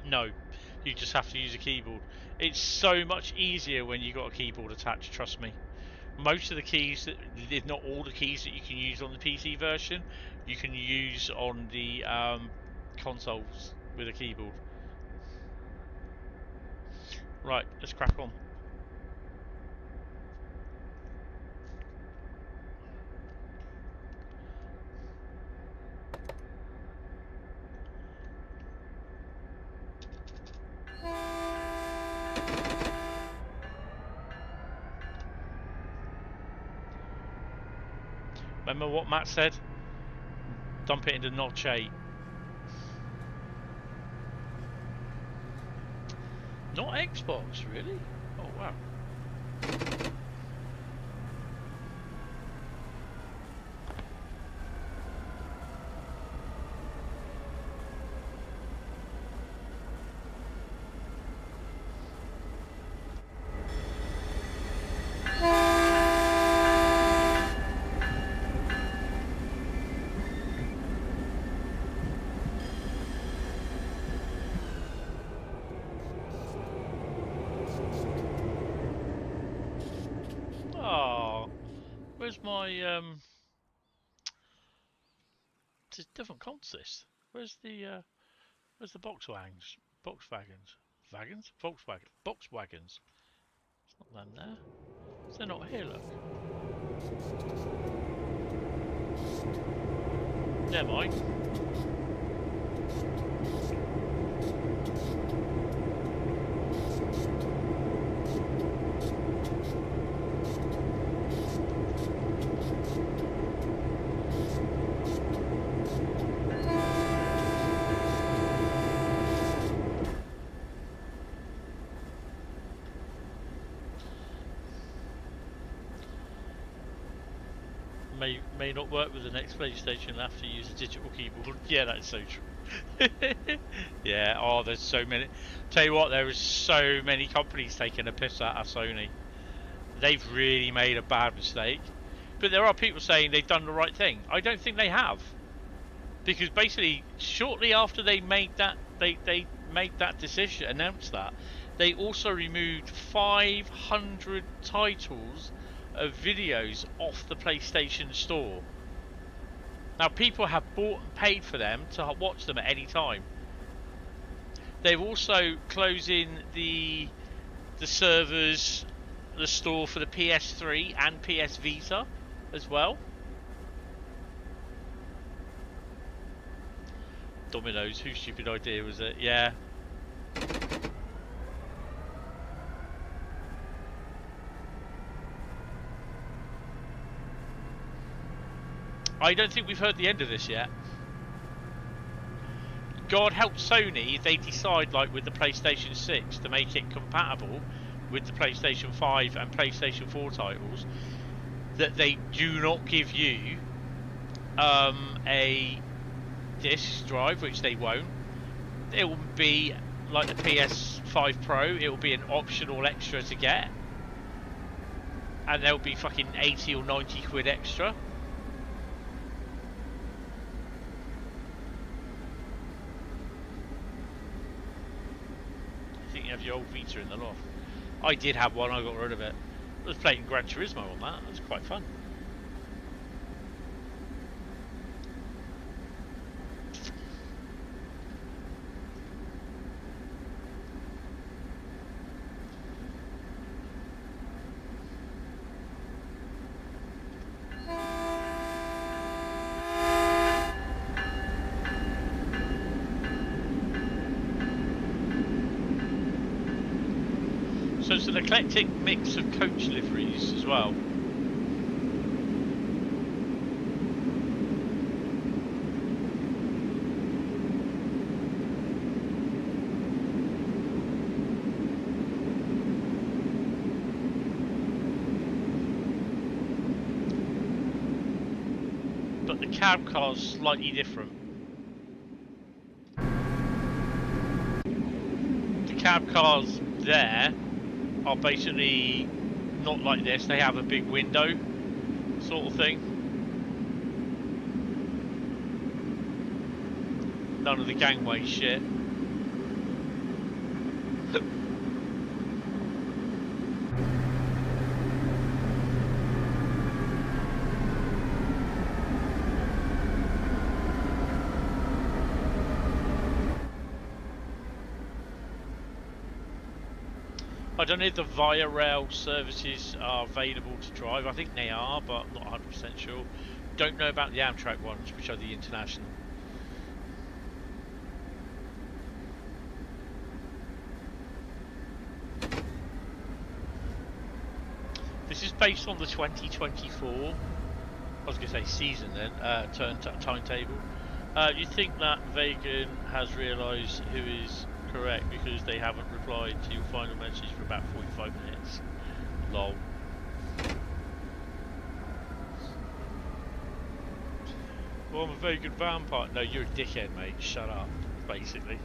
No, you just have to use a keyboard. It's so much easier when you've got a keyboard attached, trust me. Most of the keys, if not all the keys that you can use on the PC version, you can use on the consoles with a keyboard. Right, let's crack on. Remember what Matt said? Dump it into notch 8. Not Xbox, really? Oh wow. Where's my it's a different consist. Where's the Volkswagens? Volkswagens? Volkswagens. It's not them there. They're not here, look. Never mind. May not work with the next PlayStation. You'll have to use a digital keyboard. Yeah, that's so true. Yeah, oh, there's so many. Tell you what, there is so many companies taking a piss out of Sony. They've really made a bad mistake. But there are people saying they've done the right thing. I don't think they have, because basically, shortly after they made that, they made that decision, announced that, they also removed 500 titles of videos off the PlayStation Store. Now people have bought and paid for them to watch them at any time. They've also closing the servers, the store for the PS3 and PS Vita as well. Domino's, whose stupid idea was it? Yeah. I don't think we've heard the end of this yet. God help Sony if they decide, like with the PlayStation 6, to make it compatible with the PlayStation 5 and PlayStation 4 titles, that they do not give you a disc drive, which they won't. It will be like the PS5 Pro, it will be an optional extra to get, and there'll be fucking 80 or 90 quid extra. Have your old Vita in the loft. I did have one, I got rid of it. I was playing Gran Turismo on that, it was quite fun. So it's an eclectic mix of coach liveries as well. But the cab car's slightly different. The cab cars there are basically not like this. They have a big window sort of thing. None of the gangway shit. I don't know if the Via Rail services are available to drive. I think they are, but I'm not 100% sure. Don't know about the Amtrak ones, which are the international. This is based on the 2024, I was going to say season then, timetable. You think that Vegan has realised who is correct because they haven't replied to your final message for about 45 minutes. Lol. Well, I'm a vegan vampire. No, you're a dickhead, mate. Shut up, basically.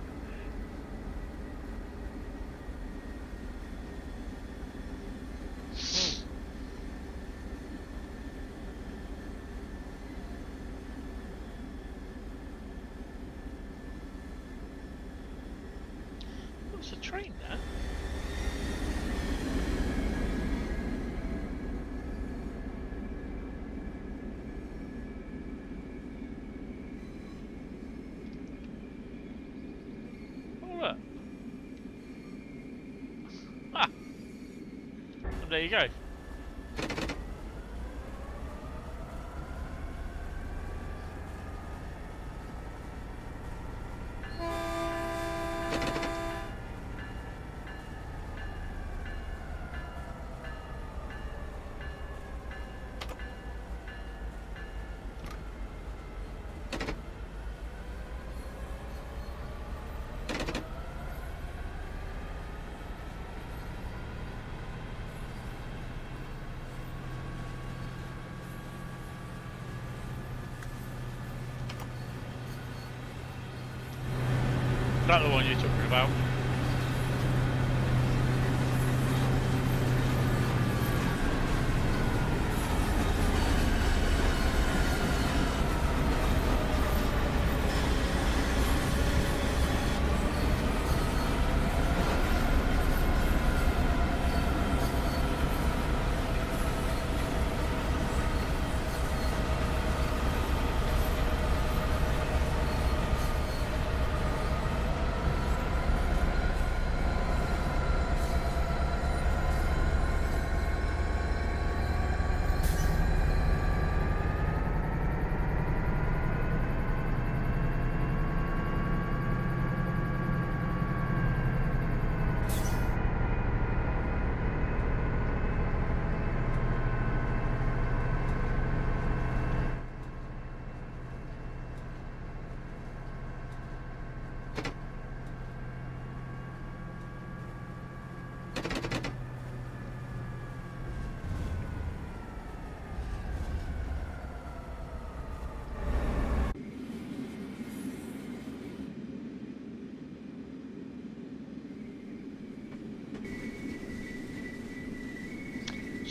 What's a train there? There you go. Is that the one you're talking about?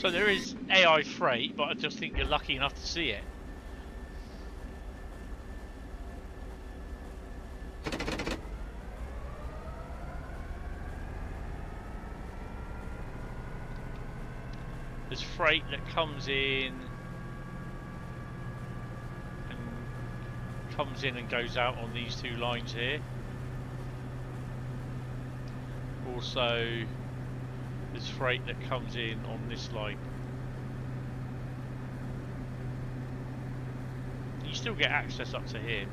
So there is AI freight, but I just think you're lucky enough to see it. There's freight that comes in and goes out on these two lines here. Also, there's freight that comes in on this line. You still get access up to here.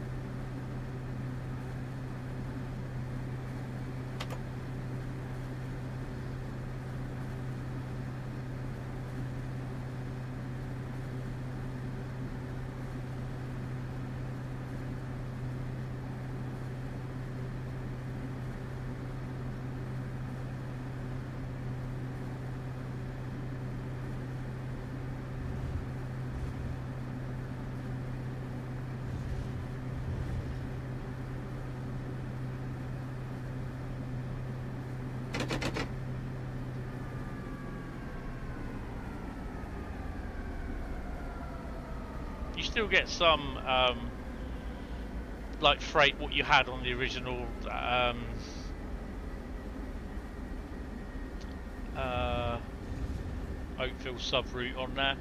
You still get some like freight what you had on the original Oakville sub route on there.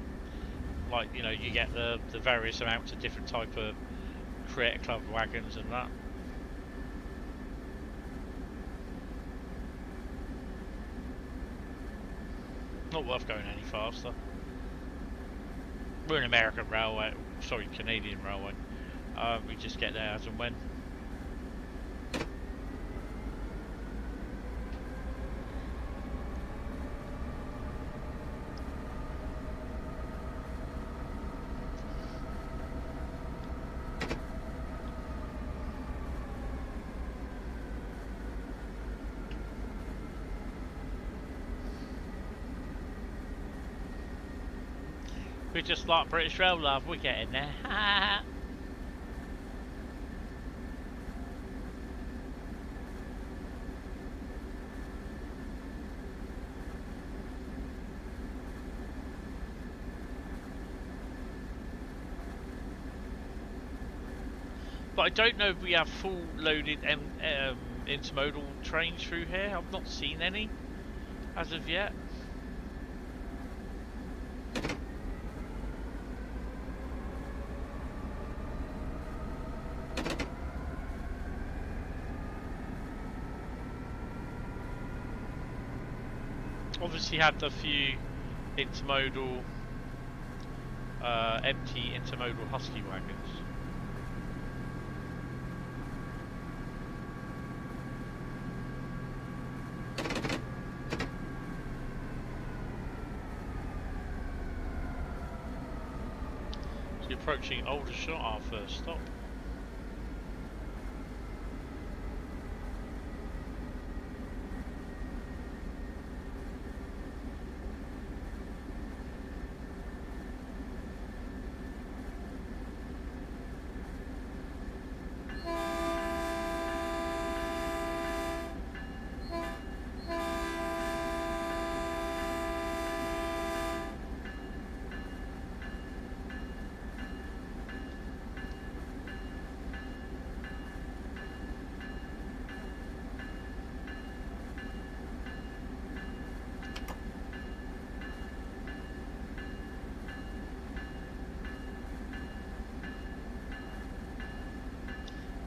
Like, you know, you get the various amounts of different type of Creator Club wagons and that. Not worth going any faster. We're an American railway, sorry, Canadian railway. We just get there as and when. We're just like British Rail, love. We're getting there. But I don't know if we have full loaded intermodal trains through here. I've not seen any as of yet. Obviously had a few intermodal, empty intermodal husky wagons. So you're approaching Aldershot, our first stop.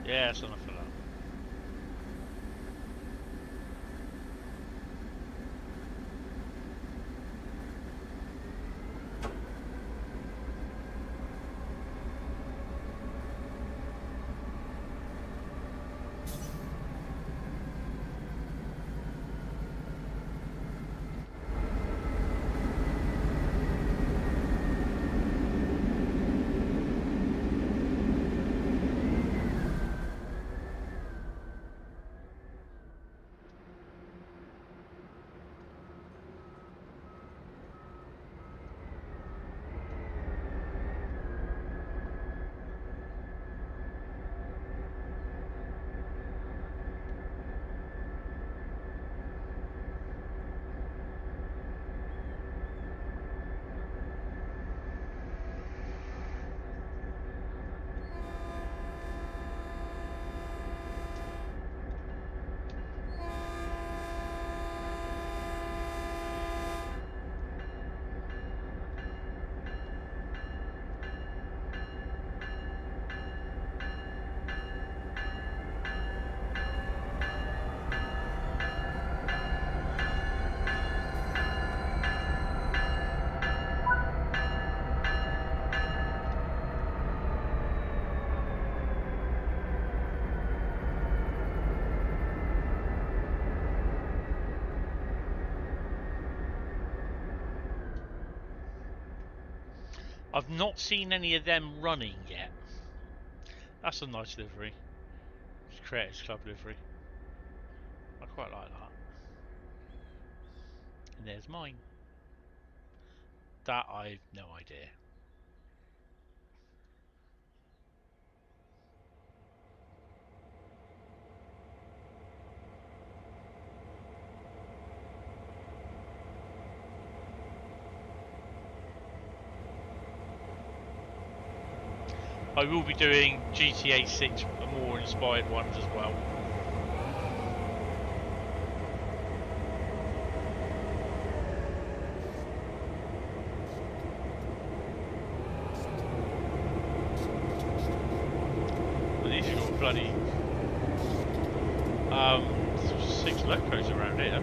Yeah, that's enough for that. I've not seen any of them running yet. That's a nice livery. It's Creators Club livery. I quite like that. And there's mine. That I've no idea. I will be doing GTA 6 more inspired ones as well. But these have got bloody 6 locos around here.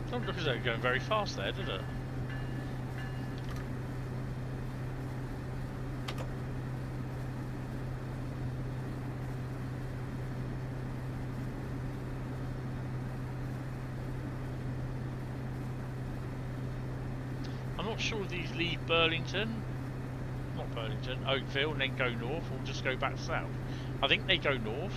Don't look as though it's going very fast there, did it? I'm not sure if these leave Burlington, not Burlington, Oakville, and then go north, or just go back south. I think they go north.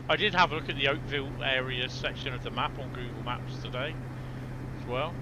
I did have a look at the Oakville area section of the map on Google Maps today as well.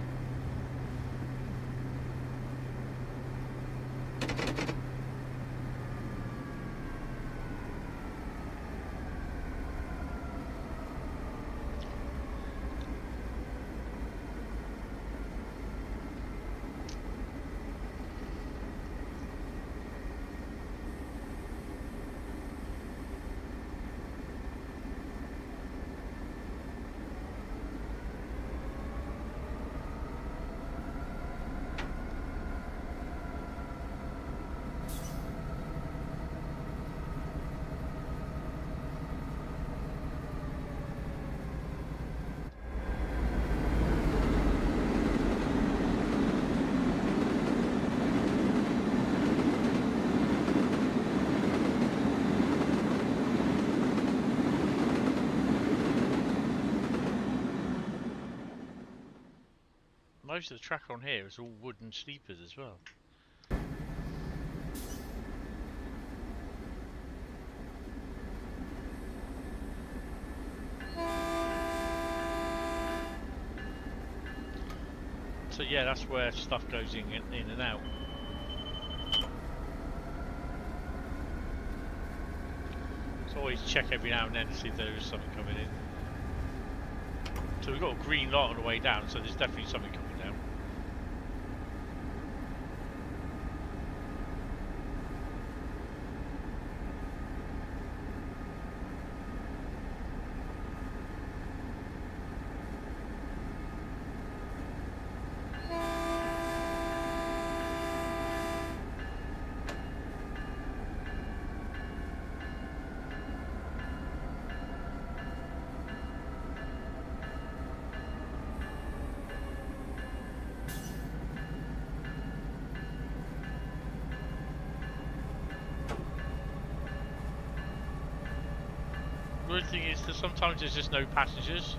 Most of the track on here is all wooden sleepers as well. So yeah, that's where stuff goes in and out. So always check every now and then to see if there is something coming in. So we've got a green light on the way down, so there's definitely something coming down. The good thing is that sometimes there's just no passengers.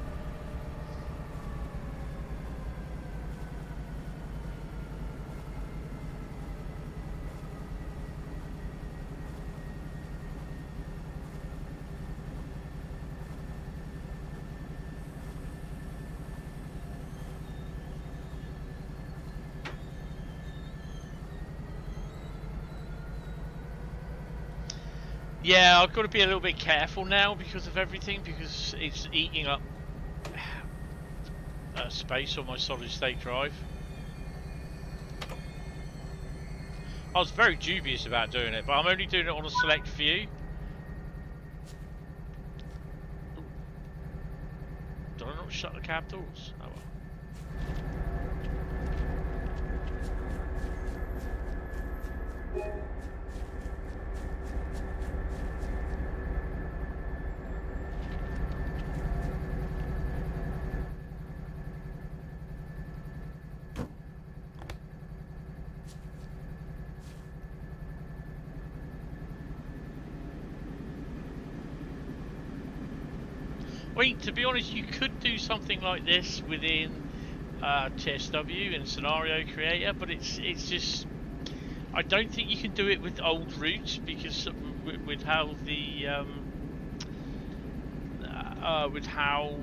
Yeah, I've got to be a little bit careful now because of everything, because it's eating up space on my solid state drive. I was very dubious about doing it, but I'm only doing it on a select few. Ooh. Did I not shut the cab doors? Oh well. I mean, to be honest, you could do something like this within TSW in Scenario Creator, but it's just, I don't think you can do it with old routes, because with how the with how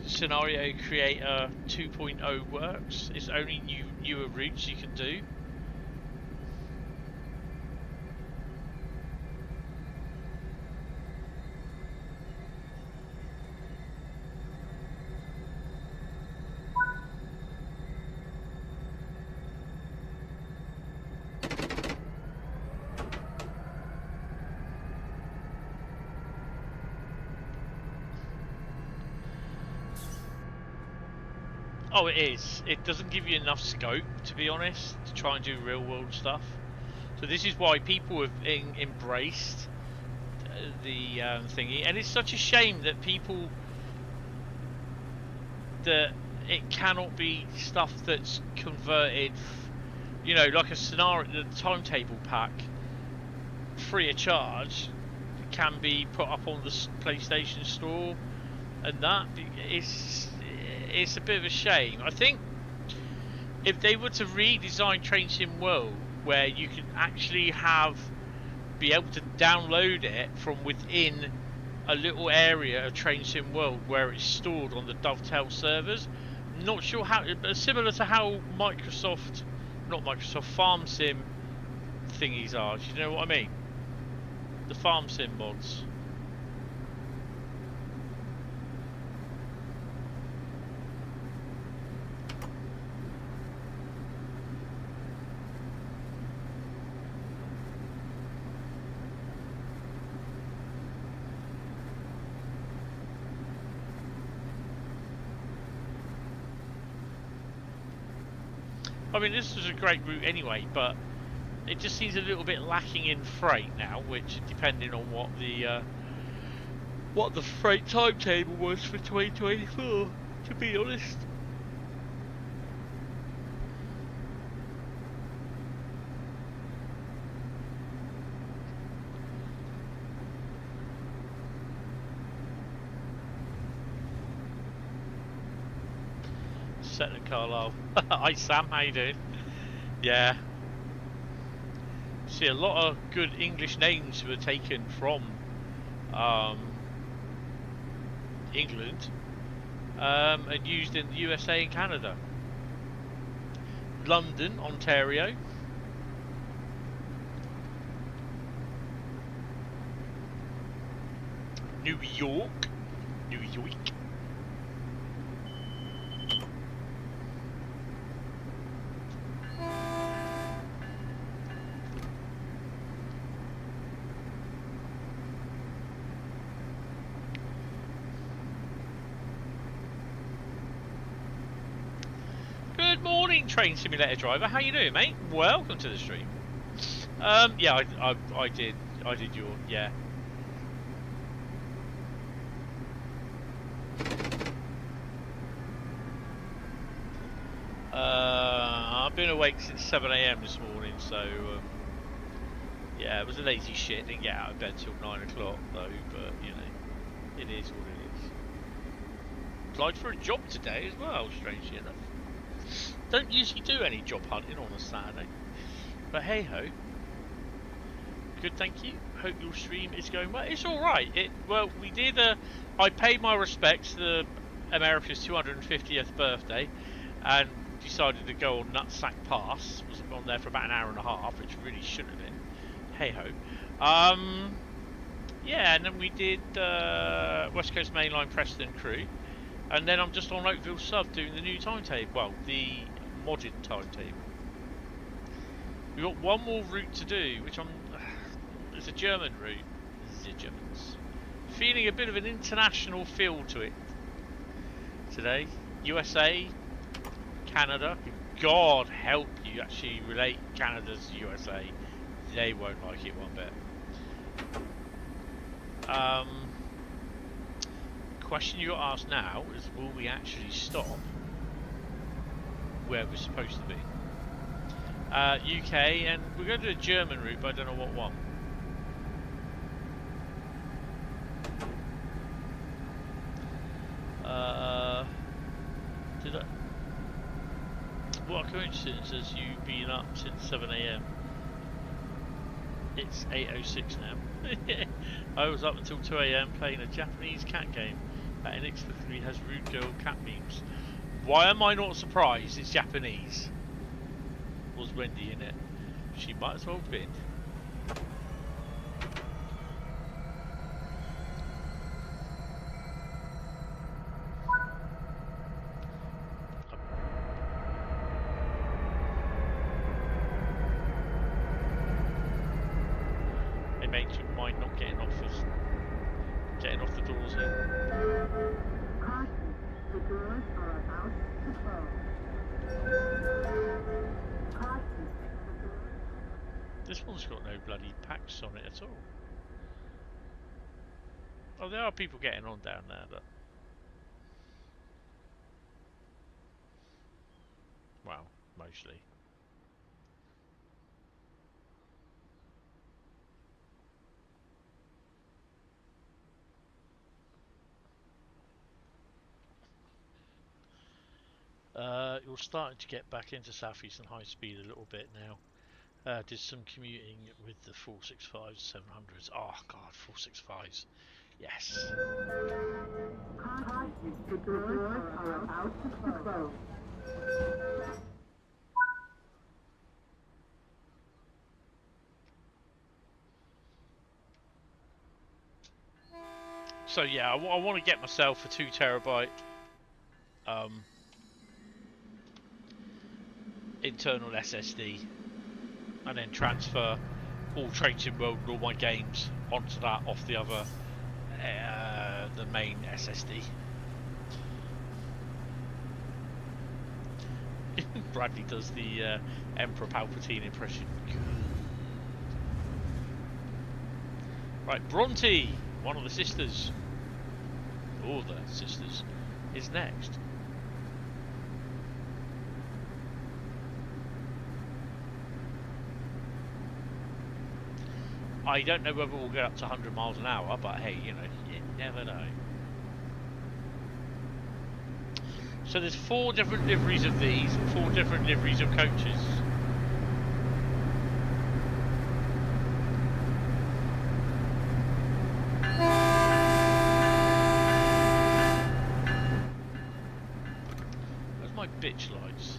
Scenario Creator 2.0 works, it's only newer routes you can do. Oh, it is. It doesn't give you enough scope, to be honest, to try and do real world stuff. So this is why people have embraced the thingy, and it's such a shame that people, that it cannot be stuff that's converted, you know, like a scenario, the timetable pack, free of charge, can be put up on the PlayStation Store, and that it's a bit of a shame. I think if they were to redesign Train Sim World, where you can actually be able to download it from within a little area of Train Sim World where it's stored on the Dovetail servers, not sure how, but similar to how Farm Sim thingies are. Do you know what I mean? The Farm Sim mods. I mean, this is a great route anyway, but it just seems a little bit lacking in freight now, which, depending on what the freight timetable was for 2024, to be honest. Setting Carlisle. Hi Sam, how you doing? Yeah. See a lot of good English names were taken from England and used in the USA and Canada. London, Ontario. New York. Train Simulator driver, how you doing, mate? Welcome to the stream. Yeah, I did your, yeah. I've been awake since 7 AM this morning, so yeah, it was a lazy shit. Didn't get out of bed till 9 o'clock though, but you know, it is what it is. Applied for a job today as well, strangely enough. Don't usually do any job hunting on a Saturday, but hey ho. Good, thank you. Hope your stream is going well. It's all right. Well, we did. I paid my respects to America's 250th birthday, and decided to go on Nutsack Pass. Was on there for about an hour and a half, which really shouldn't have been. Hey ho. Yeah, and then we did West Coast Mainline, Preston, Crewe, and then I'm just on Oakville Sub doing the new timetable. Well, the modded timetable. We've got one more route to do, which it's a German route. The Germans. Feeling a bit of an international feel to it today. USA, Canada. God help you actually relate Canada to USA. They won't like it one bit. Question you got asked now is, will we actually stop where we're supposed to be? UK, and we're going to do a German route, but I don't know what one. What a coincidence has you been up since 7 AM? It's 8:06 now. I was up until 2 AM playing a Japanese cat game that inexplicably has rude girl cat memes. Why am I not surprised it's Japanese? Was Wendy in it? She might as well have been. Hey mate, do you mind not getting off the doors here? The doors are about to close. This one's got no bloody packs on it at all. Oh, there are people getting on down there, but... Well, mostly. You're starting to get back into Southeastern high speed a little bit now. Did some commuting with the 465s, 700s. Oh god, 465s. Yes. The doors are about to close. So yeah, I want to get myself a 2 terabyte internal SSD, and then transfer all Train World and all my games onto that off the other, the main SSD. Bradley does the Emperor Palpatine impression. Right, Bronte, one of the sisters, or the sisters, is next. I don't know whether we'll get up to 100 miles an hour, but hey, you know, you never know. So there's 4 different liveries of these, and 4 different liveries of coaches. Where's my bitch lights?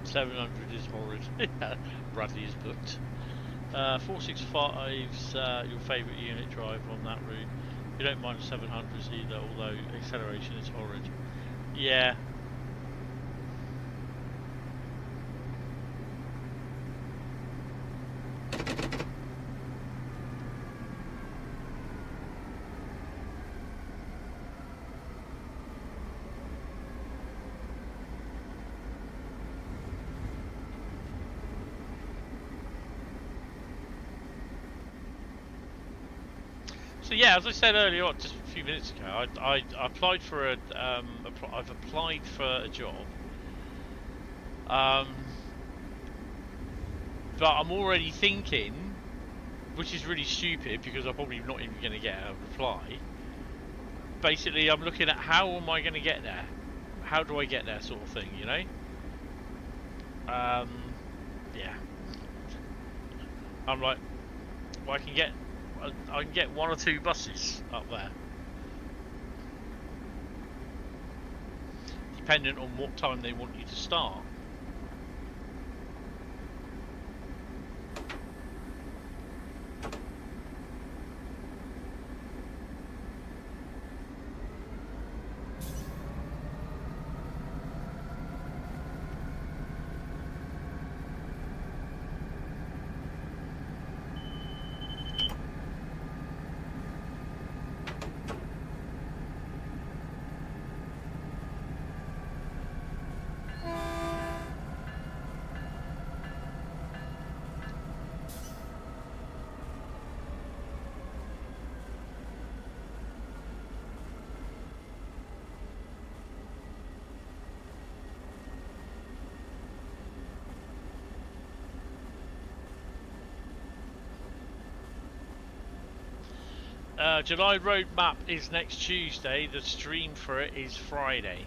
$700 is horrid. Bradley is booked. 465's your favourite unit drive on that route. You don't mind 700s either, although acceleration is horrid. Yeah. So yeah, as I said earlier on, just a few minutes ago, I applied for I've applied for a job. But I'm already thinking, which is really stupid because I'm probably not even going to get a reply. Basically, I'm looking at how am I going to get there? How do I get there, sort of thing, you know? Yeah. I'm like, well, I can get 1 or 2 buses up there, dependent on what time they want you to start. July roadmap is next Tuesday. The stream for it is Friday.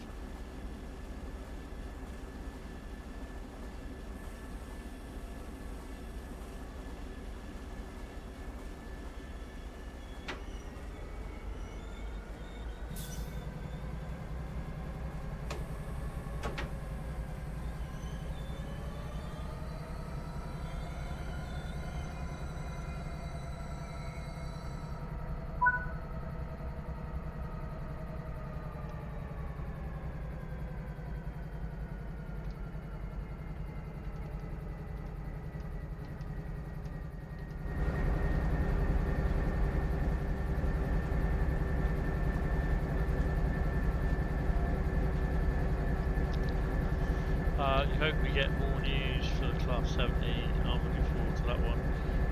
Hope we get more news for the Class 70. I'm looking forward to that one.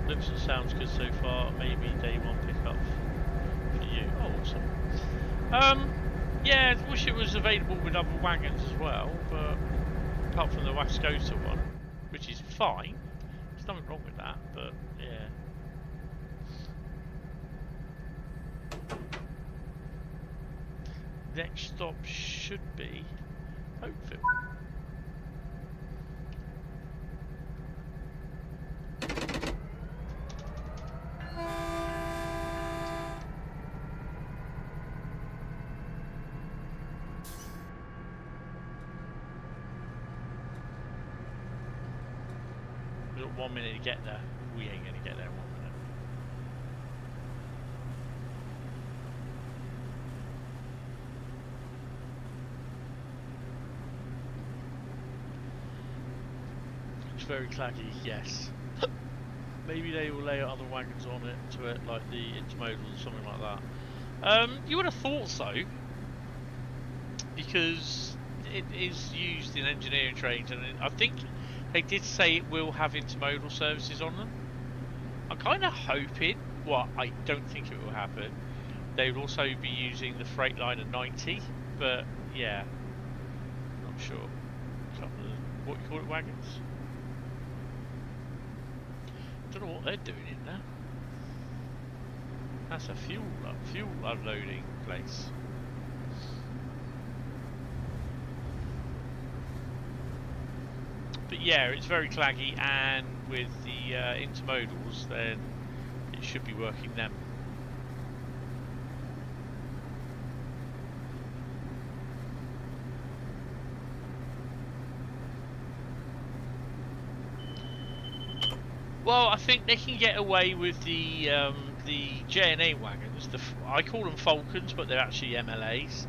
Looks and sounds good so far. Maybe day 1 pickup for you. Oh, awesome. Yeah, I wish it was available with other wagons as well, but apart from the Wascota one, which is fine. There's nothing wrong with that, but yeah. Next stop should be Oakville. We've got 1 minute to get there. We ain't gonna get there in 1 minute. It's very claggy, yes. Maybe they will lay other wagons on it to it, like the intermodal or something like that. You would have thought so, because it is used in engineering trains, and I think they did say it will have intermodal services on them. I'm kind of hoping, well, I don't think it will happen, they will also be using the Freightliner 90, but yeah, not sure. Couple of, what you call it, wagons? Don't know what they're doing in there. That's a fuel unloading place. But yeah, it's very claggy, and with the intermodals, then it should be working them. Well, I think they can get away with the J&A wagons. I call them Falcons, but they're actually MLAs.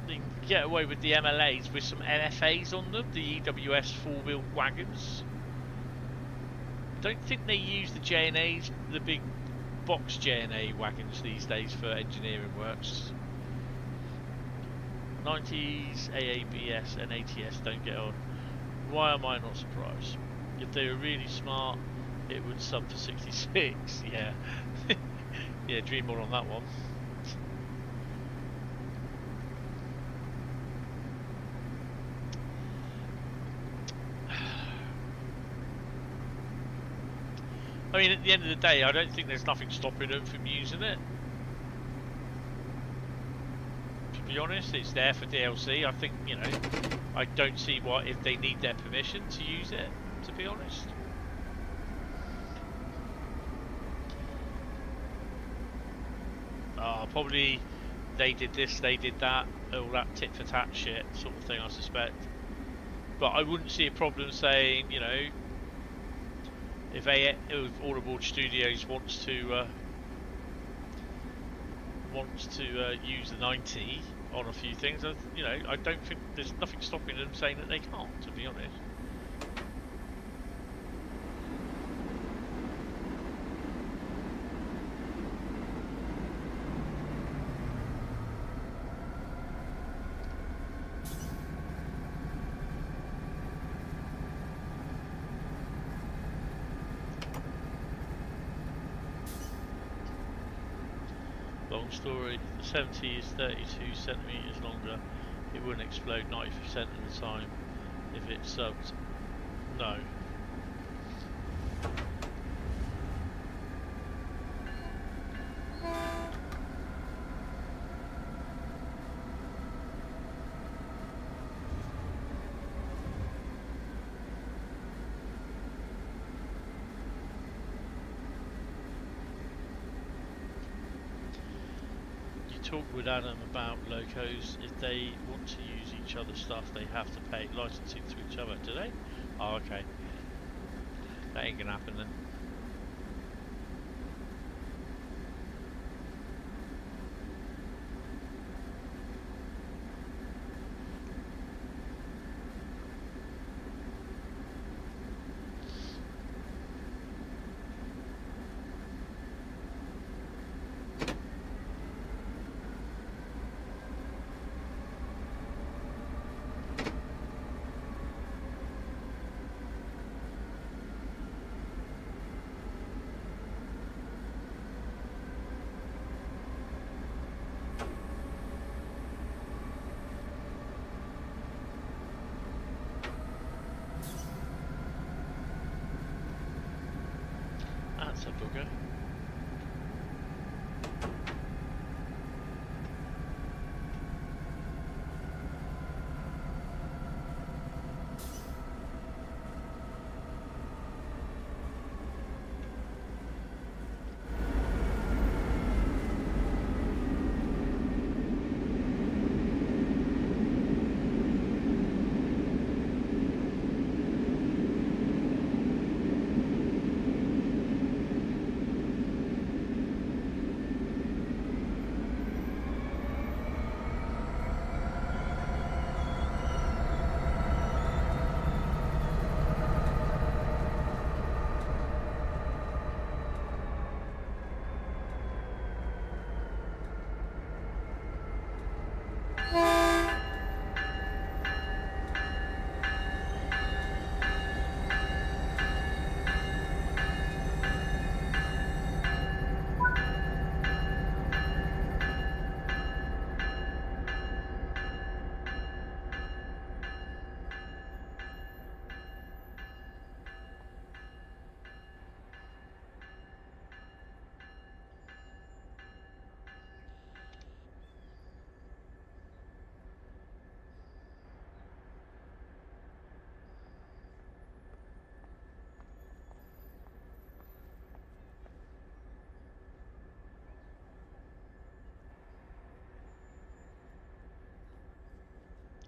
They can get away with the MLAs with some MFAs on them, the EWS 4-wheel wagons. Don't think they use the J&As, the big box J&A wagons these days for engineering works. 90s, AABS and ATS don't get on. Why am I not surprised? If they were really smart, it would sub to 66, yeah. Yeah, dream on that one. I mean, at the end of the day, I don't think there's nothing stopping them from using it. To be honest, it's there for DLC. I think, you know, I don't see why, if they need their permission to use it, to be honest. Probably they did this, they did that, all that tit for tat shit sort of thing, I suspect. But I wouldn't see a problem saying, you know, if Audible Studios wants to use the 90 on a few things, you know, I don't think there's nothing stopping them saying that they can't, to be honest. Long story, the 70 is 32 centimeters longer. It wouldn't explode 90% of the time if it subbed. No. Talk with Adam about locos. If they want to use each other's stuff, they have to pay licensing to each other. Do they? Oh, okay. That ain't gonna happen then. That's a bugger.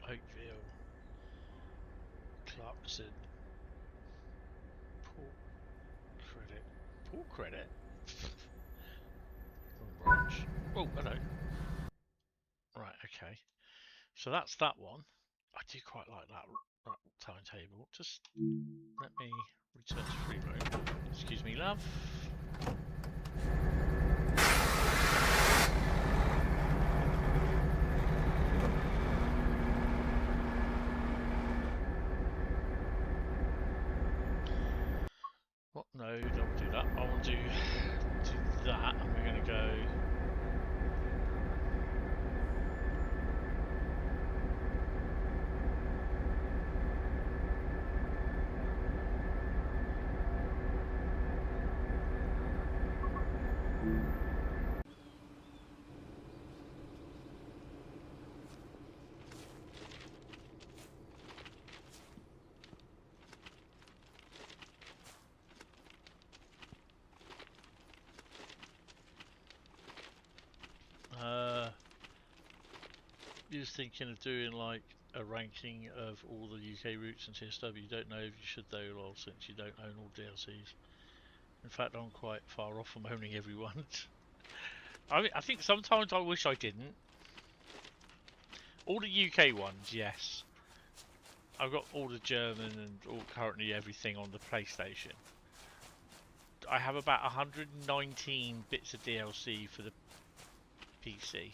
Oakville, Clarkson, Port Credit. Port Credit? Wrong branch. Oh, hello. Right, okay. So that's that one. I do quite like that timetable. Just let me return to free roam. Excuse me, love. What? No, don't do that. I want to do that, and we're going to go You was thinking of doing like a ranking of all the UK routes in TSW. You don't know if you should though, lol, since you don't own all DLCs. In fact, I'm quite far off from owning everyone. I think sometimes I wish I didn't. All the UK ones, yes. I've got all the German and all currently everything on the PlayStation. I have about 119 bits of DLC for the PC.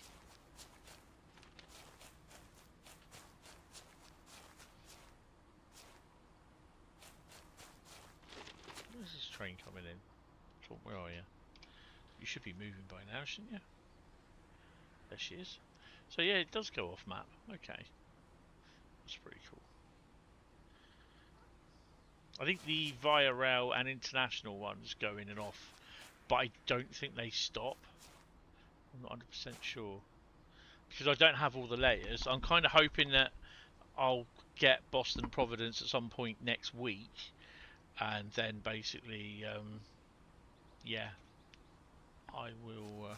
Where's this train coming in? Tom, where are you? You should be moving by now, shouldn't you? There she is. So yeah, it does go off map. Okay. That's pretty cool. I think the Via Rail and International ones go in and off, but I don't think they stop. I'm not 100% sure. Because I don't have all the layers. I'm kind of hoping that I'll get Boston Providence at some point next week. And then basically, yeah, I will...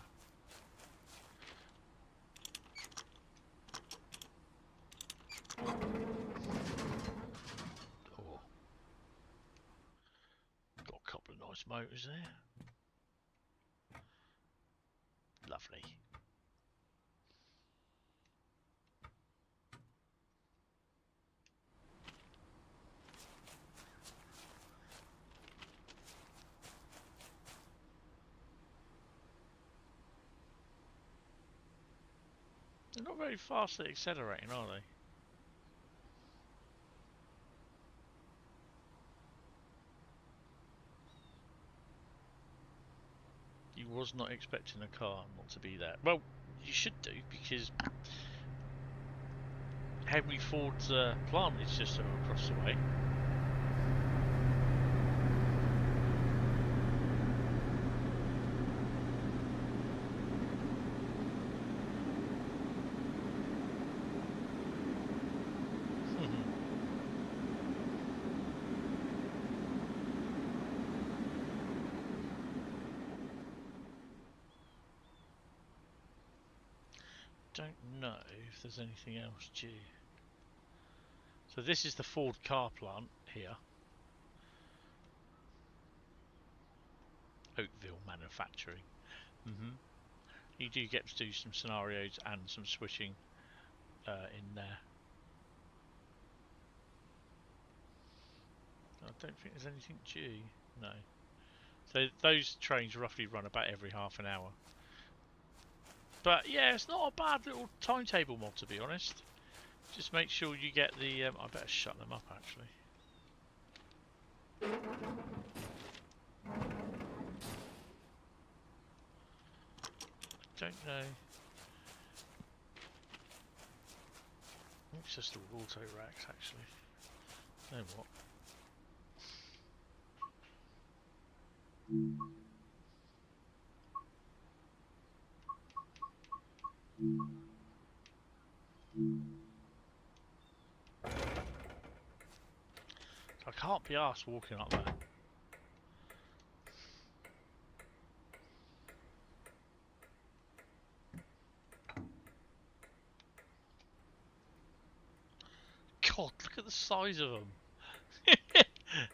Oh. Got a couple of nice motors there. Lovely. They're not very fast at accelerating, are they? You was not expecting a car not to be there. Well, you should do, because Henry Ford's plant is just across the way. Don't know if there's anything else due. So this is the Ford car plant here. Oakville manufacturing. You do get to do some scenarios and some switching in there. I don't think there's anything due. No. So those trains roughly run about every half an hour. But yeah, it's not a bad little timetable mod, to be honest. Just make sure you get the... I better shut them up, actually. Don't know. It's just all auto racks, actually. You know what? I can't be arsed walking up there. God, look at the size of them.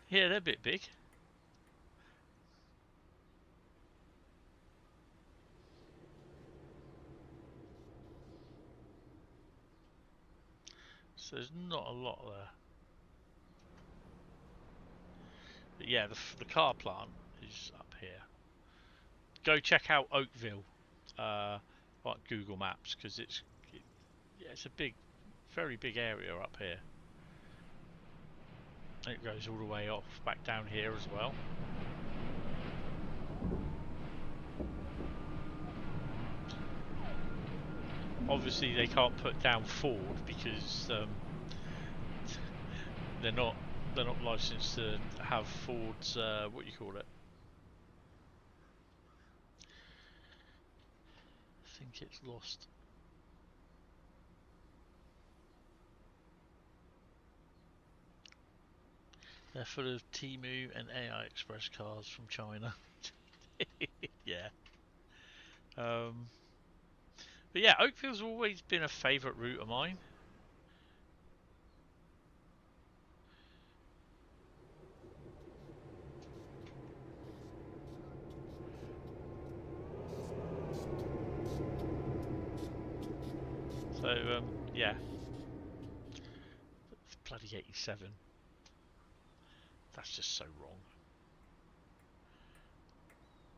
Yeah, they're a bit big. So there's not a lot there. But yeah, the car plant is up here. Go check out Oakville, like Google Maps, because it's a big, very big area up here. It goes all the way off back down here as well. Obviously, they can't put down Ford because they're not licensed to have Ford's what do you call it? I think it's lost. They're full of Temu and AI Express cars from China. Yeah. But yeah, Oakville's always been a favourite route of mine. So, yeah. It's bloody 87. That's just so wrong.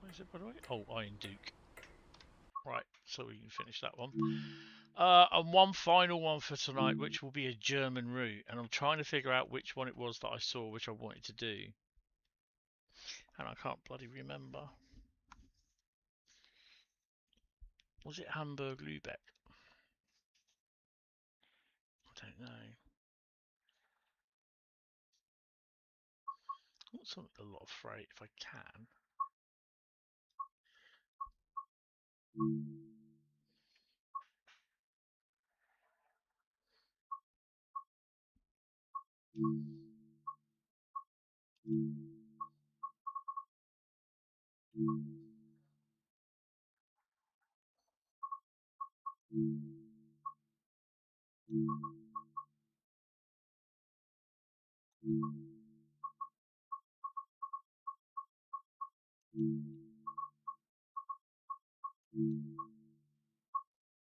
What is it, by the way? Oh, Iron Duke. Right, so we can finish that one. And one final one for tonight, which will be a German route. And I'm trying to figure out which one it was that I saw, which I wanted to do. And I can't bloody remember. Was it Hamburg-Lübeck? I don't know. I want something a lot of freight if I can.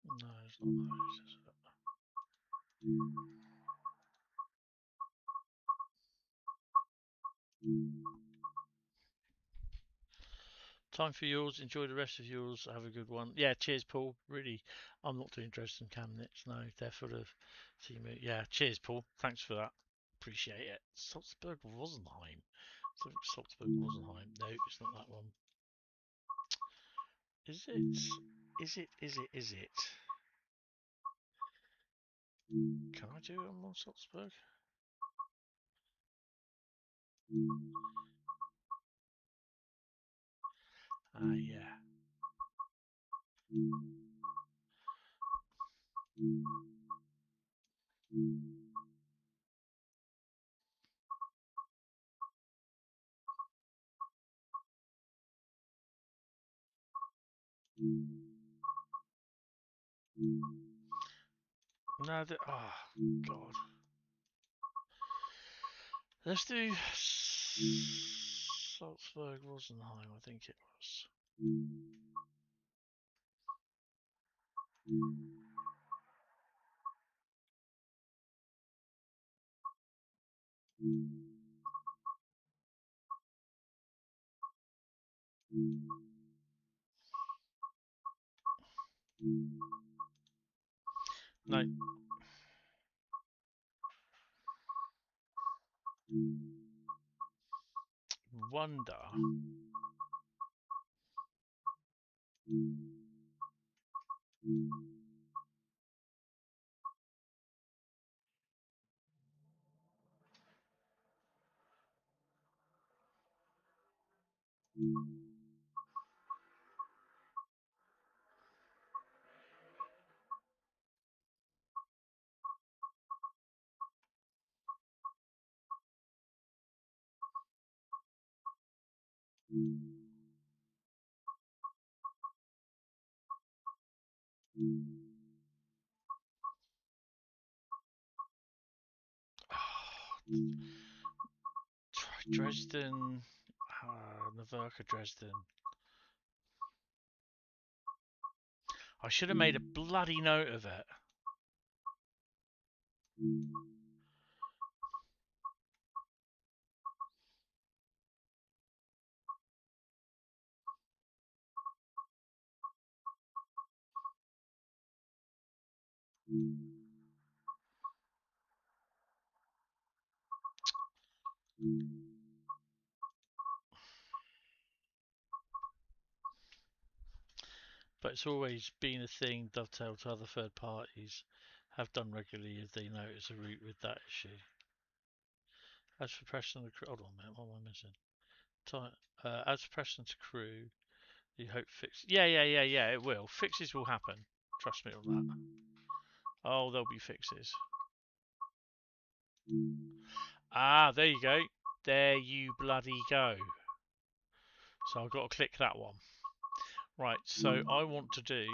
No, it's not those, is it? Time for yours. Enjoy the rest of yours. Have a good one. Yeah, cheers, Paul. Really, I'm not too interested in Chemnitz. No, they're full of team. Yeah, cheers, Paul. Thanks for that. Appreciate it. Salzburg Rosenheim. Salzburg Rosenheim. No, it's not that one. Is it? Is it? Is it? Is it? Can I do it on Salzburg? Ah, yeah. No, oh, God. Let's do Salzburg Rosenheim, I think it was. No. Wonder. Dresden, Navarca, Dresden. I should have made a bloody note of it. But it's always been a thing, dovetail to other third parties have done regularly if they notice a route with that issue. As for Preston to Crewe, hold on a minute, what am I missing? As for Preston to Crewe, you hope fix. Yeah, it will. Fixes will happen. Trust me on that. Oh, there'll be fixes. Ah, there you go. There you bloody go. So I've got to click that one. Right, so I want to do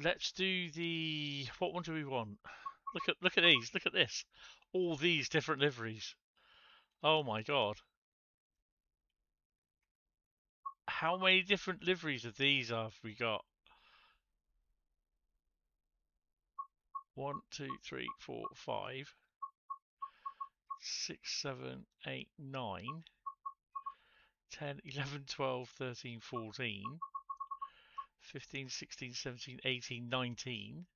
Let's do the. What one do we want? Look at these. Look at this. All these different liveries. Oh my god. How many different liveries of these have we got? 1, 2, 3, 4, 5, 6, 7, 8, 9, 10, 11, 12, 13, 14, 15, 16, 17, 18, 19,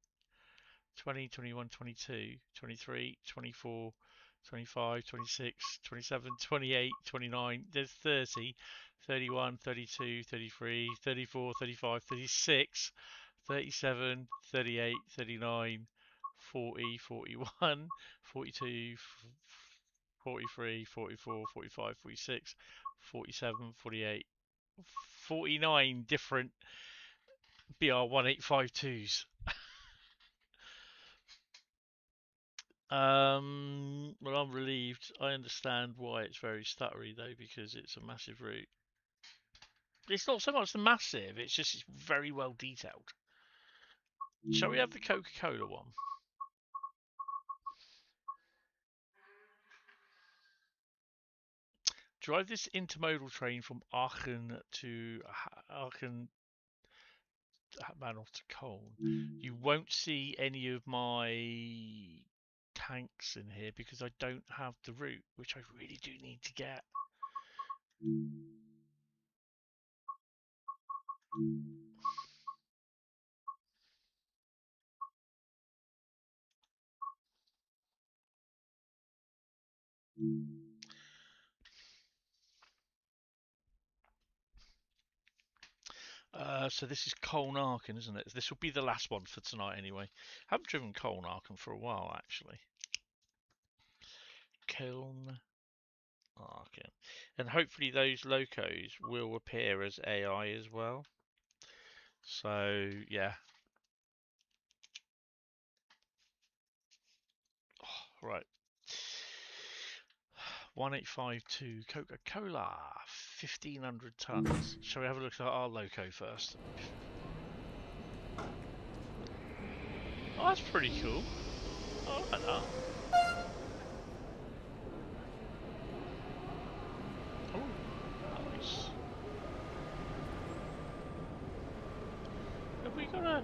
20, 21, 22, 23, 24, 25, 26, 27, 28, 29, there's 30, 31, 32, 33, 34, 35, 36, 37, 38, 39, 40, 41, 42, 43, 44, 45, 46, 47, 48, 49 different BR1852s. Well, I'm relieved. I understand why it's very stuttery though, because it's a massive route. It's not so much the massive, it's just it's very well detailed. Shall we have the Coca-Cola one? Drive this intermodal train from Aachen to Bahnhof to Koln. You won't see any of my tanks in here because I don't have the route, which I really do need to get. So this is Koln Aachen, isn't it? This will be the last one for tonight anyway. I haven't driven Koln Aachen for a while actually. Koln Aachen. And hopefully those locos will appear as AI as well. So yeah. Oh, right. 1852 Coca-Cola, 1,500 tons. Shall we have a look at our loco first? Oh, that's pretty cool. I like that. Oh, nice. Have we got a...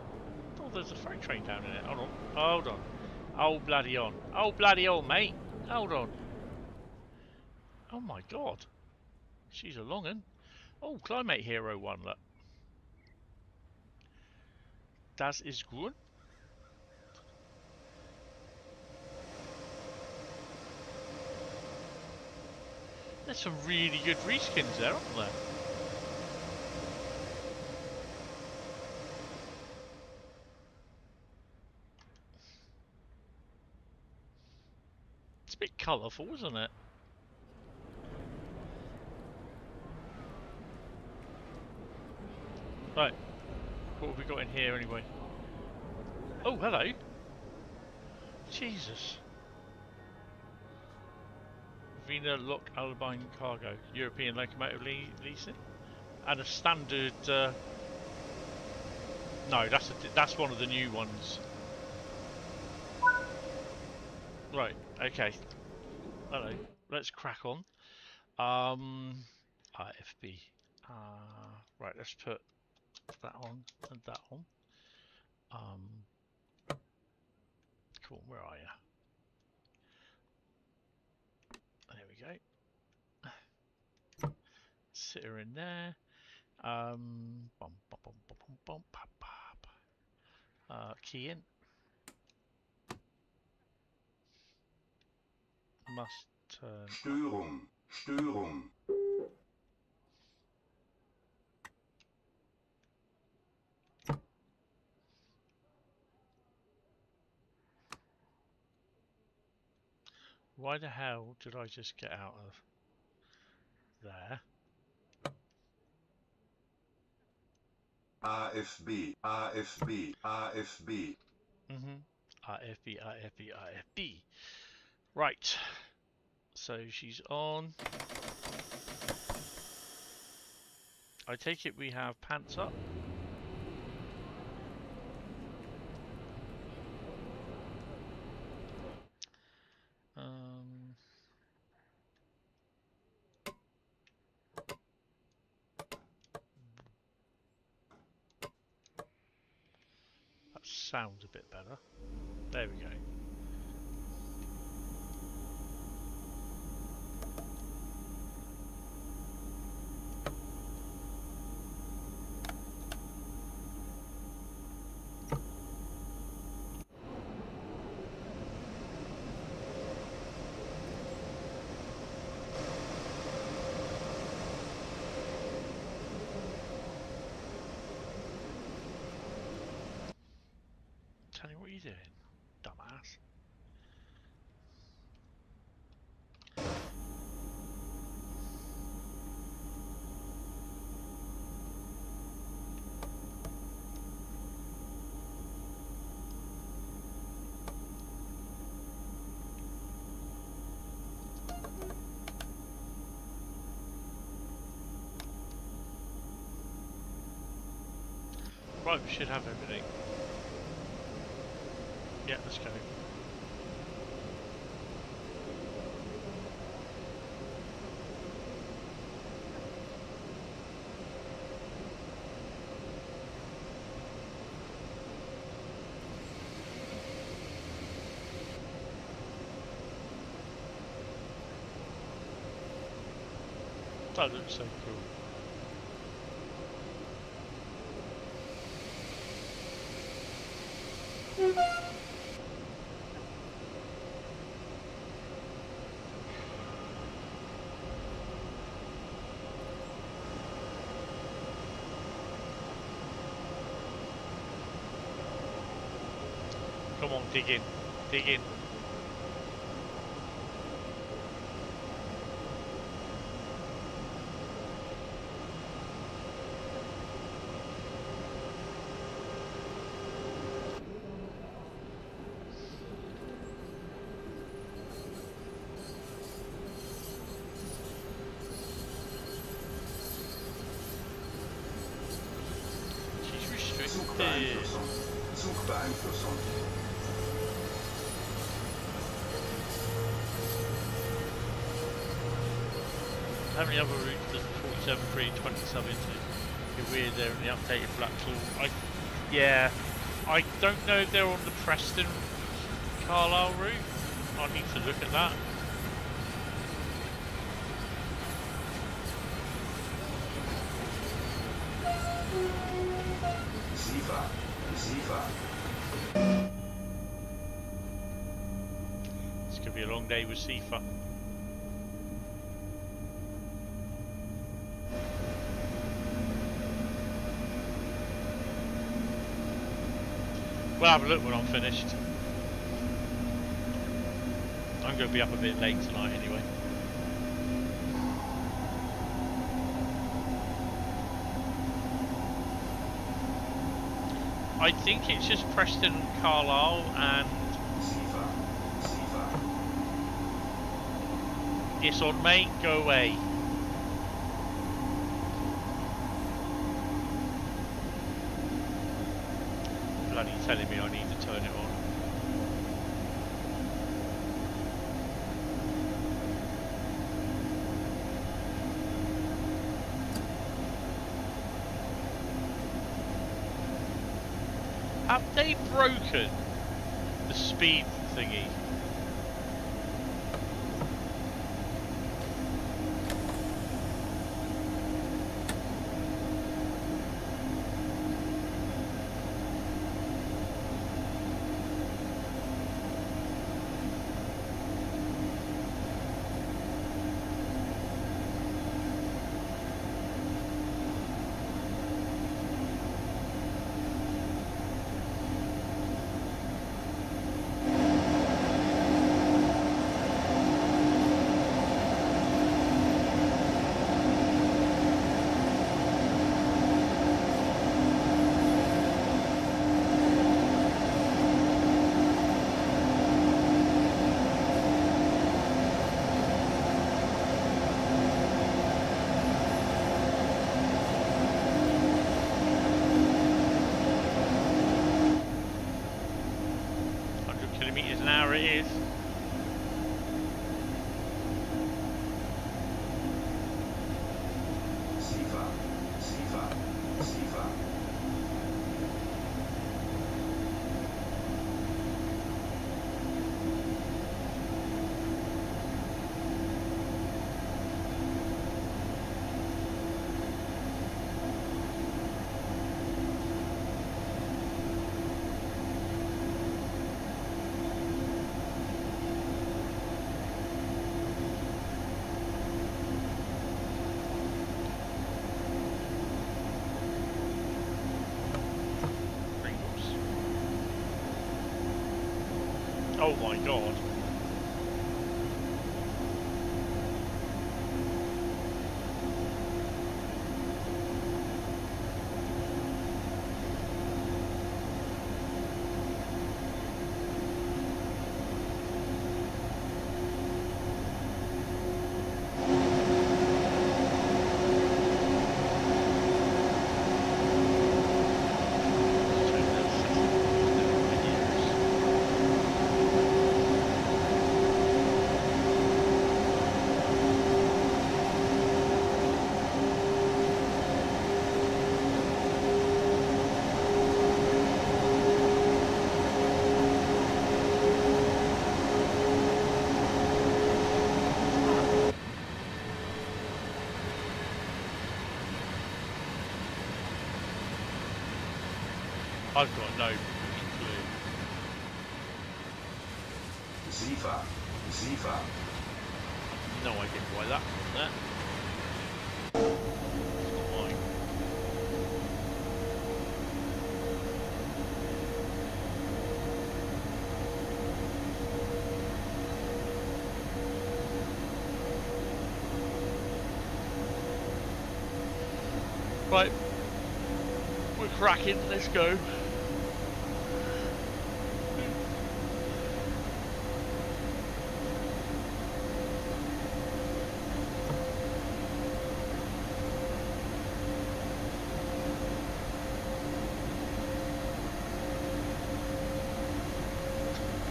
Oh, there's a freight train down in it. Hold on. Hold on. Oh, bloody on. Oh, bloody on, mate. Hold on. Oh, my God. She's a long un. Oh, Climate Hero 1, look. Das ist gut. There's some really good reskins there, aren't there? It's a bit colourful, isn't it? Right. What have we got in here anyway? Oh, hello. Jesus. Vina Lock Albine Cargo. European locomotive leasing. And a standard... No, that's one of the new ones. Right, okay. Hello. Let's crack on. IFB. Right, let's put that on and that on. Cool, where are you? There we go. Sit her in there. Key in. Must turn. Störung. Why the hell did I just get out of there? AFB, AFB, AFB. RFB, RFB, RFB. Right. So she's on. I take it we have pants up. That sounds a bit better. There we go. Tony, what are you doing, dumbass? Right, we should have everything. Yeah, let's go. That looks so cool. Come on, dig in, dig in. She's restricted. Zugbeeinflussung. Zugbeeinflussung. How many other routes does 47.3 sub into? You're weird there in the updated black tool. Yeah, I don't know if they're on the Preston Carlisle route. I need to look at that. Sifa, Sifa. It's gonna be a long day with Sifa. We'll have a look when I'm finished. I'm going to be up a bit late tonight anyway. I think it's just Preston, Carlisle and... Sifa, Sifa. It's on mate, go away. Bloody telling me I need to turn it on. Have they broken the speed thingy? an hour it is. Siva, Siva, Siva. Oh my god. I've got no clue. Ziva, Ziva. No idea why that was there. It's not mine. Right, we're cracking, let's go.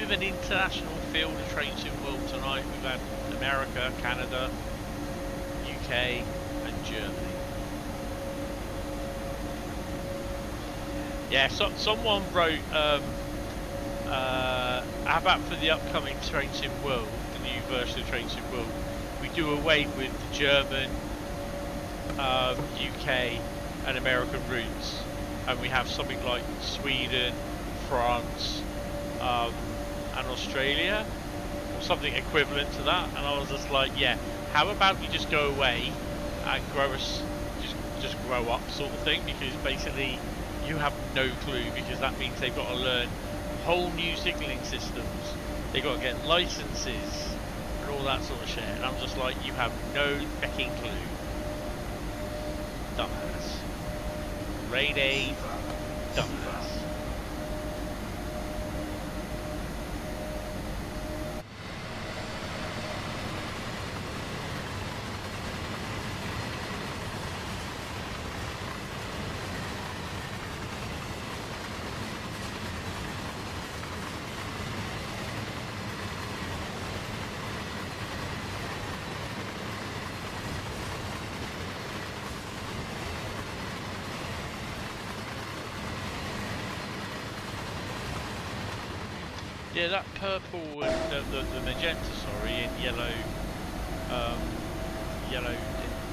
An international field of train sim world tonight. We've had America, Canada, UK and Germany. Yeah, so someone wrote how about for the upcoming Train Sim World, the new version of Train Sim World, we do away with the German, UK and American routes, and we have something like Sweden, France, and Australia, or something equivalent to that. And I was just like, yeah, how about you just go away and grow us, just grow up sort of thing, because basically you have no clue, because that means they've got to learn whole new signalling systems, they've got to get licenses and all that sort of shit, and I'm just like, you have no fucking clue. Dumbass. Raid A, dumbass. Yeah, that purple and the magenta, sorry, and yellow,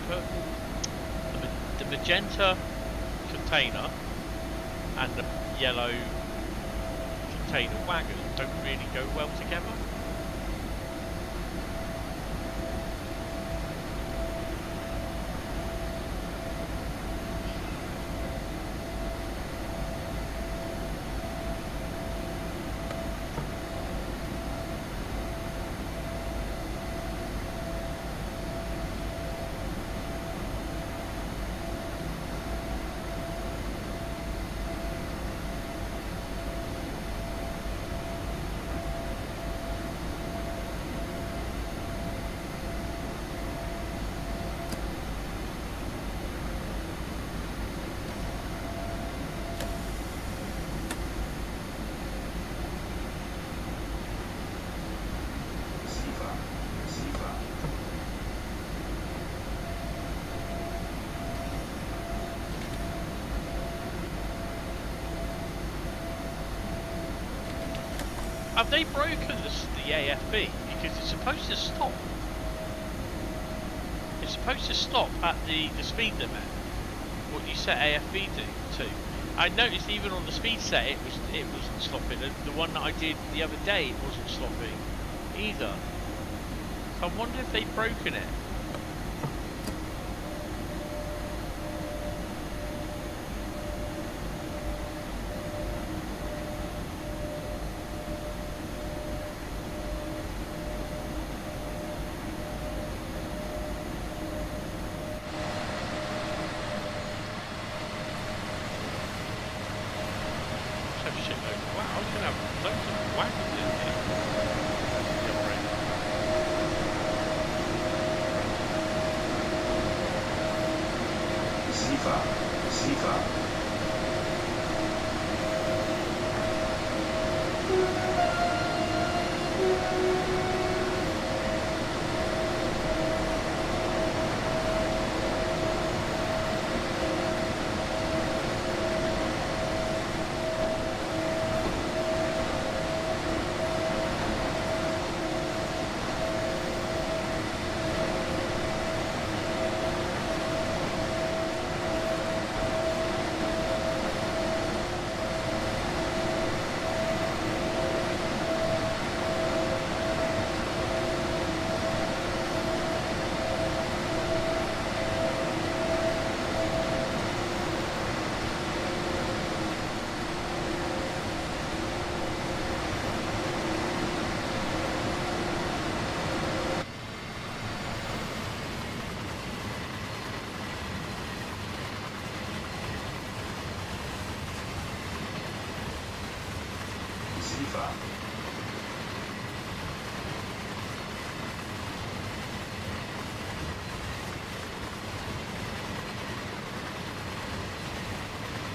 purple, the magenta container and the yellow container wagon don't really go well together. Have they broken the AFB? Because it's supposed to stop. It's supposed to stop at the speed limit. What you set AFB to. I noticed even on the speed set it wasn't stopping. The one that I did the other day, it wasn't stopping either. So I wonder if they've broken it.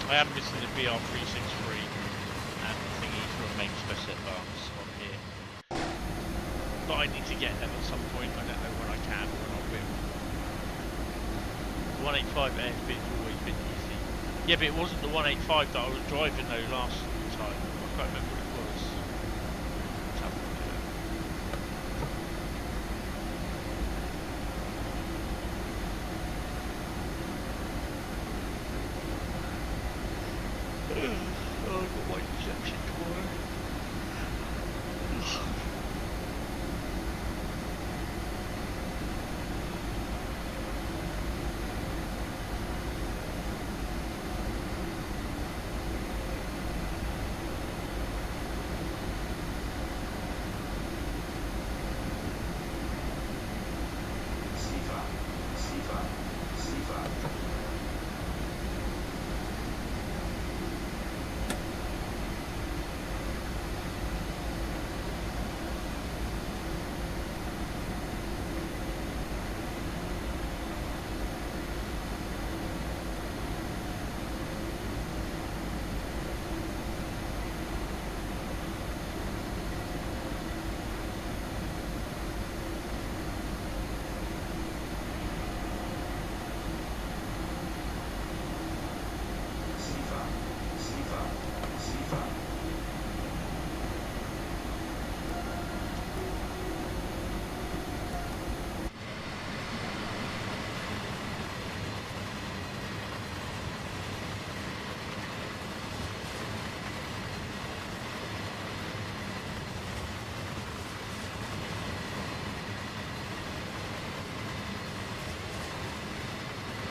I am missing the BR363 and the thingy for a main special advance on here. But I need to get them at some point. I don't know when I can or when I will. 185 AFB's always been easy. Yeah, but it wasn't the 185 that I was driving though last time. I can't remember what it was. Let's have a look at it. Oh, I've got my reception tomorrow.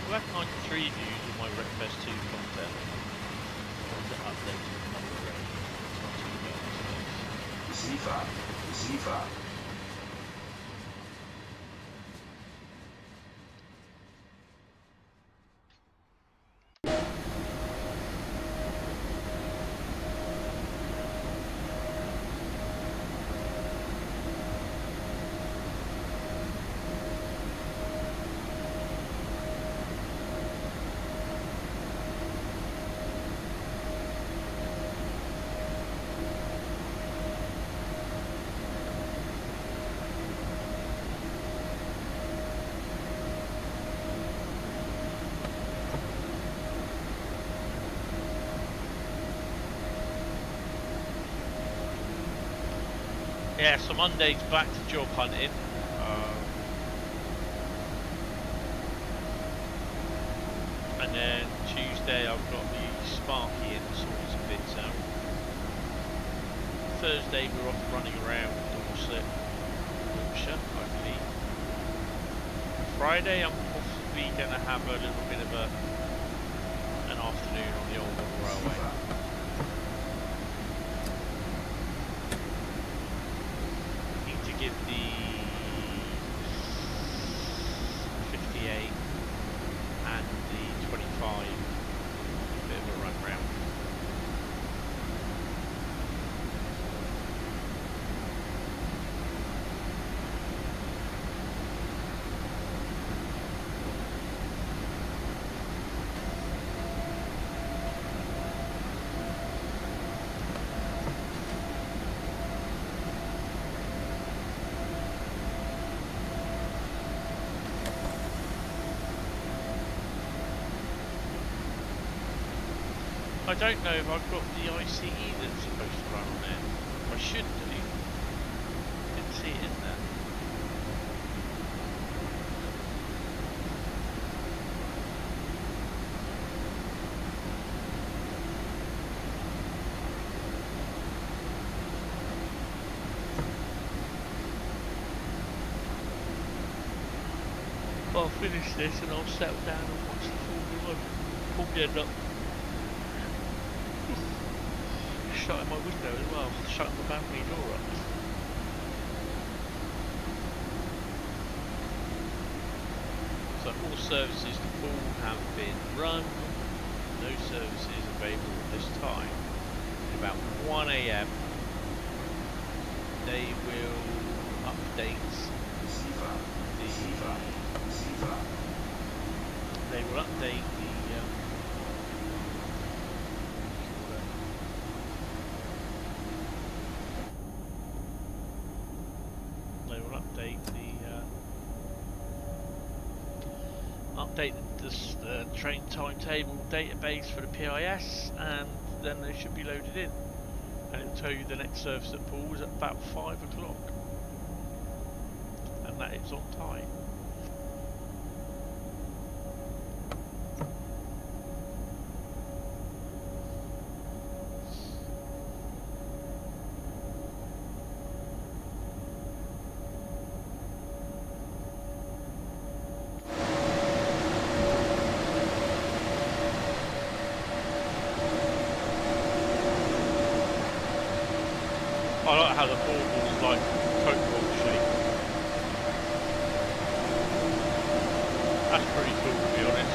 I reckon I can 3 views of my Wreckfest 2 content. Or is it updated on the range? It's not too bad, I suppose. Ziva. Yeah, so Monday's back to job hunting. And then Tuesday I've got the Sparky in, sorting some bits out. Thursday we're off running around Dorset, Wiltshire, I believe. Friday I'm possibly going to have a little bit of an afternoon on the old railway. Need to give the 58 and the 25 a bit of a run round. I don't know if I've got the ICE that's supposed to run on there. I should do. Didn't see it in there. I'll finish this and I'll settle down and watch the Formula 1. Probably end up shutting my window as well, shutting the balcony door up. So all services to Poole have been run, no services available at this time. At about 1 AM they will update the train timetable database for the PIS, and then they should be loaded in, and it'll tell you the next service at Poole is at about 5 o'clock, and that is on time. I like how the board was like Pokemon shape. That's pretty cool, to be honest.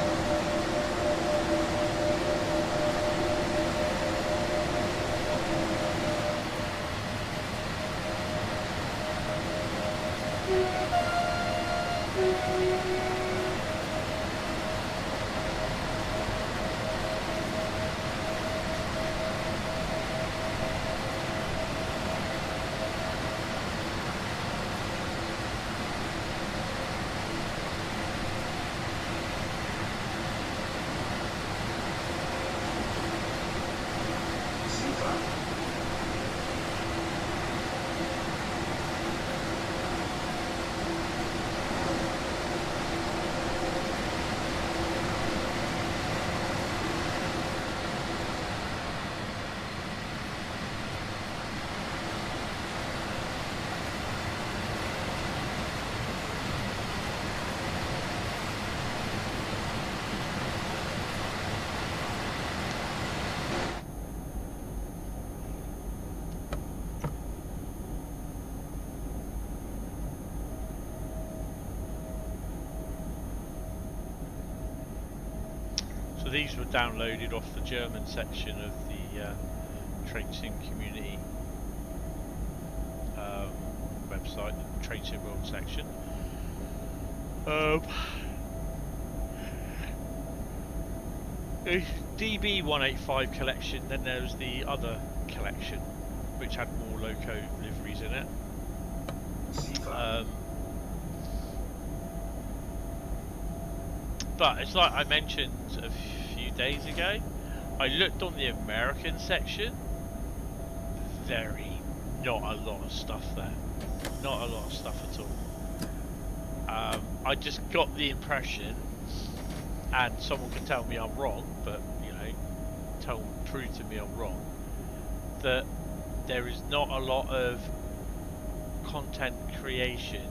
So these were downloaded off the German section of the Train Sim Community website, the Train Sim World section. The DB185 collection, then there was the other collection which had more loco liveries in it. But it's like I mentioned a few days ago, I looked on the American section, very not a lot of stuff there. Not a lot of stuff at all. I just got the impression, and someone can tell me I'm wrong, but you know, prove to me I'm wrong, that there is not a lot of content creation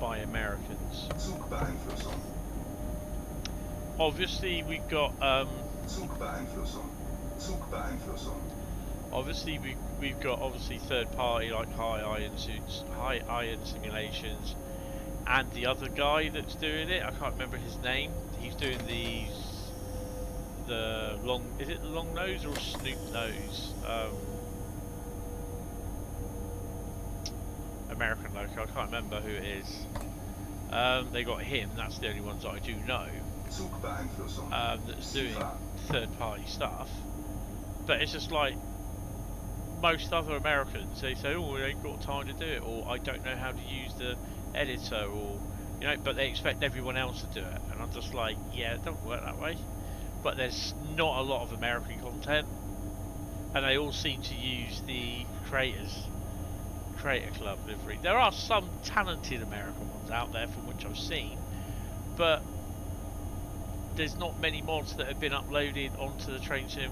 by Americans. Zugbeeinflussung. Obviously we've got Zugbeeinflussung. Zugbeeinflussung. obviously we've got obviously third party like High Iron Simulations, and the other guy that's doing it, I can't remember his name. He's doing the long, is it the long nose or snoop nose? American local, I can't remember who it is. They got him, that's the only ones that I do know. That's doing third party stuff. But it's just like most other Americans, they say, oh, we ain't got time to do it, or I don't know how to use the editor, or you know, but they expect everyone else to do it, and I'm just like, yeah, it don't work that way. But there's not a lot of American content, and they all seem to use the Creator Club livery. There are some talented American ones out there from which I've seen, but there's not many mods that have been uploaded onto the Train Sim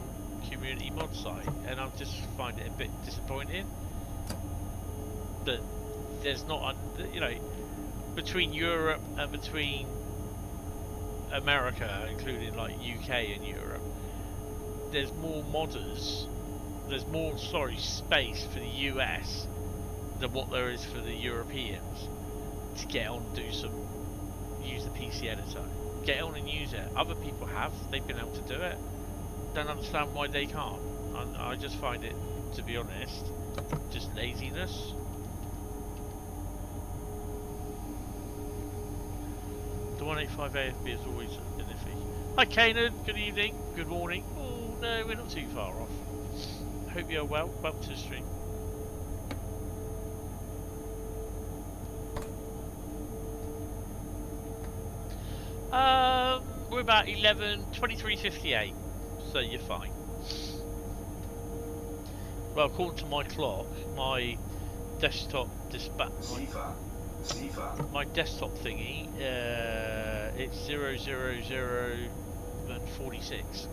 community mod site, and I just find it a bit disappointing that there's not a, you know, between Europe and between America, including like UK and Europe, there's more modders, there's more space for the US than what there is for the Europeans to get on and use the PC editor. Get on and use it. Other people have, they've been able to do it. Don't understand why they can't. I just find it, to be honest, just laziness. The 185 AFB is always been iffy. Hi Kanan, good evening, good morning. Oh no, we're not too far off. Hope you're well. Welcome to the stream. We're about 23:58, so you're fine. Well, according to my clock, my desktop my desktop thingy, it's 000 and 46.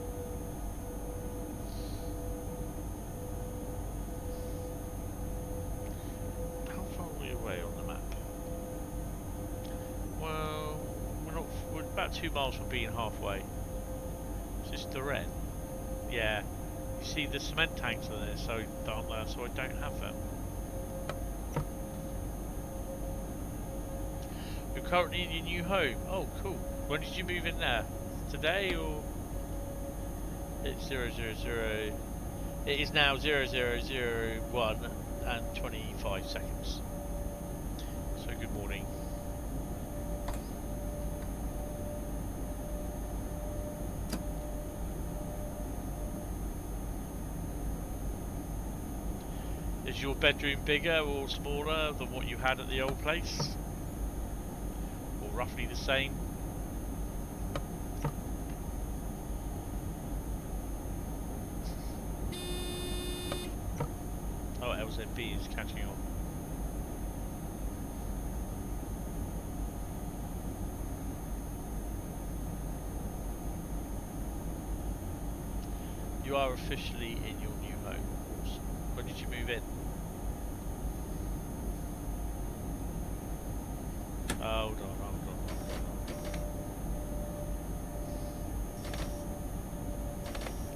How far are we away on the map? Well, we're about 2 miles from being halfway. Is this the red? Yeah. You see the cement tanks are there, so aren't there, so I don't have them. You're currently in your new home. Oh, cool. When did you move in there? Today or? It's 000. It is now 0001 and 25 seconds. So good morning. Is your bedroom bigger or smaller than what you had at the old place? Or roughly the same? Oh, LZB is catching on. You are officially in your new home, of course. When did you move in? Hold on.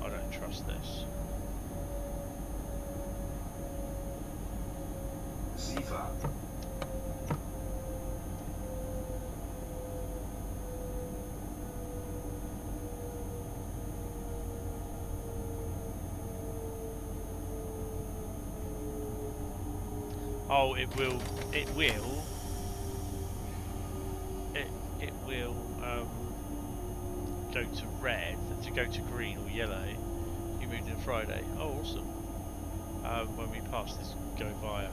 I don't trust this. Sifa. Oh, it will go to red, to go to green or yellow. You moved in Friday. Oh, awesome. When we pass this, go via.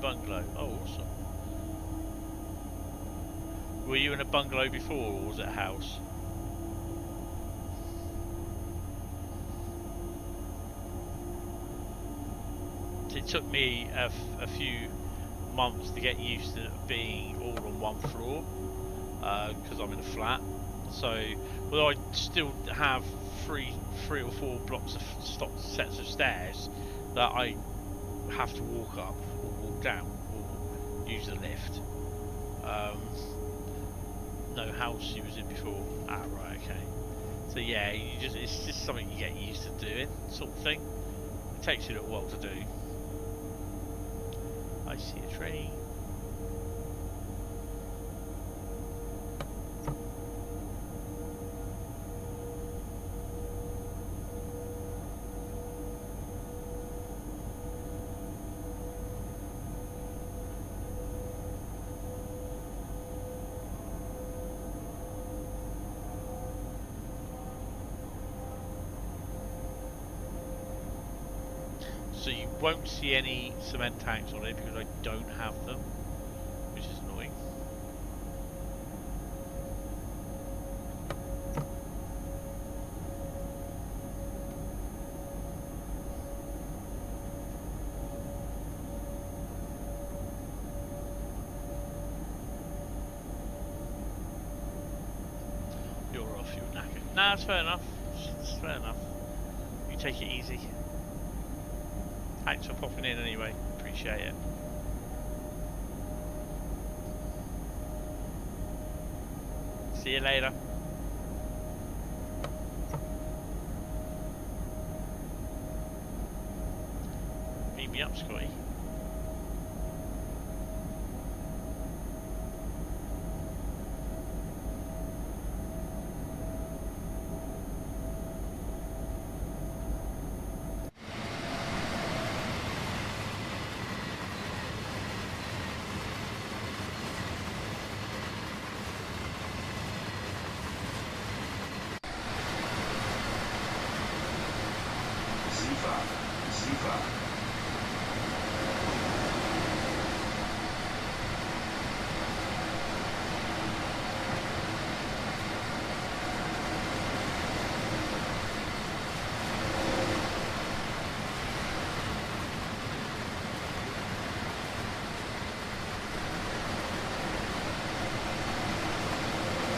bungalow. Oh, awesome. Were you in a bungalow before, or was it a house? It took me a few months to get used to being all on one floor, because I'm in a flat. So, although I still have three or four blocks of sets of stairs that I have to walk up or walk down or use the lift. No house you was in before. Ah, right, okay. So yeah, it's just something you get used to doing, sort of thing. It takes you a little while to do. I see a train. So you won't see any cement tanks on it because I don't have them, which is annoying. You're off, you're knackered. Nah, that's fair enough. It's fair enough. You take it easy. Thanks for popping in anyway, appreciate it. See you later. Beat me up, Scotty.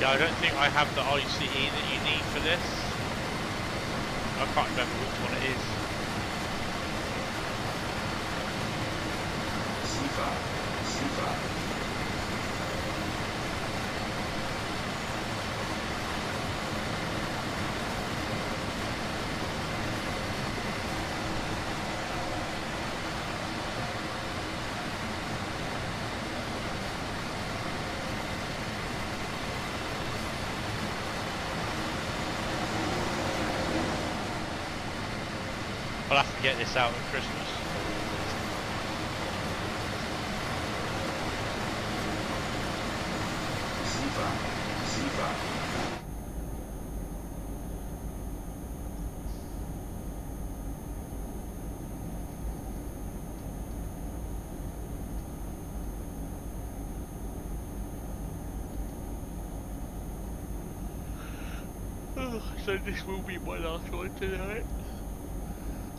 Yeah, I don't think I have the ICE that you need for this. I can't remember which one it is. C5. I'll have to get this out at Christmas. C5. So this will be my last one tonight.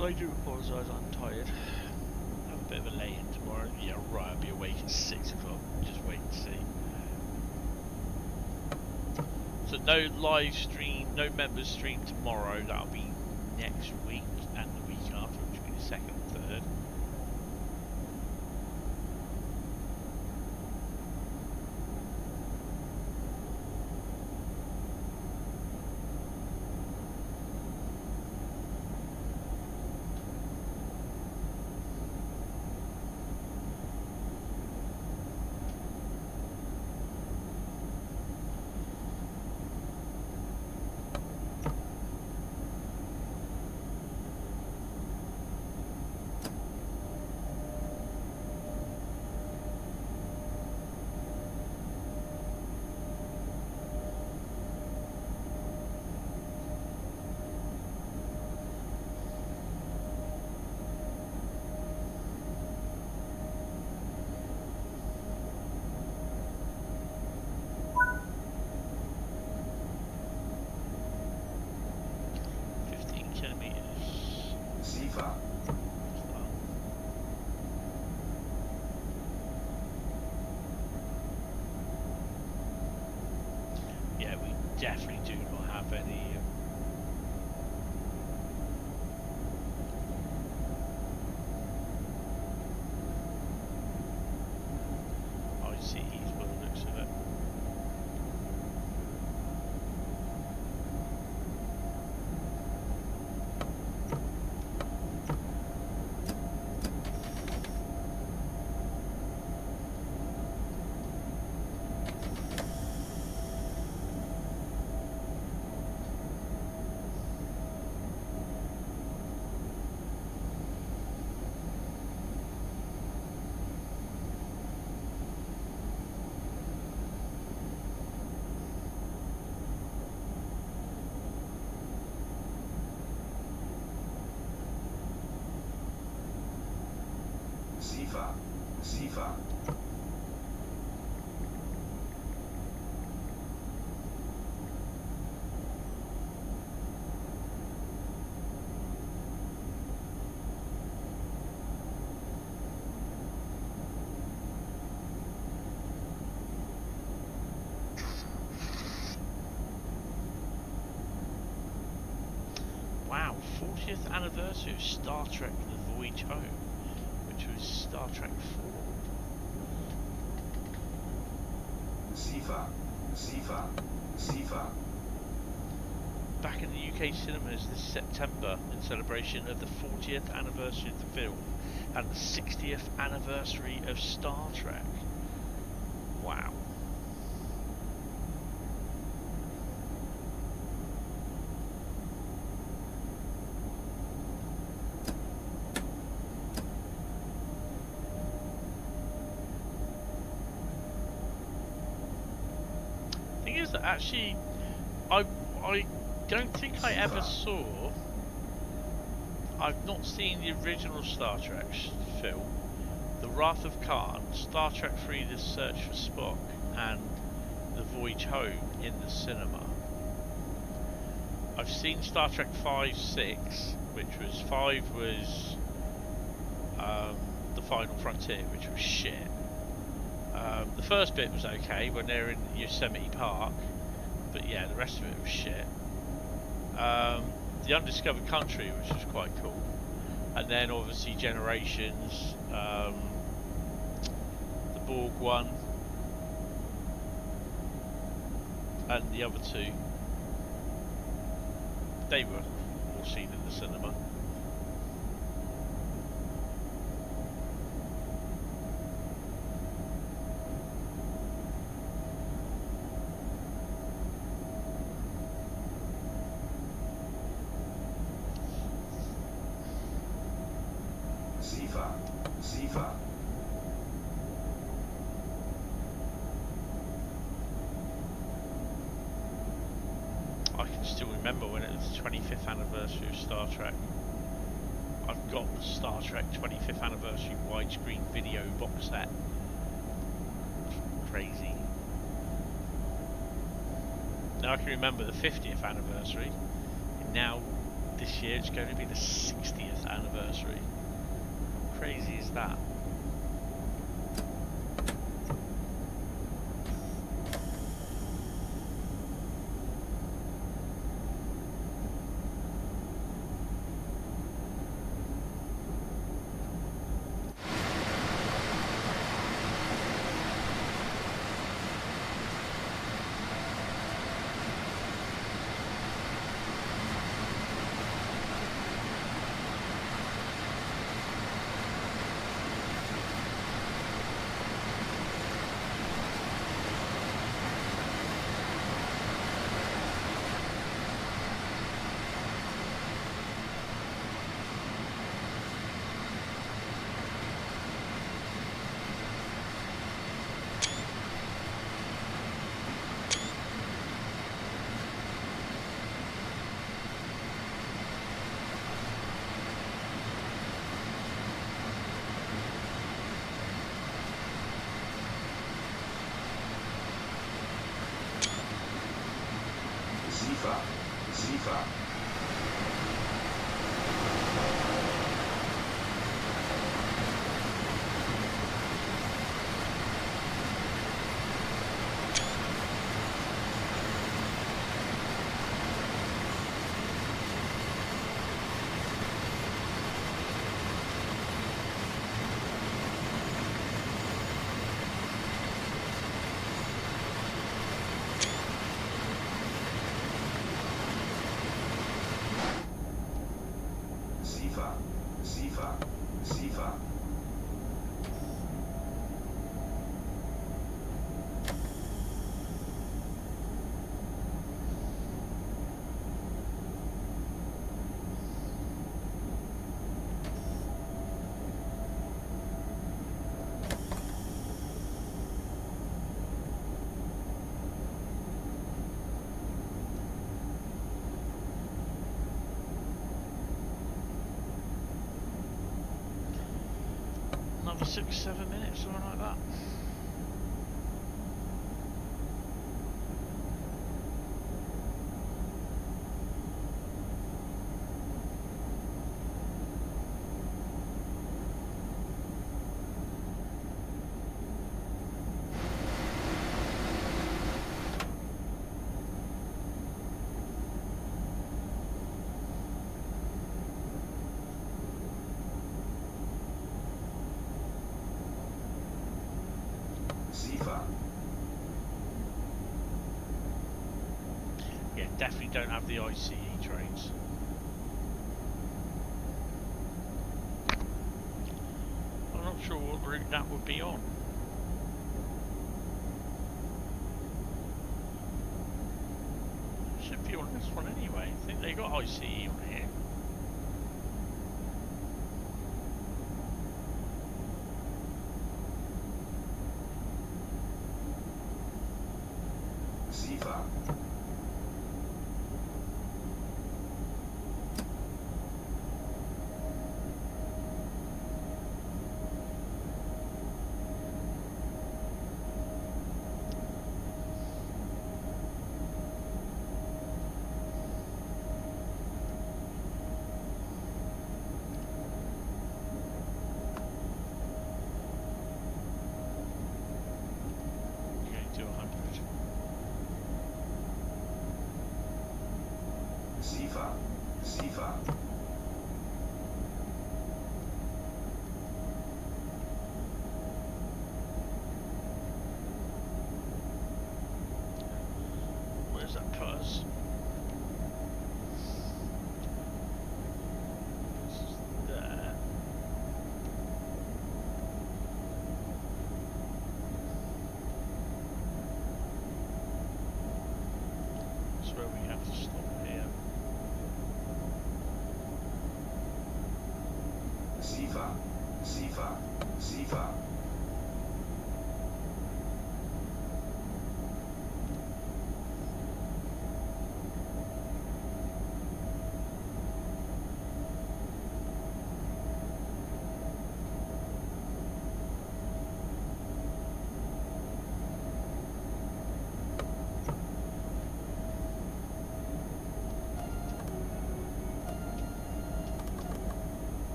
I do apologise, I'm tired. I have a bit of a lay-in tomorrow. Yeah, right, I'll be awake at 6 o'clock. Just wait and see. So no live stream, no members stream tomorrow. That'll be next week and the week after, which will be the 2nd and 3rd. definitely do not have any. ICEs by the looks of it. Sifa. Wow, 40th anniversary of Star Trek The Voyage Home, which was Star Trek 4. Sifa. Back in the UK cinemas this September in celebration of the 40th anniversary of the film and the 60th anniversary of Star Trek. Wow. Thing is that actually I don't think I ever saw. I've not seen the original Star Trek film, The Wrath of Khan, Star Trek 3 The Search for Spock, and The Voyage Home in the cinema. I've seen Star Trek 5, 6, which was 5 was The Final Frontier, which was shit. The first bit was okay when they're in Yosemite Park, but yeah, the rest of it was shit. The Undiscovered Country, which was quite cool, and then obviously Generations, the Borg one, and the other two. They were all seen in the cinema. Sifa. I can still remember when it was the 25th anniversary of Star Trek. I've got the Star Trek 25th anniversary widescreen video box set. Crazy. Now I can remember the 50th anniversary, and now this year it's going to be the 60th anniversary. How crazy is that? Sifa. 6-7 minutes, something like that. Yeah, definitely don't have the ICE trains. I'm not sure what route that would be on. Should be on this one anyway. I think they got ICE on here. Where's that put us? There. That's where we have to stop here. Sifa.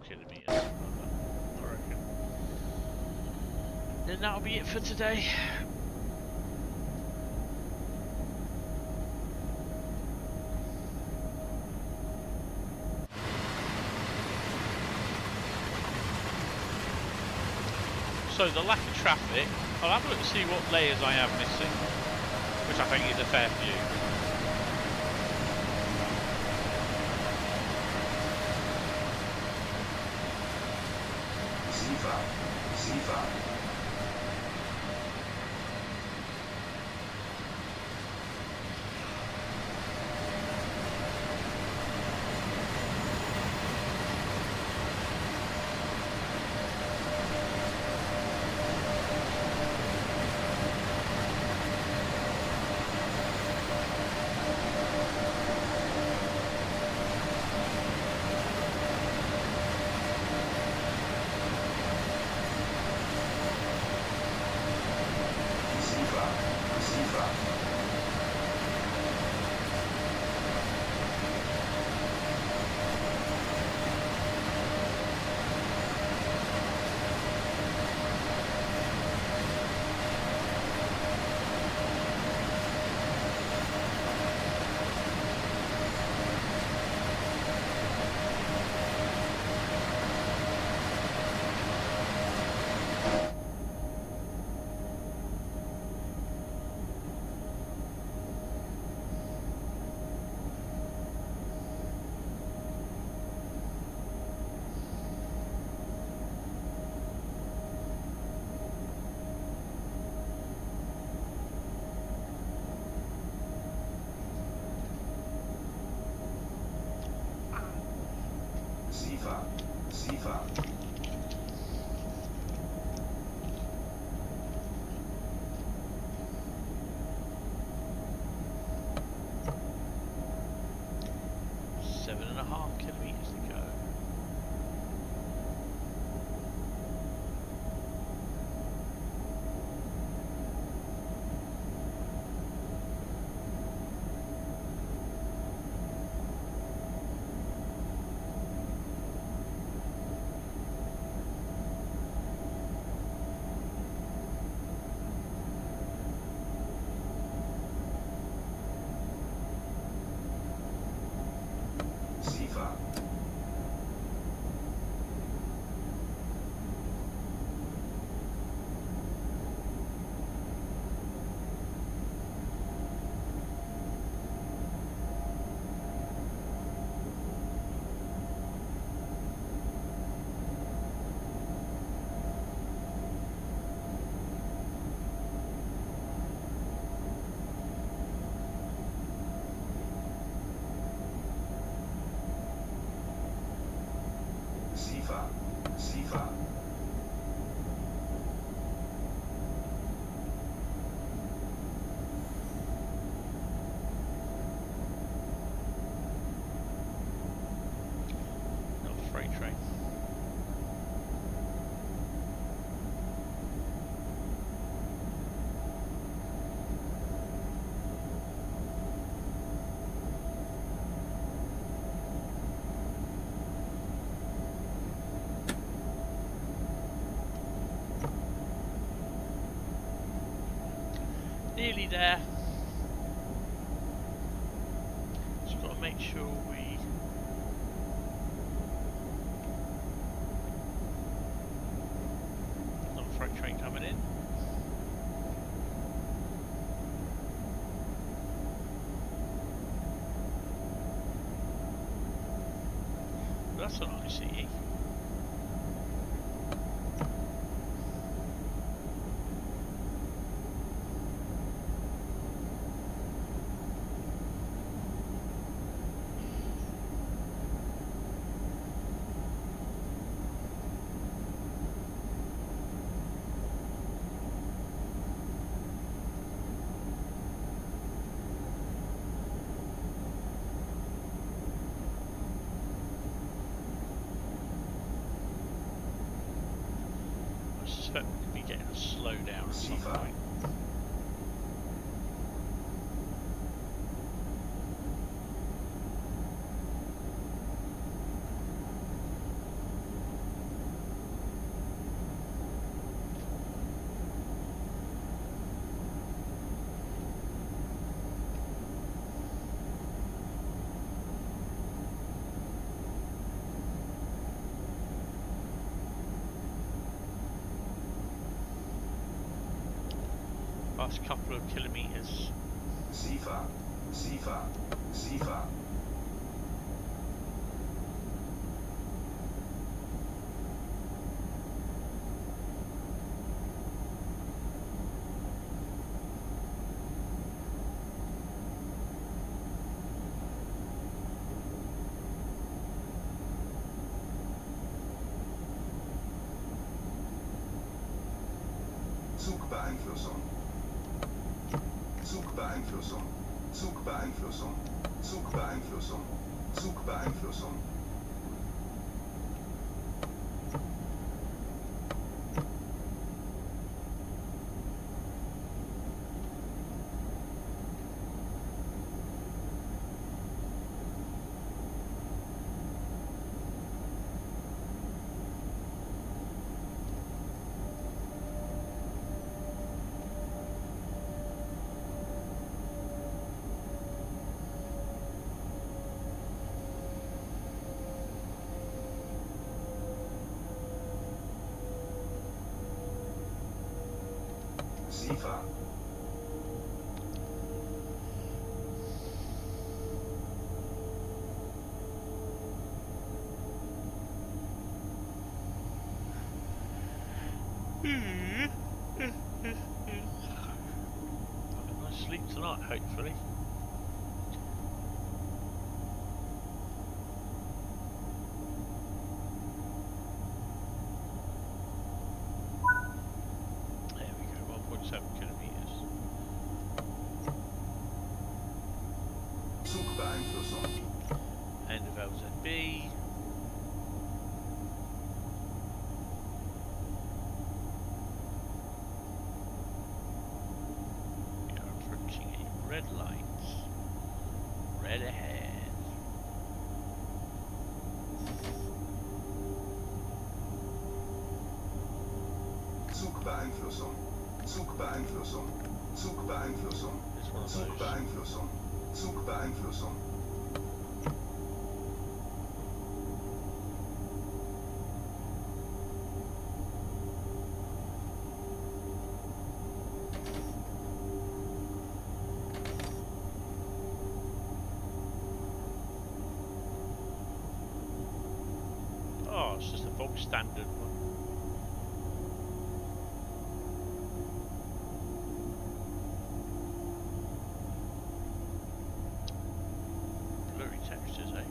Kilometers, I reckon. Then that'll be it for today. So the lack of traffic, I'll have a look to see what layers I have missing, which I think is a fair few. Sifa. Seven and a half kilometers to go. Sifa. Sifa. Sifa. Another freight train. Nearly there. Just got to make sure we another freight train coming in. That's an ICE. I suspect we could be getting a slowdown at some Sifa. point. Last couple of kilometers. Sifa. Sifa. Sifa. Zugbeeinflussung. Zugbeeinflussung. Zugbeeinflussung. Zugbeeinflussung. Zugbeeinflussung. Sifa. Have a nice sleep tonight, hopefully. be. We are approaching a red light. Red ahead. Zugbeeinflussung. Zugbeeinflussung. Zugbeeinflussung. It's one of those. Zugbeeinflussung. Zugbeeinflussung. Oh, it's just a bog standard one. Blurry textures, eh?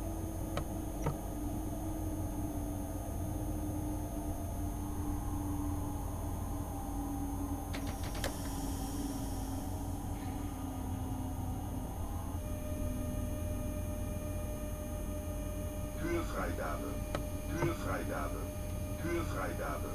Türfreigabe. Türfreigabe. Türfreigabe.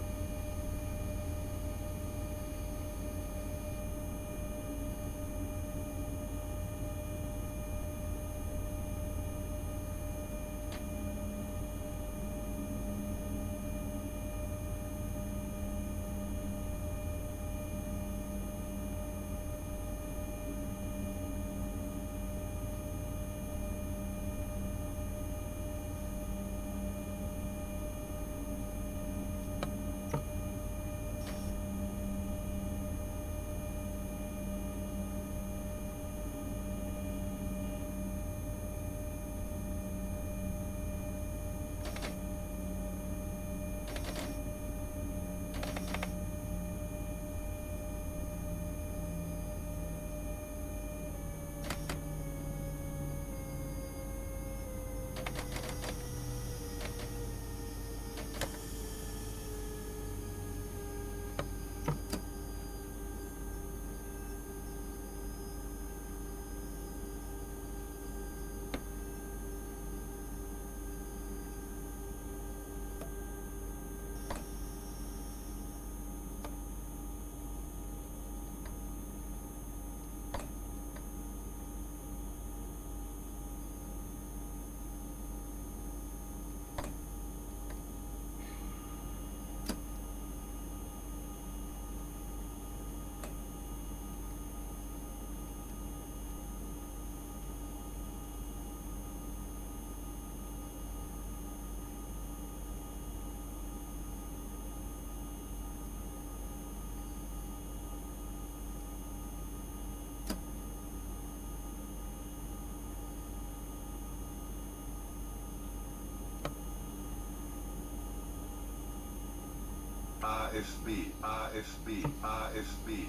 AFB, AFB, AFB.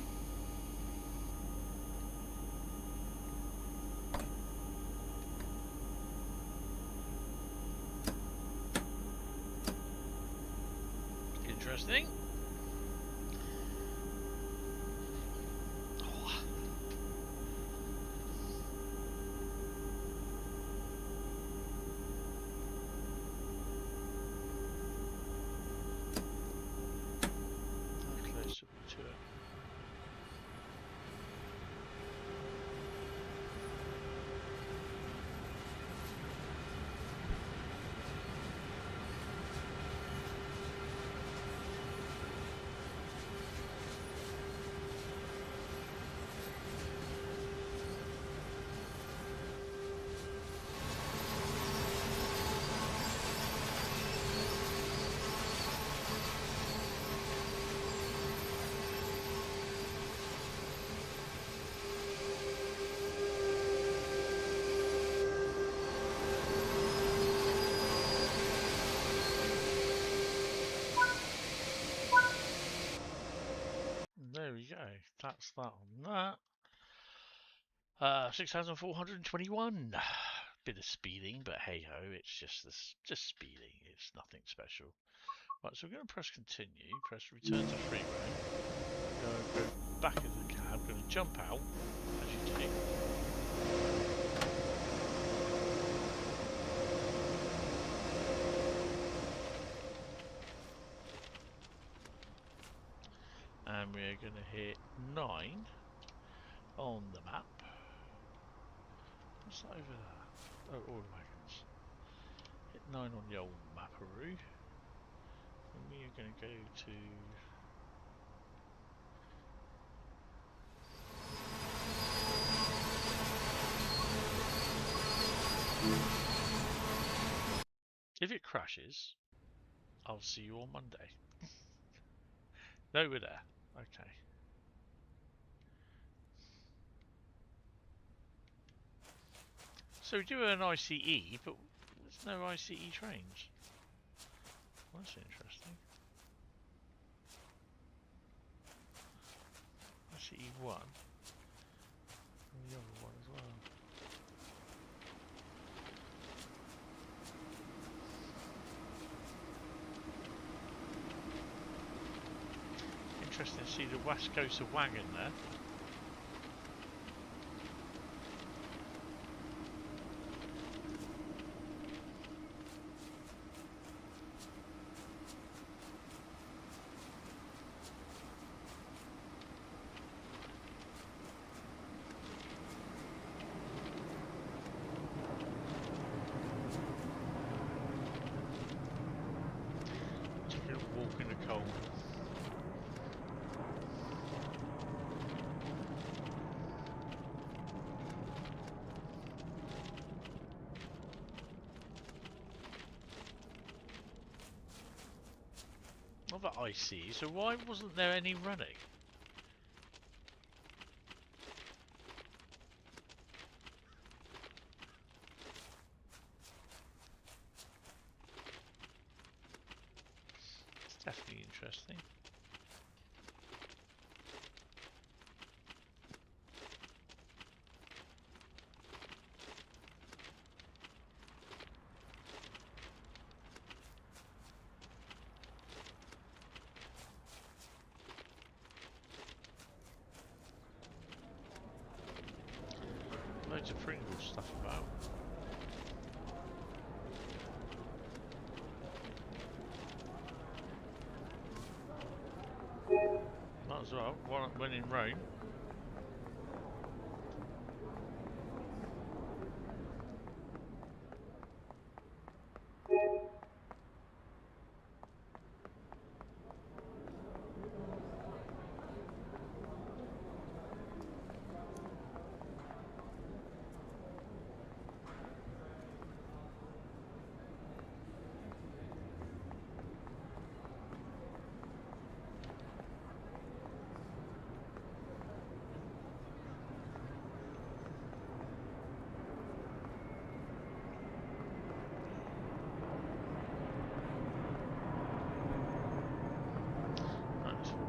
Interesting. There we go. That's that on that. 6,421. Bit of speeding, but hey ho, it's just speeding. It's nothing special. Right, so we're going to press continue. Press return to freeway. Go back of the cab. Going to jump out as you do. are going to hit 9 on the map. What's that over there? Oh, oil wagons. Hit 9 on the old maparoo. And we are going to go to... If it crashes, I'll see you on Monday. No, we're there. Okay. So we do an ICE, but there's no ICE trains. Well, that's interesting. ICE 1. And the other one as well. Interesting to see the West Coast of wagon there. Taking a walk in the cold. Other IC, so why wasn't there any running? It's definitely interesting. Loads of Pringles stuff about. Might as well, when in Rome.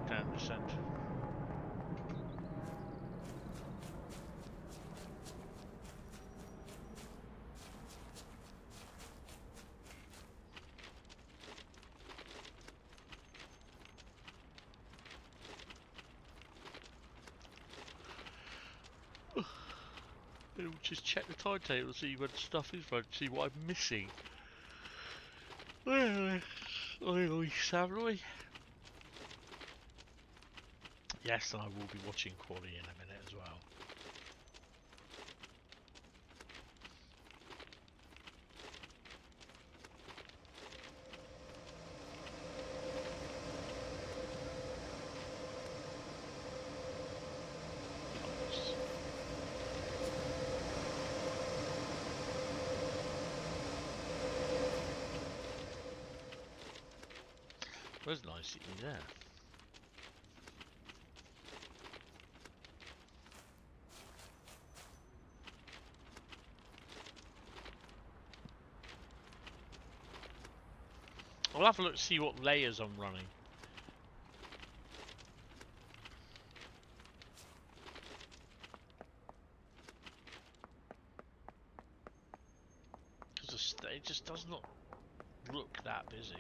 Down the centre. We'll just check the timetable, see when stuff is running, see what I'm missing. Oi, Savoy. Yes, and I will be watching Quali in a minute as well. Where's an ICE there? I'll have a look to see what layers I'm running. Because it just does not look that busy.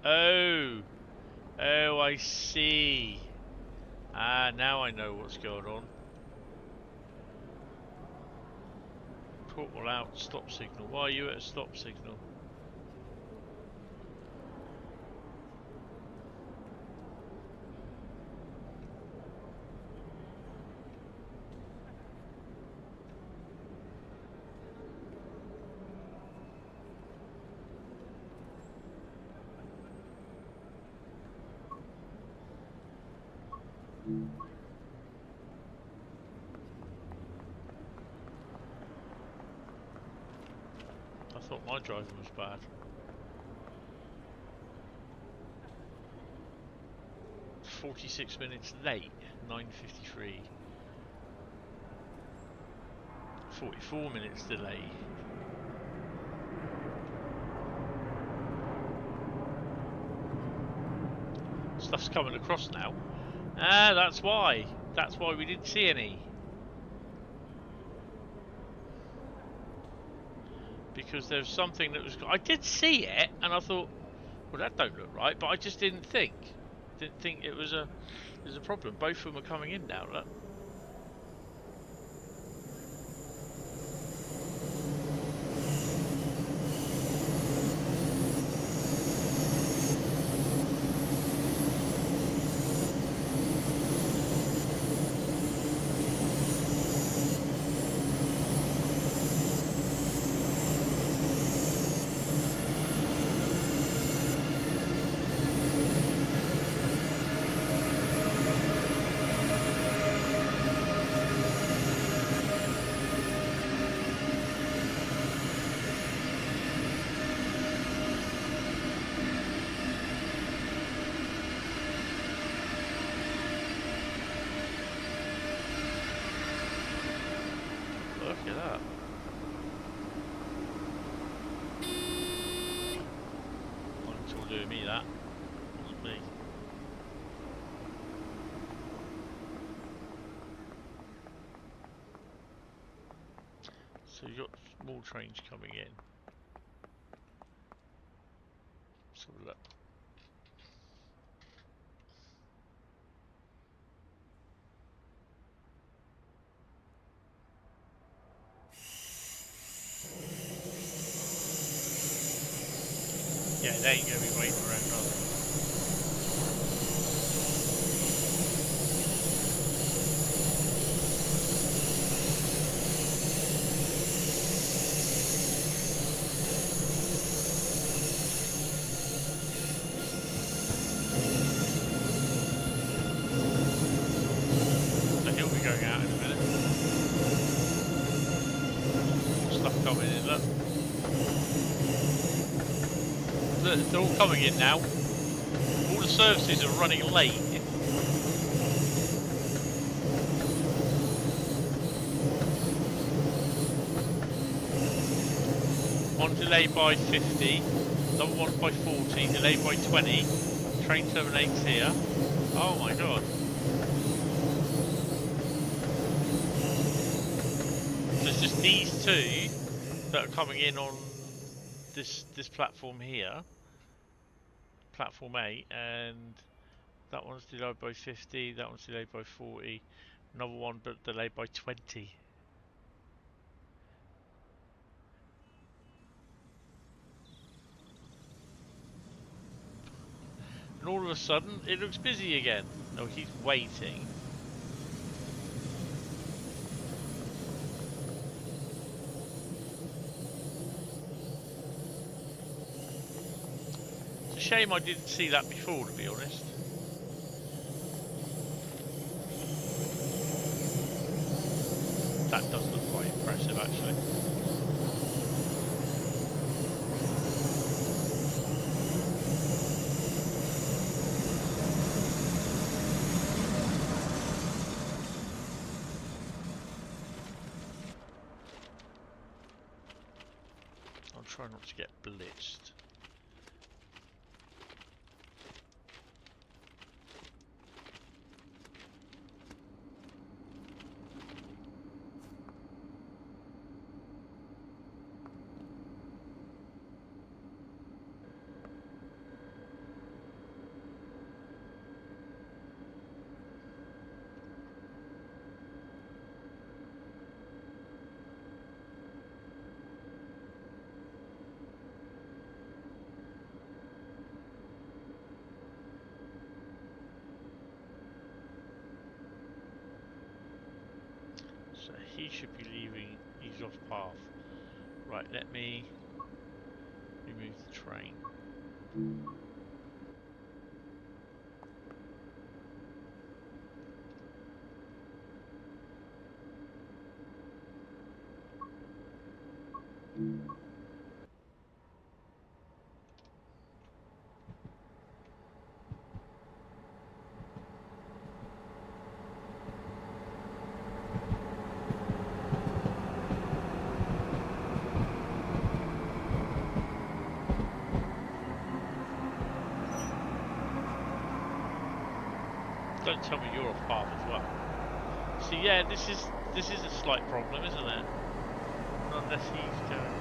Oh. Oh, I see. Ah, now I know what's going on. Portal out, stop signal. Why are you at a stop signal? I thought my driving was bad. "46 minutes late, 9:53. 44 minutes delay. Stuff's coming across now. Ah, that's why. That's why we didn't see any. Because there's something that was... I did see it, and I thought, well, that don't look right, but I just didn't think. Didn't think it was a problem. Both of them are coming in now, look. Look at that. It's all doing me, that. Wasn't me. So you've got more trains coming in. Let's have a look. Yeah, they ain't gonna be waiting around, are they? So he'll be going out in a minute. More stuff coming in, look. They're all coming in now. All the services are running late. One delayed by 50, another one by 40, delayed by 20. Train terminates here. Oh my god. There's just these two that are coming in on this platform here. Platform 8, and that one's delayed by 50, that one's delayed by 40, another one but delayed by 20. And all of a sudden it looks busy again. Oh, he's waiting. Shame I didn't see that before, to be honest. That does look quite impressive, actually. I'll try not to get blitzed. So he should be leaving. He's off path. Right, let me remove the train. Don't tell me you're off path as well. So yeah, this is a slight problem, isn't it? Not unless he's going.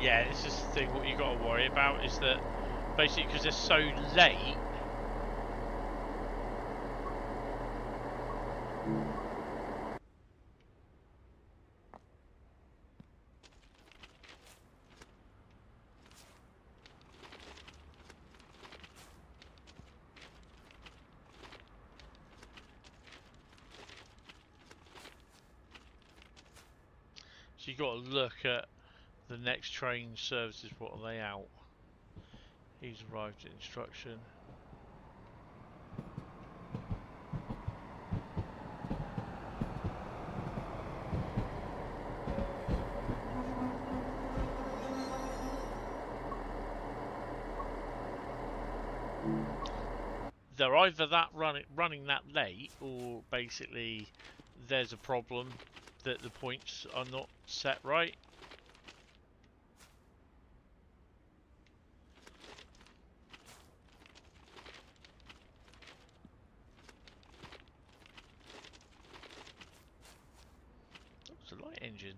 Yeah, this is the thing. What you got to worry about is that basically because they're so late. So you got to look at the next train services. What are they out? He's arrived at instruction. They're either that running that late, or basically there's a problem that the points are not set right. It's a light engine.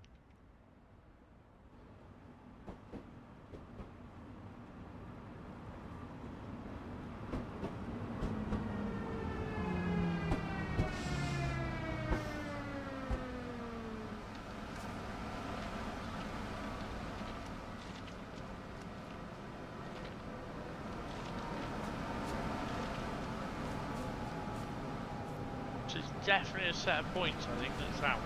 So it's definitely a set of points, I think, that's out.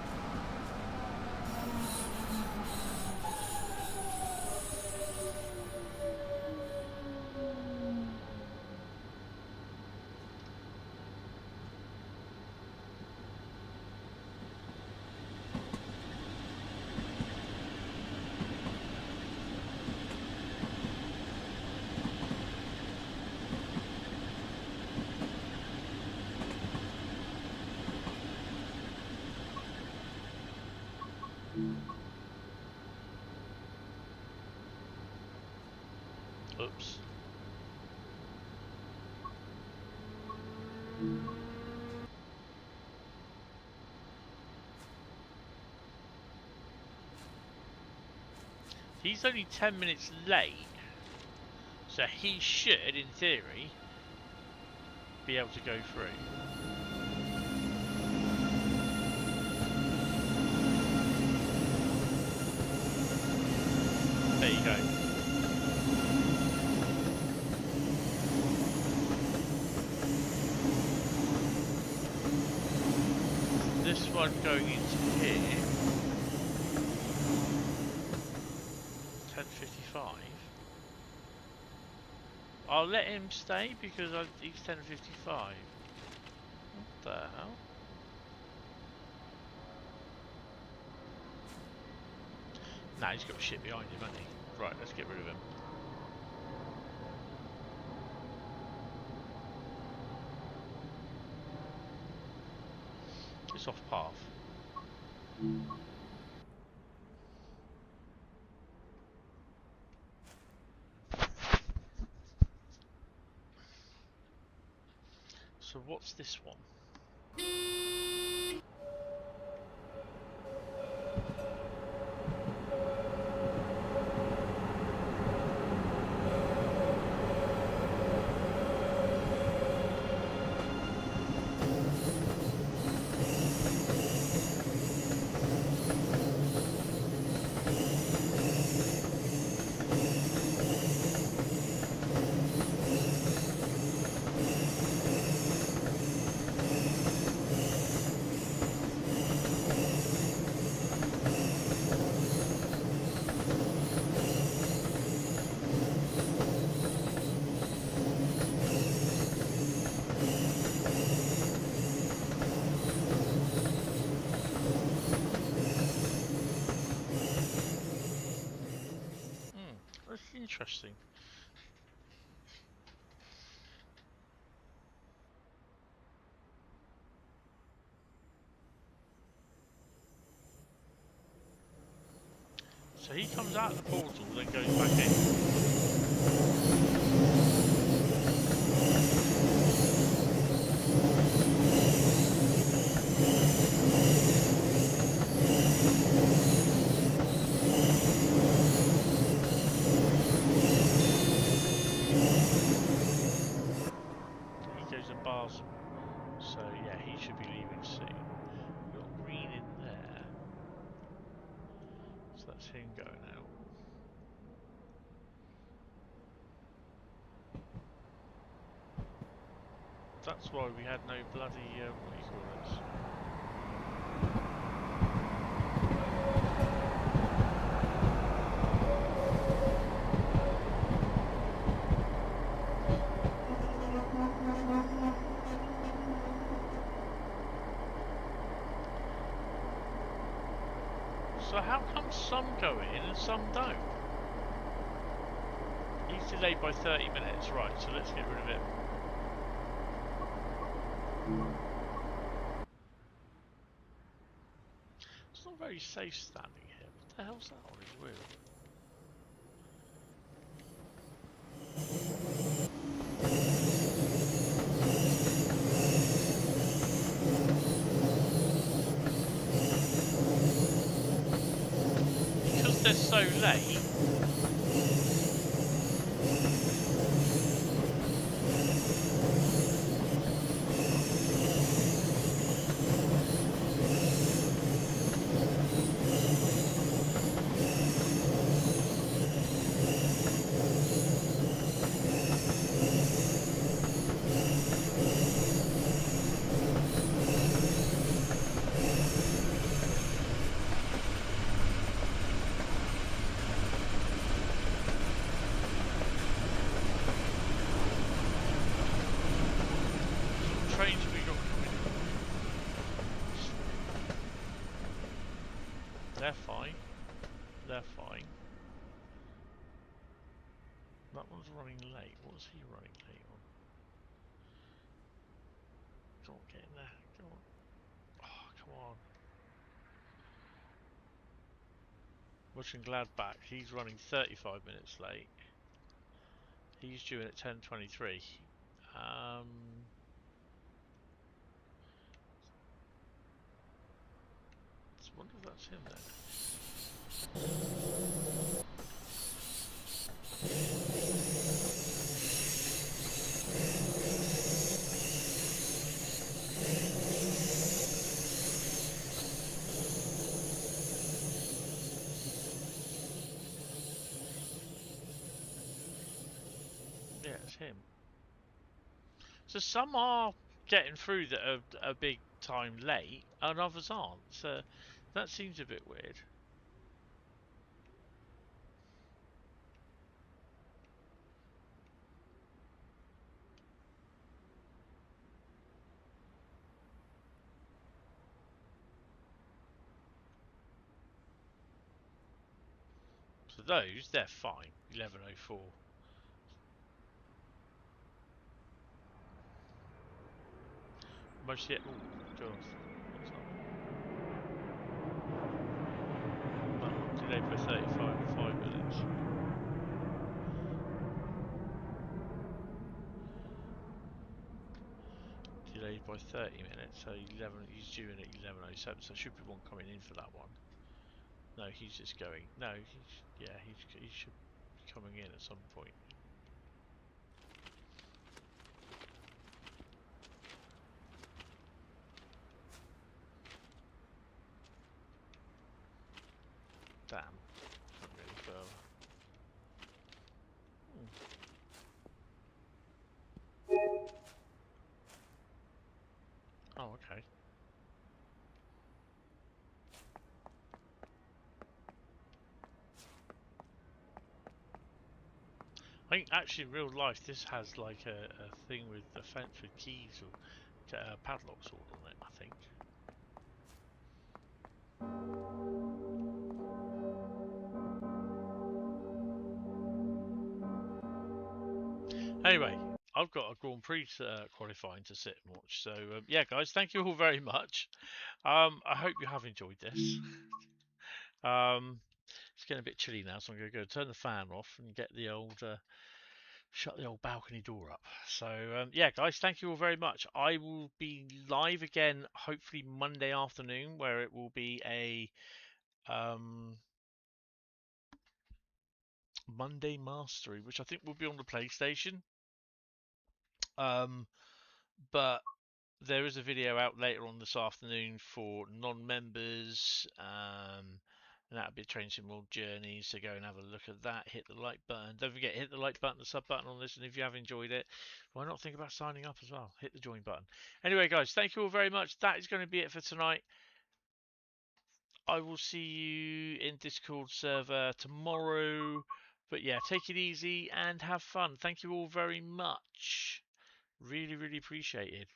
Oops. He's only 10 minutes late, so he should, in theory, be able to go through. There you go. This one going into here. 10:55. I'll let him stay because he's 10:55. What the hell? Nah, he's got shit behind him, hasn't he? Right, let's get rid of him. It's off path. So what's this one? Interesting. So he comes out of the portal, then goes back in. He goes and bars them. So yeah, he should be leaving soon. We've got green in there. So that's him going out. That's why we had no bloody, what do you call this? So how come some go in and some don't? He's delayed by 30 minutes, right, so let's get rid of him. It's not very safe standing here. What the hell's that on his wheel? Because they're so late. They're fine. They're fine. That one's running late. What's he running late on? Come on, get in there. Come on. Oh, come on. Watching Gladback, he's running 35 minutes late. He's due in at 10:23. I wonder if that's him then. Yeah, it's him. So some are getting through that are a big time late, and others aren't. So that seems a bit weird. So those, they're fine. 11:04. Most yet. Oh, God. What's that? That one delayed by 5 minutes. Delayed by 30 minutes, so 11. He's due in at 11:07. So should be one coming in for that one. No, he's just going. No, he should be coming in at some point. Damn, can't really further. Oh, okay. I think actually in real life this has like a thing with a fence with keys or padlocks all on it, I think. Anyway, I've got a Grand Prix qualifying to sit and watch. So yeah, guys, thank you all very much. I hope you have enjoyed this. It's getting a bit chilly now, so I'm going to go turn the fan off and get the old shut the old balcony door up. So yeah, guys, thank you all very much. I will be live again, hopefully Monday afternoon, where it will be a Monday Mastery, which I think will be on the PlayStation. But there is a video out later on this afternoon for non-members, and that'll be Train Sim World Journeys. So go and have a look at that. Hit the like button. Don't forget, hit the like button, the sub button on this. And if you have enjoyed it, why not think about signing up as well? Hit the join button. Anyway, guys, thank you all very much. That is going to be it for tonight. I will see you in Discord server tomorrow. But yeah, take it easy and have fun. Thank you all very much. Really, really appreciate it.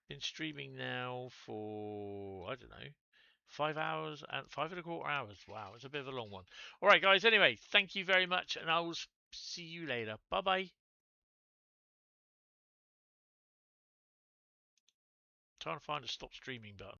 Been streaming now for, I don't know, 5 hours and 5.25 hours. Wow, it's a bit of a long one. All right, guys. Anyway, thank you very much, and I will see you later. Bye bye. Trying to find a stop streaming button.